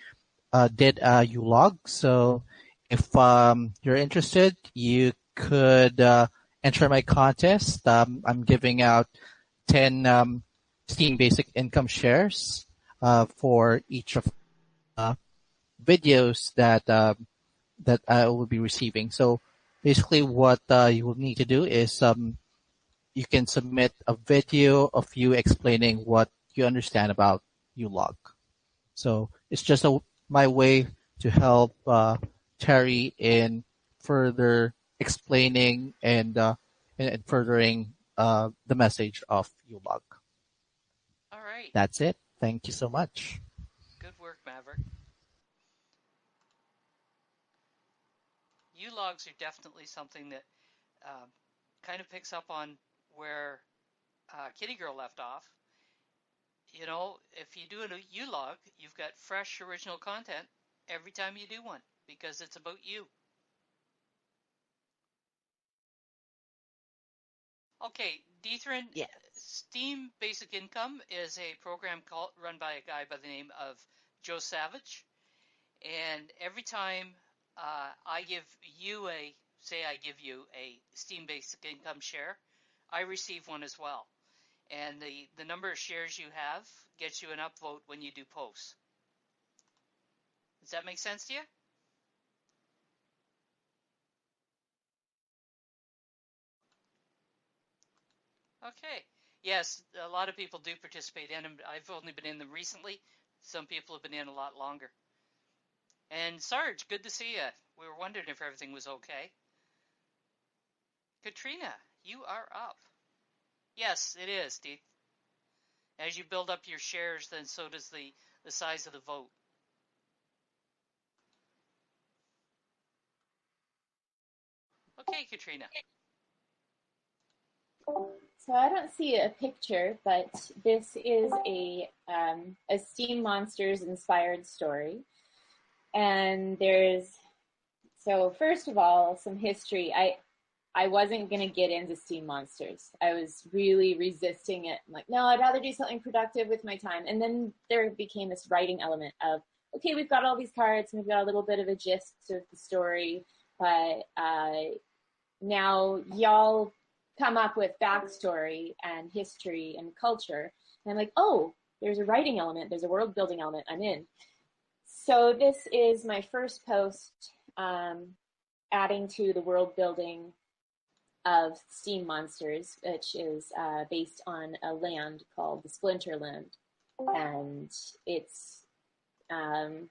did a ULOG. So if you're interested, you could enter my contest. I'm giving out 10 Steam Basic Income shares for each of videos that I will be receiving. So basically, what you will need to do is you can submit a video of you explaining what you understand about ULOG. So it's just my way to help Terry in further explaining and furthering the message of ULOG. All right. That's it. Thank you so much. Good work, Maverick. U-logs are definitely something that kind of picks up on where Kitty Girl left off. You know, if you do a U-log, you've got fresh original content every time you do one because it's about you. Okay, Deethran, Yes. Steam Basic Income is a program run by a guy by the name of Joe Savage. And every time I give you a Steam Basic Income share, I receive one as well. And the number of shares you have gets you an upvote when you do posts. Does that make sense to you? Okay. Yes, a lot of people do participate in them. I've only been in them recently. Some people have been in a lot longer. And Sarge, good to see you. We were wondering if everything was okay. Katrina, you are up. Yes, it is, Steve. As you build up your shares, then so does the size of the vote. Okay, Katrina. So I don't see a picture, but this is a Steam Monsters inspired story. And so first of all, some history. I wasn't going to get into Steam Monsters. I was really resisting it. I'm like, no, I'd rather do something productive with my time. And then there became this writing element of, okay, we've got all these cards and we've got a little bit of a gist of the story, but now y'all come up with backstory and history and culture. And I'm like, oh, there's a writing element. There's a world building element. I'm in. So this is my first post adding to the world building of Steam Monsters, which is based on a land called the Splinterland. And it's, I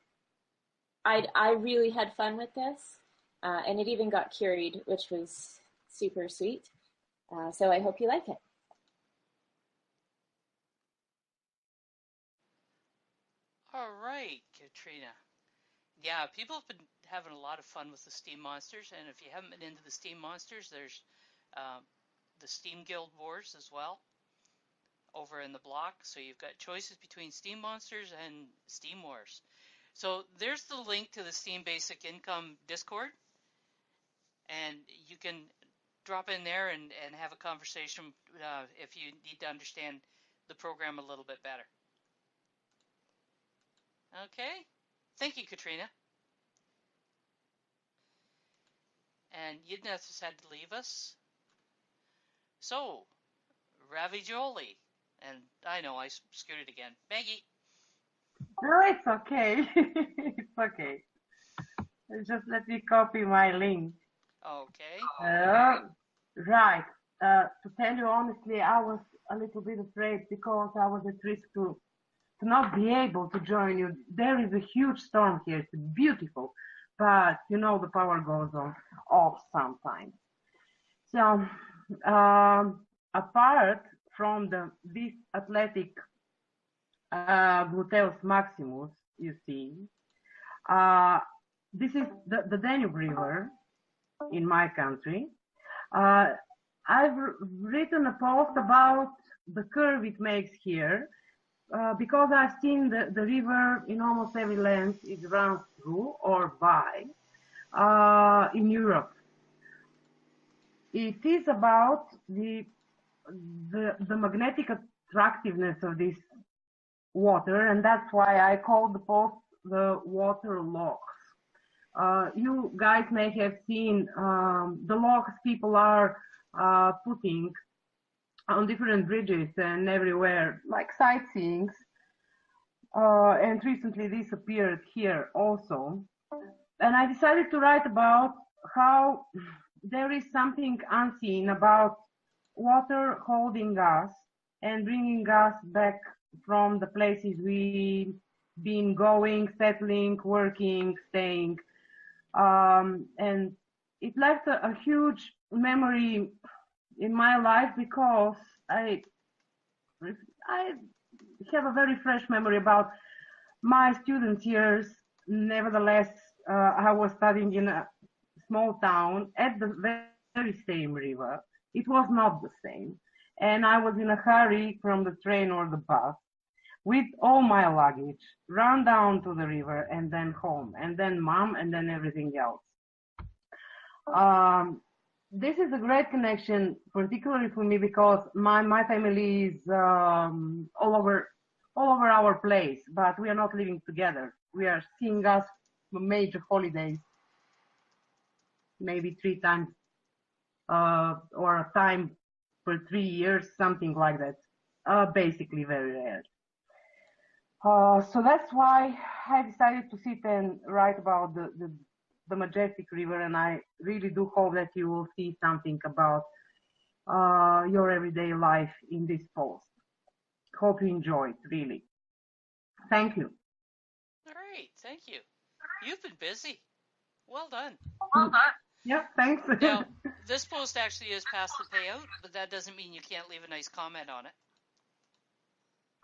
really had fun with this. And it even got curied, which was super sweet. So I hope you like it. All right, Katrina. Yeah, people have been having a lot of fun with the Steam Monsters, and if you haven't been into the Steam Monsters, there's the Steam Guild Wars as well over in the block. So you've got choices between Steam Monsters and Steam Wars. So there's the link to the Steam Basic Income Discord, and you can drop in there and have a conversation if you need to understand the program a little bit better. Okay, thank you, Katrina. And Yidneth had to leave us. So, Ravioli. And I know I screwed it again. Maggie. No, it's okay. It's okay. Just let me copy my link. Okay. Right. To tell you honestly, I was a little bit afraid because I was at risk to not be able to join you. There is a huge storm here. It's beautiful. But, you know, the power goes off sometimes. So, apart from this athletic gluteus maximus, you see, this is the Danube River in my country. I've written a post about the curve it makes here because I've seen the river in almost every lens it runs through or by. in Europe. It is about the magnetic attractiveness of this water, and that's why I call the post the water locks. You guys may have seen the locks people are putting on different bridges and everywhere, like sightseeing. And recently this appeared here also. And I decided to write about how there is something unseen about water holding us and bringing us back from the places we've been going, settling, working, staying. And it left a huge memory in my life because I have a very fresh memory about my student years. Nevertheless, I was studying in a small town at the very same river. It was not the same. And I was in a hurry from the train or the bus with all my luggage, run down to the river and then home, and then mom, and then everything else. This is a great connection, particularly for me, because my family is all over our place, but we are not living together. We are seeing us major holidays, maybe 3 times or a time for 3 years, something like that. Basically very rare. So that's why I decided to sit and write about the majestic river, and I really do hope that you will see something about your everyday life in this post. Hope you enjoy it, really. Thank you. All right, thank you. You've been busy. Well done. Well done. Yeah, thanks. Now, this post actually is past the payout, but that doesn't mean you can't leave a nice comment on it.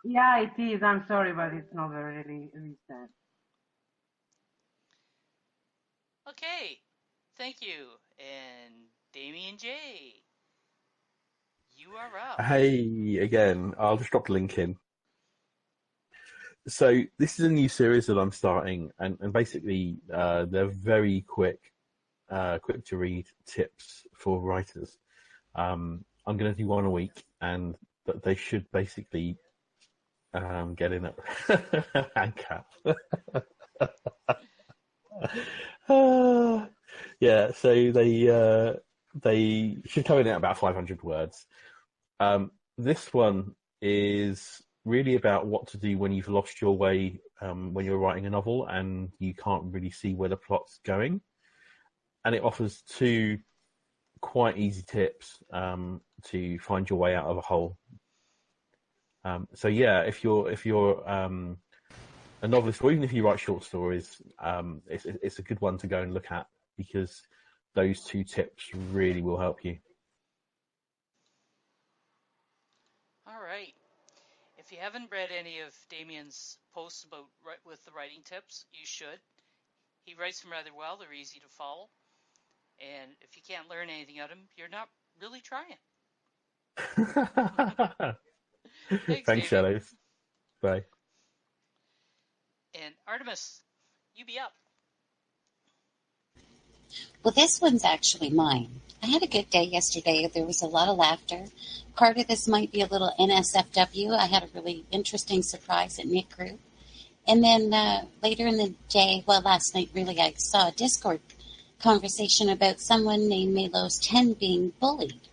Yeah, it is. I'm sorry, but it's not really recent. Okay, thank you. And Damien J., you are up. Hey, again, I'll just drop the link in. So this is a new series that I'm starting, and basically they're very quick to read tips for writers. I'm going to do one a week, and they should basically get in at ANCAP. Yeah, so they should come in at about 500 words. This one is really about what to do when you've lost your way when you're writing a novel and you can't really see where the plot's going. And it offers 2 quite easy tips to find your way out of a hole. So yeah, if you're a novelist, or even if you write short stories, it's a good one to go and look at, because those 2 tips really will help you. All right. If you haven't read any of Damien's posts about with the writing tips, you should. He writes them rather well. They're easy to follow. And if you can't learn anything out of him, you're not really trying. Thanks, Shadows. Bye. And Artemis, you be up. Well, this one's actually mine. I had a good day yesterday. There was a lot of laughter. Part of this might be a little NSFW. I had a really interesting surprise at Nick Group. And then later in the day, well, last night really, I saw a Discord conversation about someone named Melos 10 being bullied.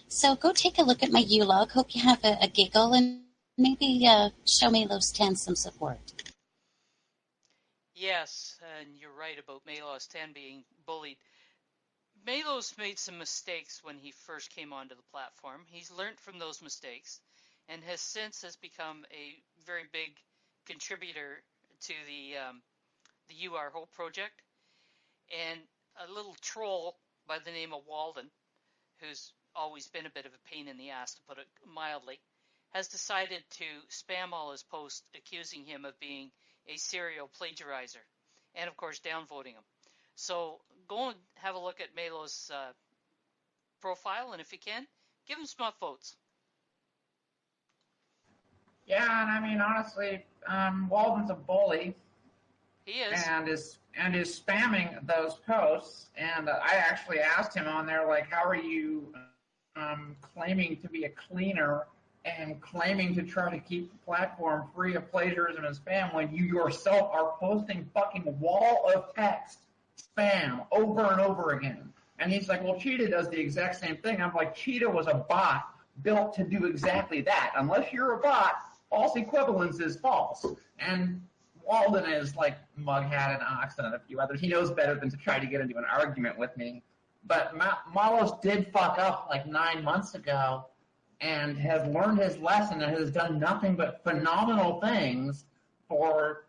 So go take a look at my U-log. Hope you have a giggle and maybe show Melos 10 some support. Yes, and you're right about Melos 10 being bullied. Melos made some mistakes when he first came onto the platform. He's learned from those mistakes and has since become a very big contributor to the You Are Hope project. And a little troll by the name of Walden, who's always been a bit of a pain in the ass, to put it mildly, has decided to spam all his posts accusing him of being a serial plagiarizer, and of course downvoting him. So go and have a look at Melo's profile, and if you can, give him some upvotes. Yeah, and I mean, honestly, Walden's a bully. He is. And is spamming those posts. And I actually asked him on there, like, how are you claiming to be a cleaner and claiming to try to keep the platform free of plagiarism and spam when you yourself are posting fucking wall of text spam over and over again? And he's like, well, Cheetah does the exact same thing. I'm like, Cheetah was a bot built to do exactly that. Unless you're a bot, false equivalence is false. And Walden is like Mughat and Oxen and a few others. He knows better than to try to get into an argument with me. But Malos did fuck up like 9 months ago and has learned his lesson and has done nothing but phenomenal things for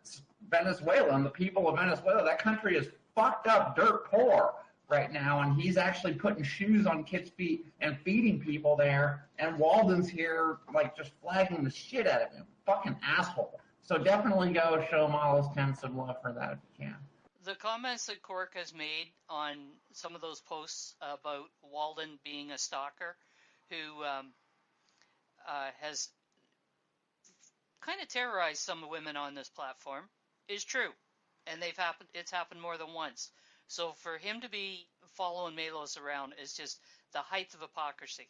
Venezuela and the people of Venezuela. That country is fucked up, dirt poor right now, and he's actually putting shoes on kids' feet and feeding people there, and Walden's here like just flagging the shit out of him. Fucking asshole. So definitely go show Malos 10 some love for that if you can. The comments that Cork has made on some of those posts about Walden being a stalker who has kind of terrorized some women on this platform is true. And it's happened more than once. So for him to be following Malos around is just the height of hypocrisy.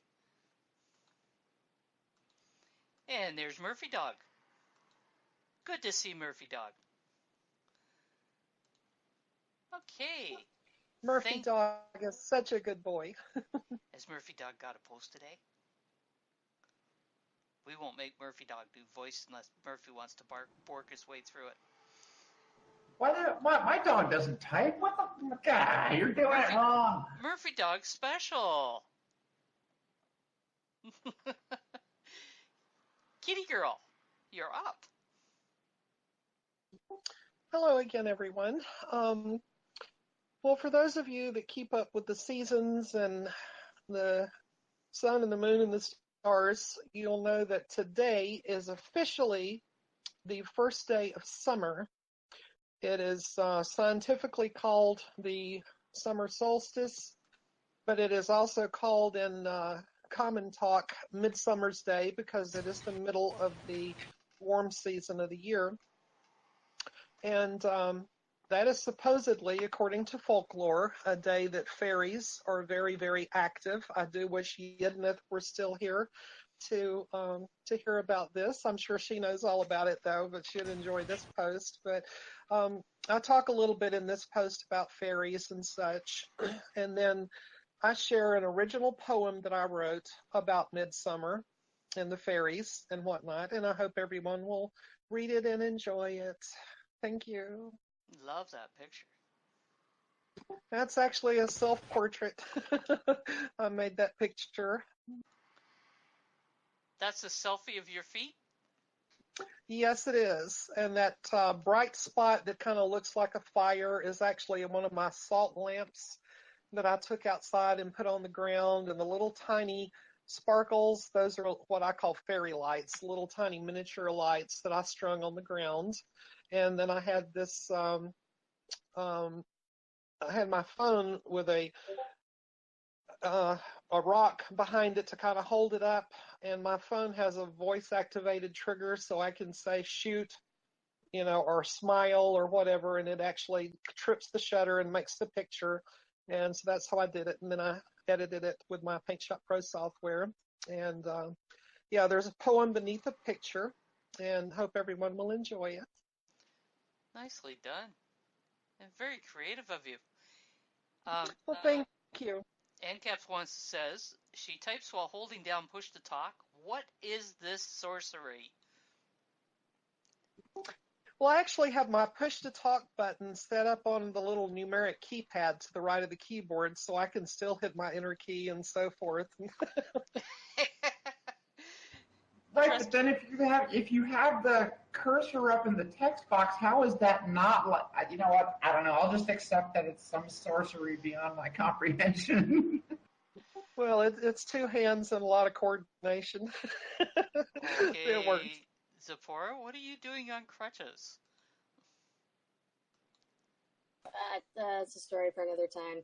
And there's Murphy Dog. Good to see Murphy Dog. Okay. Murphy Dog is such a good boy. Has Murphy Dog got a post today? We won't make Murphy Dog do voice unless Murphy wants to bork his way through it. My dog doesn't type. What the God? You're doing it wrong. Murphy Dog special. Kitty girl, you're up. Hello again, everyone. Well, for those of you that keep up with the seasons and the sun and the moon and the stars, you'll know that today is officially the first day of summer. It is scientifically called the summer solstice, but it is also called in common talk Midsummer's Day because it is the middle of the warm season of the year. And that is supposedly, according to folklore, a day that fairies are very, very active. I do wish Yidnith were still here to hear about this. I'm sure she knows all about it, though, but she'd enjoy this post. But I talk a little bit in this post about fairies and such. And then I share an original poem that I wrote about midsummer and the fairies and whatnot. And I hope everyone will read it and enjoy it. Thank you. Love that picture. That's actually a self-portrait. I made that picture. That's a selfie of your feet? Yes, it is. And that bright spot that kind of looks like a fire is actually one of my salt lamps that I took outside and put on the ground. And the little tiny sparkles, those are what I call fairy lights, little tiny miniature lights that I strung on the ground. And then I had this, I had my phone with a rock behind it to kind of hold it up. And my phone has a voice activated trigger so I can say shoot, or smile or whatever. And it actually trips the shutter and makes the picture. And so that's how I did it. And then I edited it with my Paint Shop Pro software. And yeah, there's a poem beneath the picture and hope everyone will enjoy it. Nicely done. And very creative of you. Well, thank you. Ancaps once says, she types while holding down push to talk. What is this sorcery? Well, I actually have my push to talk button set up on the little numeric keypad to the right of the keyboard so I can still hit my enter key and so forth. Right, but then if you have the cursor up in the text box, how is that not like, you know what, I don't know, I'll just accept that it's some sorcery beyond my comprehension. Well, it's two hands and a lot of coordination. Okay, It works. Zipporah, what are you doing on crutches? That's a story for another time.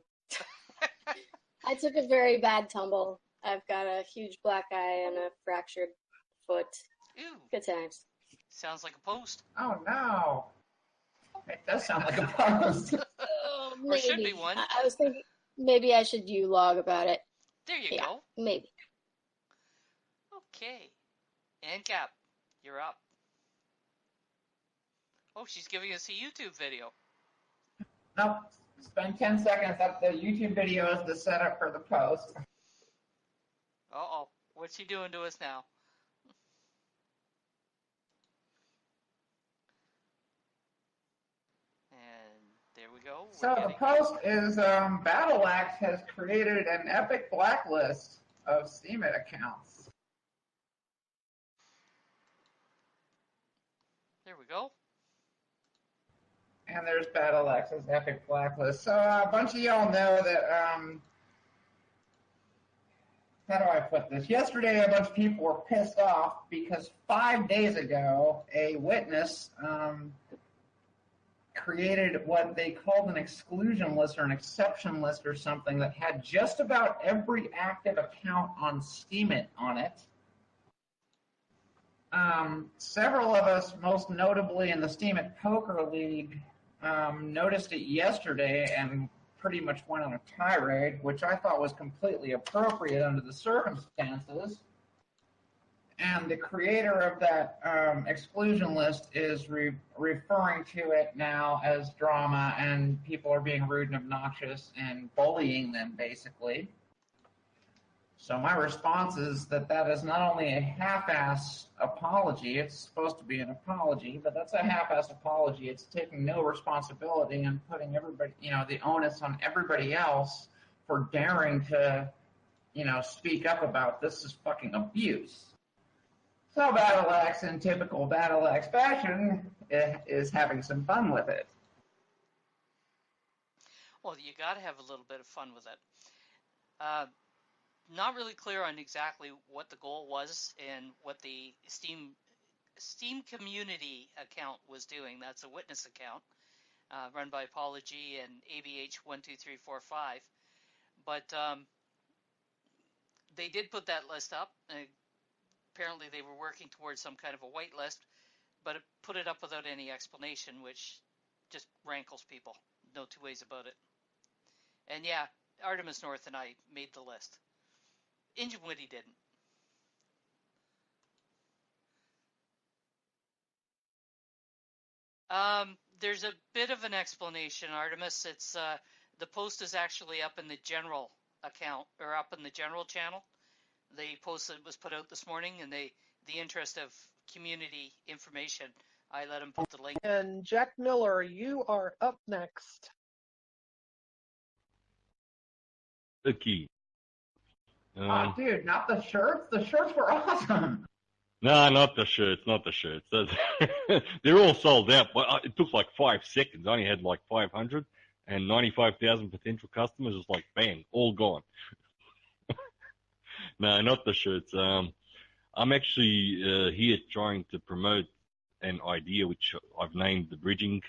I took a very bad tumble. I've got a huge black eye and a fractured foot. Ew. Good times. Sounds like a post. Oh, no. It does sound like a post. Oh, Or should be maybe. one. I was thinking maybe I should log about it. There you Yeah, go. maybe. Okay. And Cap, you're up. Oh, she's giving us a YouTube video. Nope. Spend 10 seconds up the YouTube video is the setup for the post. Uh-oh. What's she doing to us now? And there we go. So the post is Battle Axe has created an epic blacklist of Steemit accounts. There we go. And there's Battle Axe's epic blacklist. So a bunch of y'all know that, how do I put this? Yesterday, a bunch of people were pissed off because 5 days ago, a witness created what they called an exclusion list or an exception list or something that had just about every active account on Steemit on it. Several of us, most notably in the Steemit Poker League, noticed it yesterday and pretty much went on a tirade, which I thought was completely appropriate under the circumstances. And the creator of that exclusion list is referring to it now as drama, and people are being rude and obnoxious and bullying them, basically. So my response is that is not only a half-ass apology, it's supposed to be an apology, but that's a half-ass apology. It's taking no responsibility and putting everybody, the onus on everybody else for daring to, speak up about this is fucking abuse. So Battle Axe, in typical Battle Axe fashion, is having some fun with it. Well, you got to have a little bit of fun with it. Not really clear on exactly what the goal was and what the Steam community account was doing. That's a witness account run by Apology and ABH12345. But they did put that list up. Apparently they were working towards some kind of a white list, but it put it up without any explanation, which just rankles people. No two ways about it. And yeah, Artemis North and I made the list. Ingenuity didn't. There's a bit of an explanation, Artemis. It's the post is actually up in the general account, or up in the general channel. The post that was put out this morning, and the interest of community information, I let him put the link. And Jack Miller, you are up next. Okay. Oh, dude, not the shirts? The shirts were awesome. No, not the shirts, not the shirts. They're all sold out. But it took like 5 seconds. I only had like 500 and 95,000 potential customers. It's like, bang, all gone. No, not the shirts. I'm actually here trying to promote an idea which I've named the bridging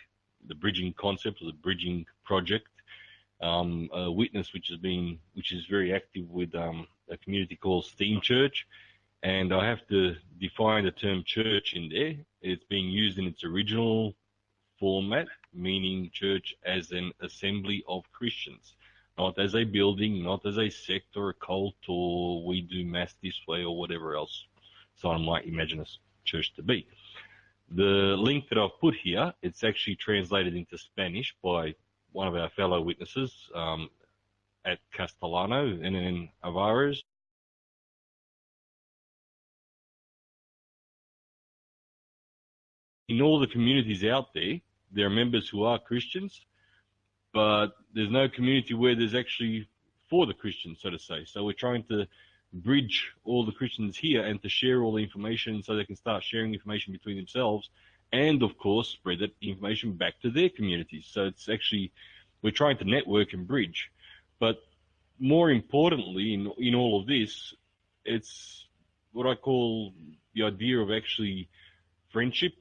concept, or the bridging project. A witness which is very active with a community called Steam Church, and I have to define the term church in there. It's being used in its original format, meaning church as an assembly of Christians, not as a building, not as a sect or a cult, or we do mass this way or whatever else someone might imagine a church to be. The link that I've put here, it's actually translated into Spanish by one of our fellow witnesses at Castellano and in Alvarez. In all the communities out there, there are members who are Christians, but there's no community where there's actually for the Christians, so to say. So we're trying to bridge all the Christians here and to share all the information so they can start sharing information between themselves and, of course, spread that information back to their communities. So it's actually, we're trying to network and bridge. But more importantly, in all of this, it's what I call the idea of actually friendship,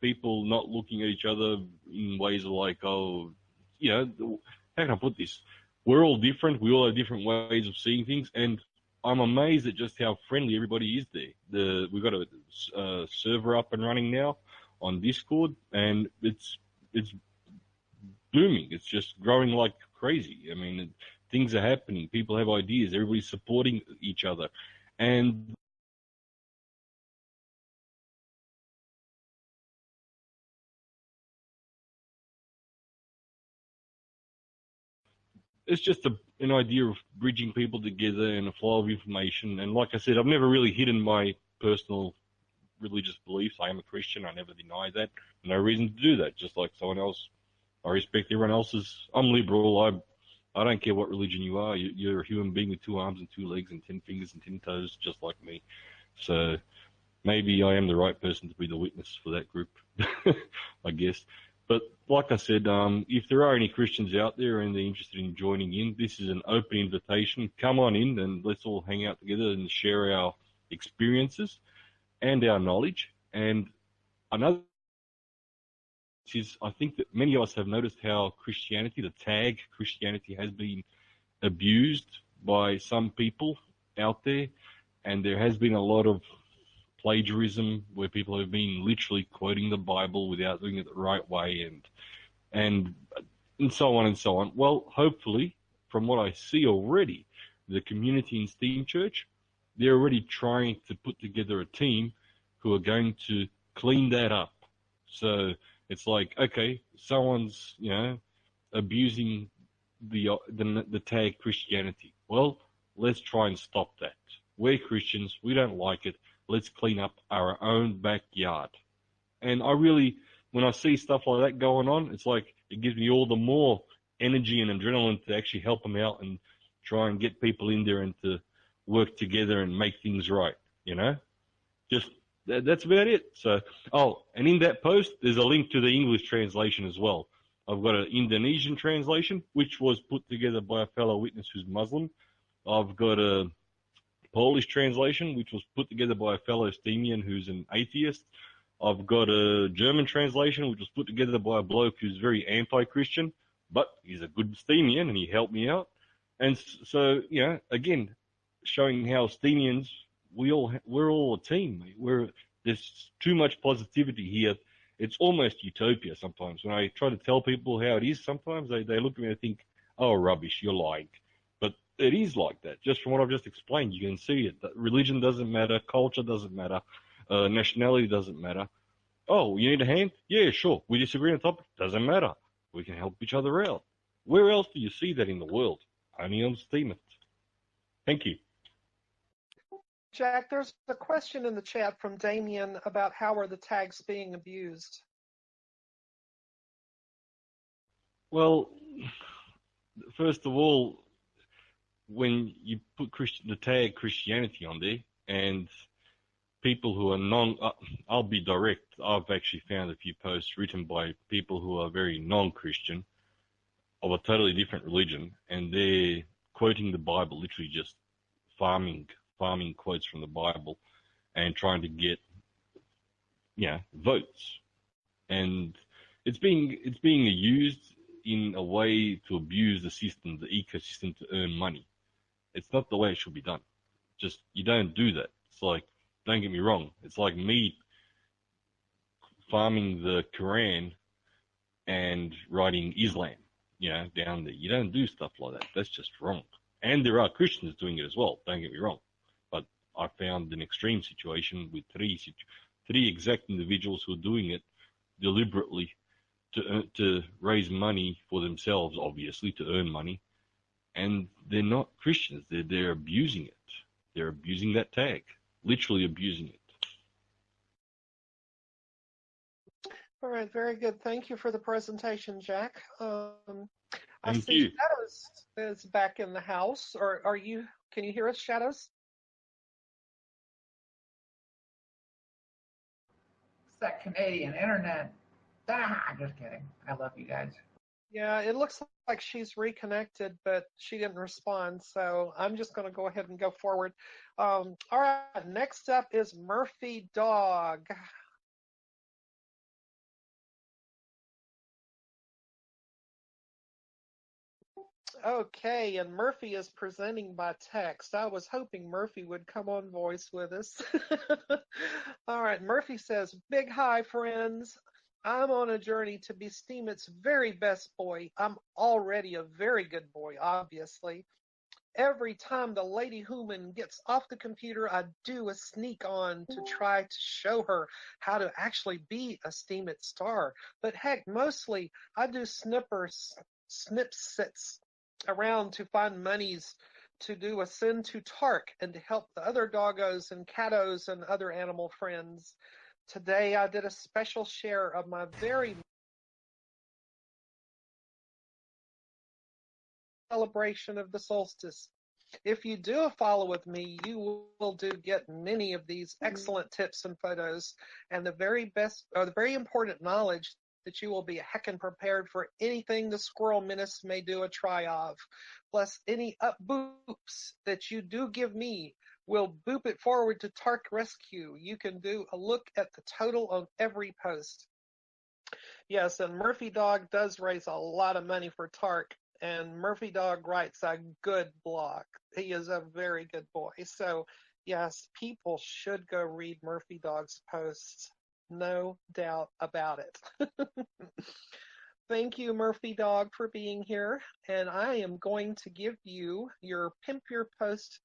people not looking at each other in ways of like, how can I put this? We're all different. We all have different ways of seeing things. And I'm amazed at just how friendly everybody is there. We've got a server up and running now on Discord, and it's it's booming. It's just growing like crazy. I mean, things are happening. People have ideas. Everybody's supporting each other. And it's just an idea of bridging people together and a flow of information. And like I said, I've never really hidden my personal religious beliefs. I am a Christian. I never deny that. No reason to do that. Just like someone else, I respect everyone else's. I'm liberal. I don't care what religion you are. You're a human being with 2 arms and 2 legs and 10 fingers and 10 toes, just like me. So maybe I am the right person to be the witness for that group, I guess. But like I said, if there are any Christians out there and they're interested in joining in, this is an open invitation. Come on in and let's all hang out together and share our experiences and our knowledge. And another is, I think that many of us have noticed how Christianity, the tag Christianity, has been abused by some people out there. And there has been a lot of plagiarism where people have been literally quoting the Bible without doing it the right way and so on and so on. Well, hopefully, from what I see already, the community in Steam Church, they're already trying to put together a team who are going to clean that up. So it's like, okay, someone's, abusing the tag Christianity. Well, let's try and stop that. We're Christians. We don't like it. Let's clean up our own backyard. And I really, when I see stuff like that going on, it's like it gives me all the more energy and adrenaline to actually help them out and try and get people in there and to work together and make things right, Just that's about it. So, and in that post, there's a link to the English translation as well. I've got an Indonesian translation, which was put together by a fellow witness who's Muslim. I've got a Polish translation, which was put together by a fellow Steamian who's an atheist. I've got a German translation, which was put together by a bloke who's very anti-Christian, but he's a good Steamian and he helped me out. And so, again, showing how Steamians, we're all a team. There's too much positivity here. It's almost utopia sometimes. When I try to tell people how it is, sometimes they look at me and think, oh, rubbish, you're lying. But it is like that. Just from what I've just explained, you can see it. That religion doesn't matter, culture doesn't matter, nationality doesn't matter. Oh, you need a hand? Yeah, sure. We disagree on the topic? Doesn't matter. We can help each other out. Where else do you see that in the world? Only on Steam. Thank you. Jack, there's a question in the chat from Damien about how are the tags being abused? Well, first of all, when you put the tag Christianity on there, and people who are I'll be direct, I've actually found a few posts written by people who are very non-Christian, of a totally different religion, and they're quoting the Bible, literally just farming quotes from the Bible, and trying to get, votes. And it's being used in a way to abuse the system, the ecosystem, to earn money. It's not the way it should be done. Just, you don't do that. It's like, don't get me wrong, it's like me farming the Quran and writing Islam, down there. You don't do stuff like that. That's just wrong. And there are Christians doing it as well, don't get me wrong. But I found an extreme situation with three exact individuals who are doing it deliberately to raise money for themselves, obviously, to earn money. And they're not Christians. They're abusing it. They're abusing that tag, literally abusing it. All right, very good. Thank you for the presentation, Jack. I Thank see you. Shadows is back in the house. Or can you hear us, Shadows? It's that Canadian internet. Just kidding. I love you guys. Yeah, it looks like she's reconnected, but she didn't respond. So I'm just going to go ahead and go forward. All right, next up is Murphy Dog. Okay, and Murphy is presenting by text. I was hoping Murphy would come on voice with us. All right, Murphy says, big hi, friends. I'm on a journey to be Steamit's very best boy. I'm already a very good boy, obviously. Every time the lady human gets off the computer, I do a sneak on to try to show her how to actually be a Steemit star. But heck, mostly I do snipsets around to find monies to do a send to Tark and to help the other doggos and cattos and other animal friends. Today I did a special share of my very celebration of the solstice. If you do a follow with me, you will get many of these excellent tips and photos and the very best or the very important knowledge that you will be heckin' prepared for anything the squirrel menace may do a try of. Plus any up boops that you do give me will boop it forward to Tark Rescue. You can do a look at the total on every post. Yes, and Murphy Dog does raise a lot of money for Tark, and Murphy Dog writes a good blog. He is a very good boy. So, yes, people should go read Murphy Dog's posts. No doubt about it. Thank you, Murphy Dog, for being here. And I am going to give you your Pimp Your Post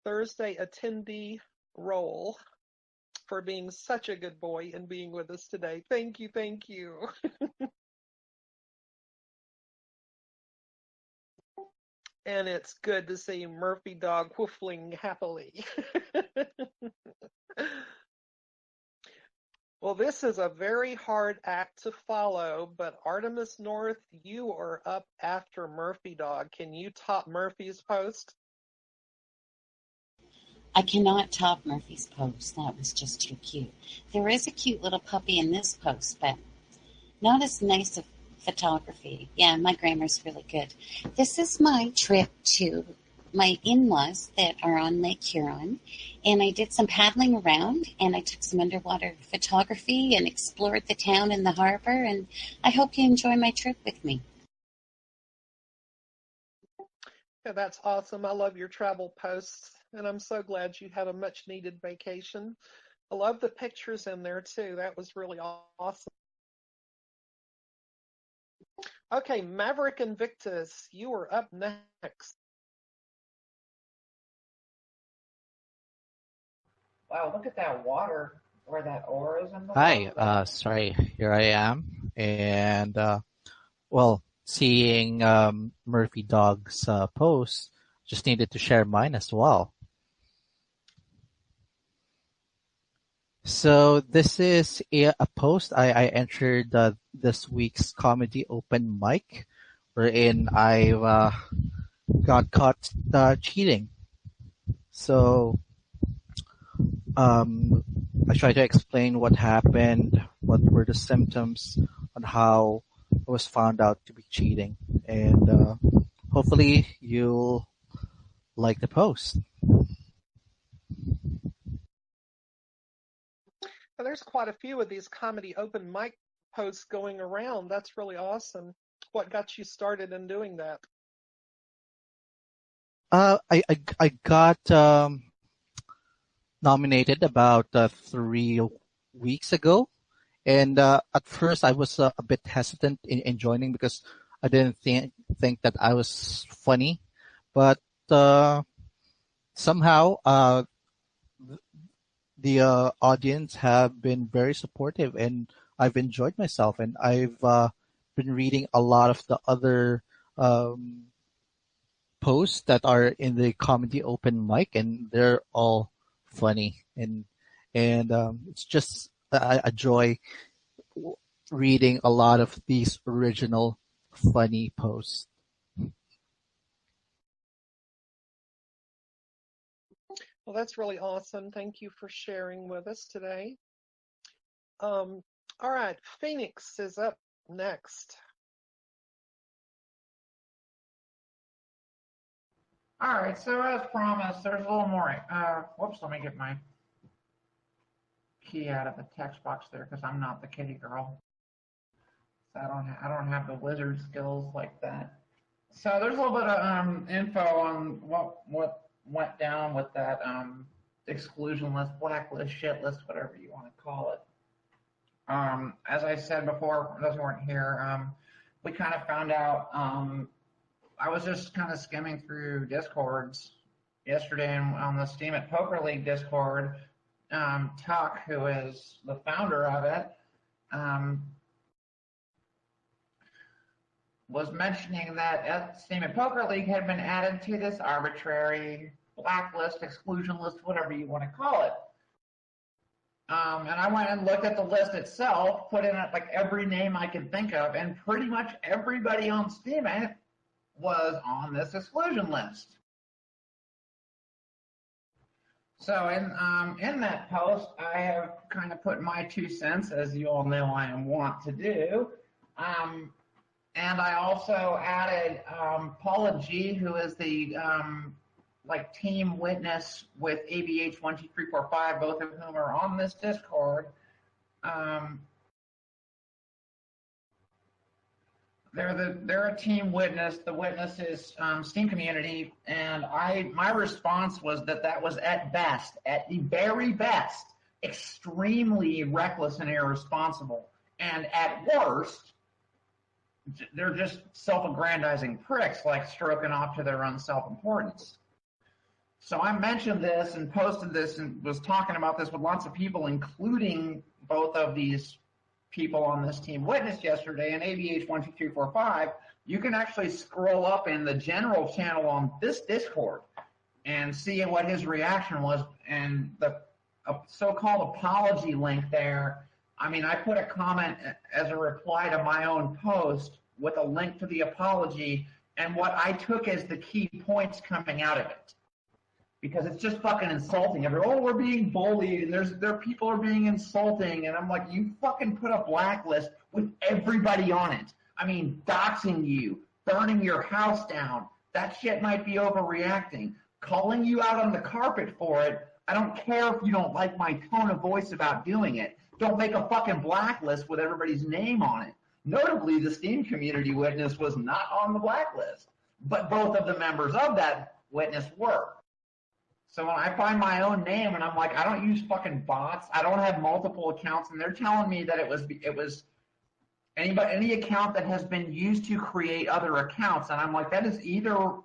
Thursday attendee role for being such a good boy and being with us today. Thank you, thank you. And it's good to see Murphy Dog whiffling happily. Well, this is a very hard act to follow, but Artemis North, you are up after Murphy Dog. Can you top Murphy's post? I cannot top Murphy's post. That was just too cute. There is a cute little puppy in this post, but not as nice of photography. Yeah, my grammar's really good. This is my trip to my in-laws that are on Lake Huron, and I did some paddling around, and I took some underwater photography and explored the town and the harbor, and I hope you enjoy my trip with me. Yeah, that's awesome. I love your travel posts, and I'm so glad you had a much-needed vacation. I love the pictures in there, too. That was really awesome. Okay, Maverick Invictus, you are up next. Wow, look at that water where that ore is in the Hi, water. sorry, here I am. And, seeing Murphy Dog's post, just needed to share mine as well. So this is a post I entered this week's comedy open mic, wherein I got caught cheating. So I tried to explain what happened, what were the symptoms, on how I was found out to be cheating, and hopefully you'll like the post. Well, there's quite a few of these comedy open mic posts going around. That's really awesome. What got you started in doing that? I got nominated about 3 weeks ago, and at first I was a bit hesitant in joining because I didn't think that I was funny, but somehow the audience have been very supportive, and I've enjoyed myself, and I've been reading a lot of the other um, posts that are in the comedy open mic, and they're all funny, and it's just a joy reading a lot of these original funny posts. Well, that's really awesome. Thank you for sharing with us today. All right, Phoenix is up next. All right, so as promised, there's a little more. Whoops, let me get my key out of the text box there because I'm not the kitty girl. So I don't have the wizard skills like that. So there's a little bit of info on what went down with that exclusion list, blacklist, shit list, whatever you want to call it. As I said before, for those who weren't here, we kind of found out. I was just kind of skimming through Discords yesterday, and on the Steam at Poker League Discord, Tuck, who is the founder of it, was mentioning that Steam at Poker League had been added to this arbitrary blacklist, exclusion list, whatever you want to call it. And I went and looked at the list itself, put in like every name I could think of, and pretty much everybody on Steam was on this exclusion list. So in that post, I have kind of put my 2 cents, as you all know I am wont to do. And I also added Paula G, who is the team witness with ABH12345, both of whom are on this Discord. They're a team witness. The witness is Steam community, and my response was that was at the very best, extremely reckless and irresponsible, and at worst, they're just self-aggrandizing pricks, like stroking off to their own self-importance. So I mentioned this and posted this and was talking about this with lots of people, including both of these people on this team witness yesterday, and ABH12345. You can actually scroll up in the general channel on this Discord and see what his reaction was, and the so-called apology link there. I mean, I put a comment as a reply to my own post with a link to the apology and what I took as the key points coming out of it. Because it's just fucking insulting. We're being bullied, and there people are being insulting, and I'm like, you fucking put a blacklist with everybody on it. I mean, doxing you, burning your house down, that shit might be overreacting. Calling you out on the carpet for it, I don't care if you don't like my tone of voice about doing it. Don't make a fucking blacklist with everybody's name on it. Notably, the Steam community witness was not on the blacklist, but both of the members of that witness were. So when I find my own name and I'm like, I don't use fucking bots, I don't have multiple accounts, and they're telling me that it was any account that has been used to create other accounts, and I'm like, that is either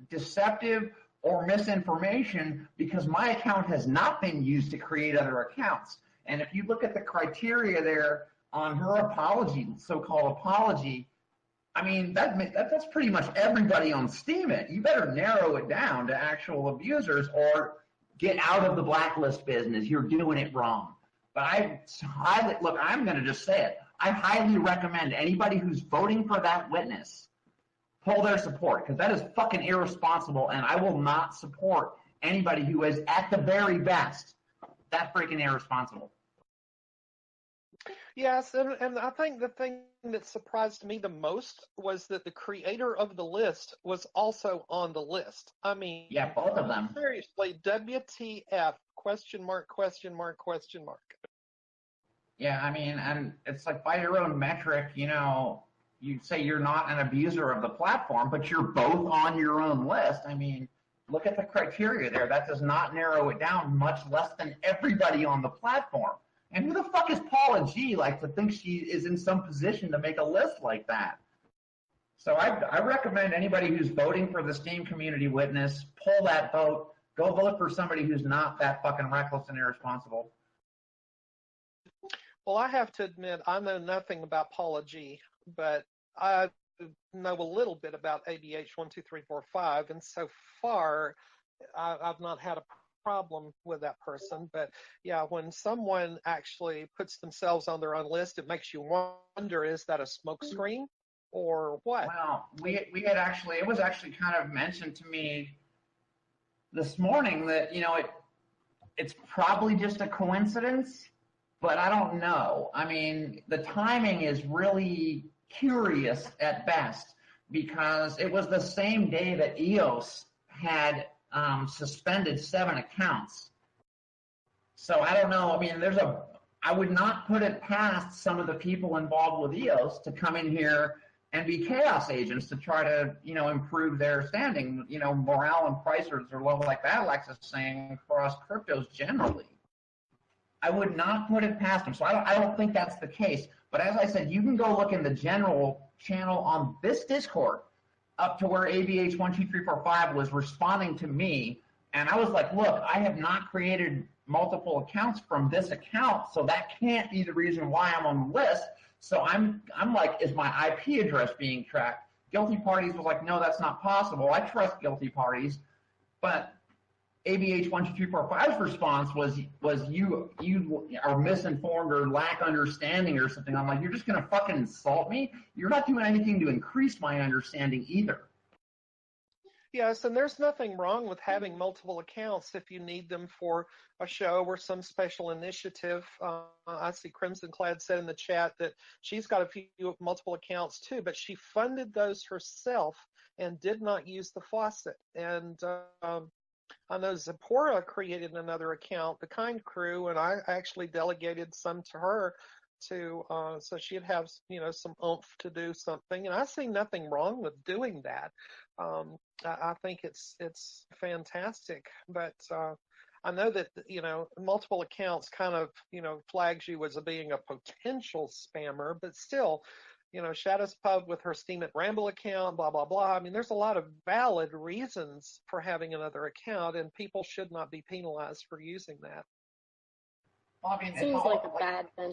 deceptive or misinformation, because my account has not been used to create other accounts. And if you look at the criteria there on her apology, so-called apology, I mean, that's pretty much everybody on Steam. You better narrow it down to actual abusers or get out of the blacklist business. You're doing it wrong. But I'm going to just say it. I highly recommend anybody who's voting for that witness pull their support, because that is fucking irresponsible, and I will not support anybody who is, at the very best, that freaking irresponsible. Yes, and I think the thing that surprised me the most was that the creator of the list was also on the list. I mean, yeah, both of them. Seriously, WTF? Question mark, question mark, question mark. Yeah, I mean, and it's like, by your own metric, you'd say you're not an abuser of the platform, but you're both on your own list. I mean, look at the criteria there. That does not narrow it down, much less than everybody on the platform. And who the fuck is Paula G, to think she is in some position to make a list like that? So I recommend anybody who's voting for the Steam community witness, pull that vote, go vote for somebody who's not that fucking reckless and irresponsible. Well, I have to admit, I know nothing about Paula G, but I know a little bit about ABH12345, and so far I've not had a problem with that person. But yeah, when someone actually puts themselves on their own list, it makes you wonder, is that a smokescreen or what? Well, it was actually kind of mentioned to me this morning that, it's probably just a coincidence, but I don't know. I mean, the timing is really curious at best, because it was the same day that EOS had suspended 7 accounts. So I don't know. I mean, I would not put it past some of the people involved with EOS to come in here and be chaos agents to try to, improve their standing. Morale and prices are low, like that, Alexis saying, across cryptos generally. I would not put it past them. So I don't think that's the case. But as I said, you can go look in the general channel on this Discord up to where ABH12345 was responding to me. And I was like, look, I have not created multiple accounts from this account, so that can't be the reason why I'm on the list. So I'm like, is my IP address being tracked? Guilty Parties was like, no, that's not possible. I trust Guilty Parties. But ABH12345's response was you are misinformed or lack understanding or something. I'm like, you're just going to fucking insult me? You're not doing anything to increase my understanding either. Yes, and there's nothing wrong with having multiple accounts if you need them for a show or some special initiative. I see Crimson Clad said in the chat that she's got a few multiple accounts too, but she funded those herself and did not use the faucet. And I know Zipporah created another account, the Kind Crew, and I actually delegated some to her to so she'd have some oomph to do something. And I see nothing wrong with doing that. I think it's fantastic, but I know that multiple accounts kind of flags you as being a potential spammer, but still. Shadows Pub with her Steam It Ramble account, blah, blah, blah. I mean, there's a lot of valid reasons for having another account, and people should not be penalized for using that. Well, I mean, Seems like a bad benchmark.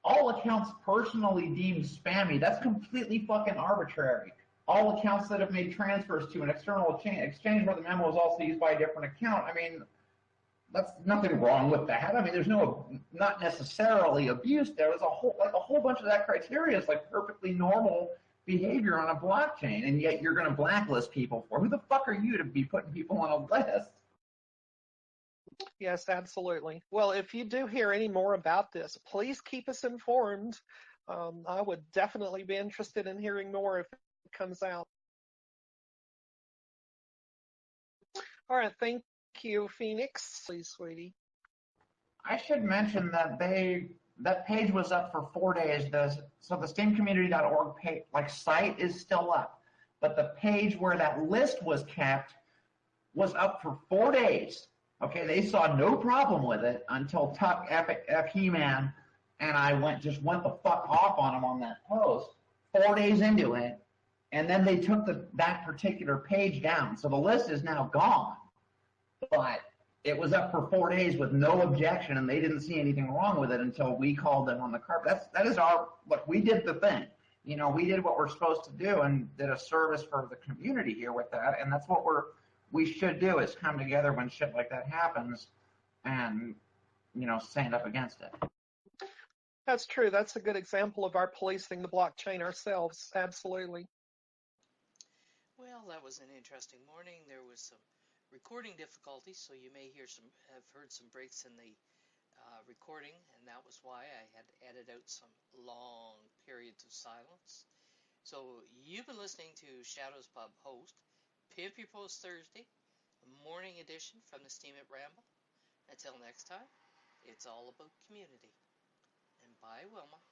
All accounts personally deemed spammy. That's completely fucking arbitrary. All accounts that have made transfers to an external exchange where the memo is also used by a different account. I mean, that's nothing wrong with that. I mean, there's not necessarily abuse there. There's a whole bunch of that criteria is like perfectly normal behavior on a blockchain, and yet you're going to blacklist people for. Who the fuck are you to be putting people on a list? Yes, absolutely. Well, if you do hear any more about this, please keep us informed. I would definitely be interested in hearing more if it comes out. All right, thank you, Phoenix. Please, sweetie. I should mention that that page was up for 4 days. So the steamcommunity.org site is still up, but the page where that list was kept was up for 4 days. Okay, they saw no problem with it until Tuck F He-Man and I just went the fuck off on him on that post 4 days into it, and then they took that particular page down. So the list is now gone, but it was up for 4 days with no objection, and they didn't see anything wrong with it until we called them on the carpet. Look, we did the thing. We did what we're supposed to do and did a service for the community here with that, and that's what we should do, is come together when shit like that happens and, stand up against it. That's true. That's a good example of our policing the blockchain ourselves. Absolutely. Well, that was an interesting morning. There was some recording difficulties, so you may have heard some breaks in the recording, and that was why I had to edit out some long periods of silence. So you've been listening to Shadows Pub host, Pimp Your Post Thursday, morning edition from the Steam It Ramble. Until next time, it's all about community. And bye, Wilma.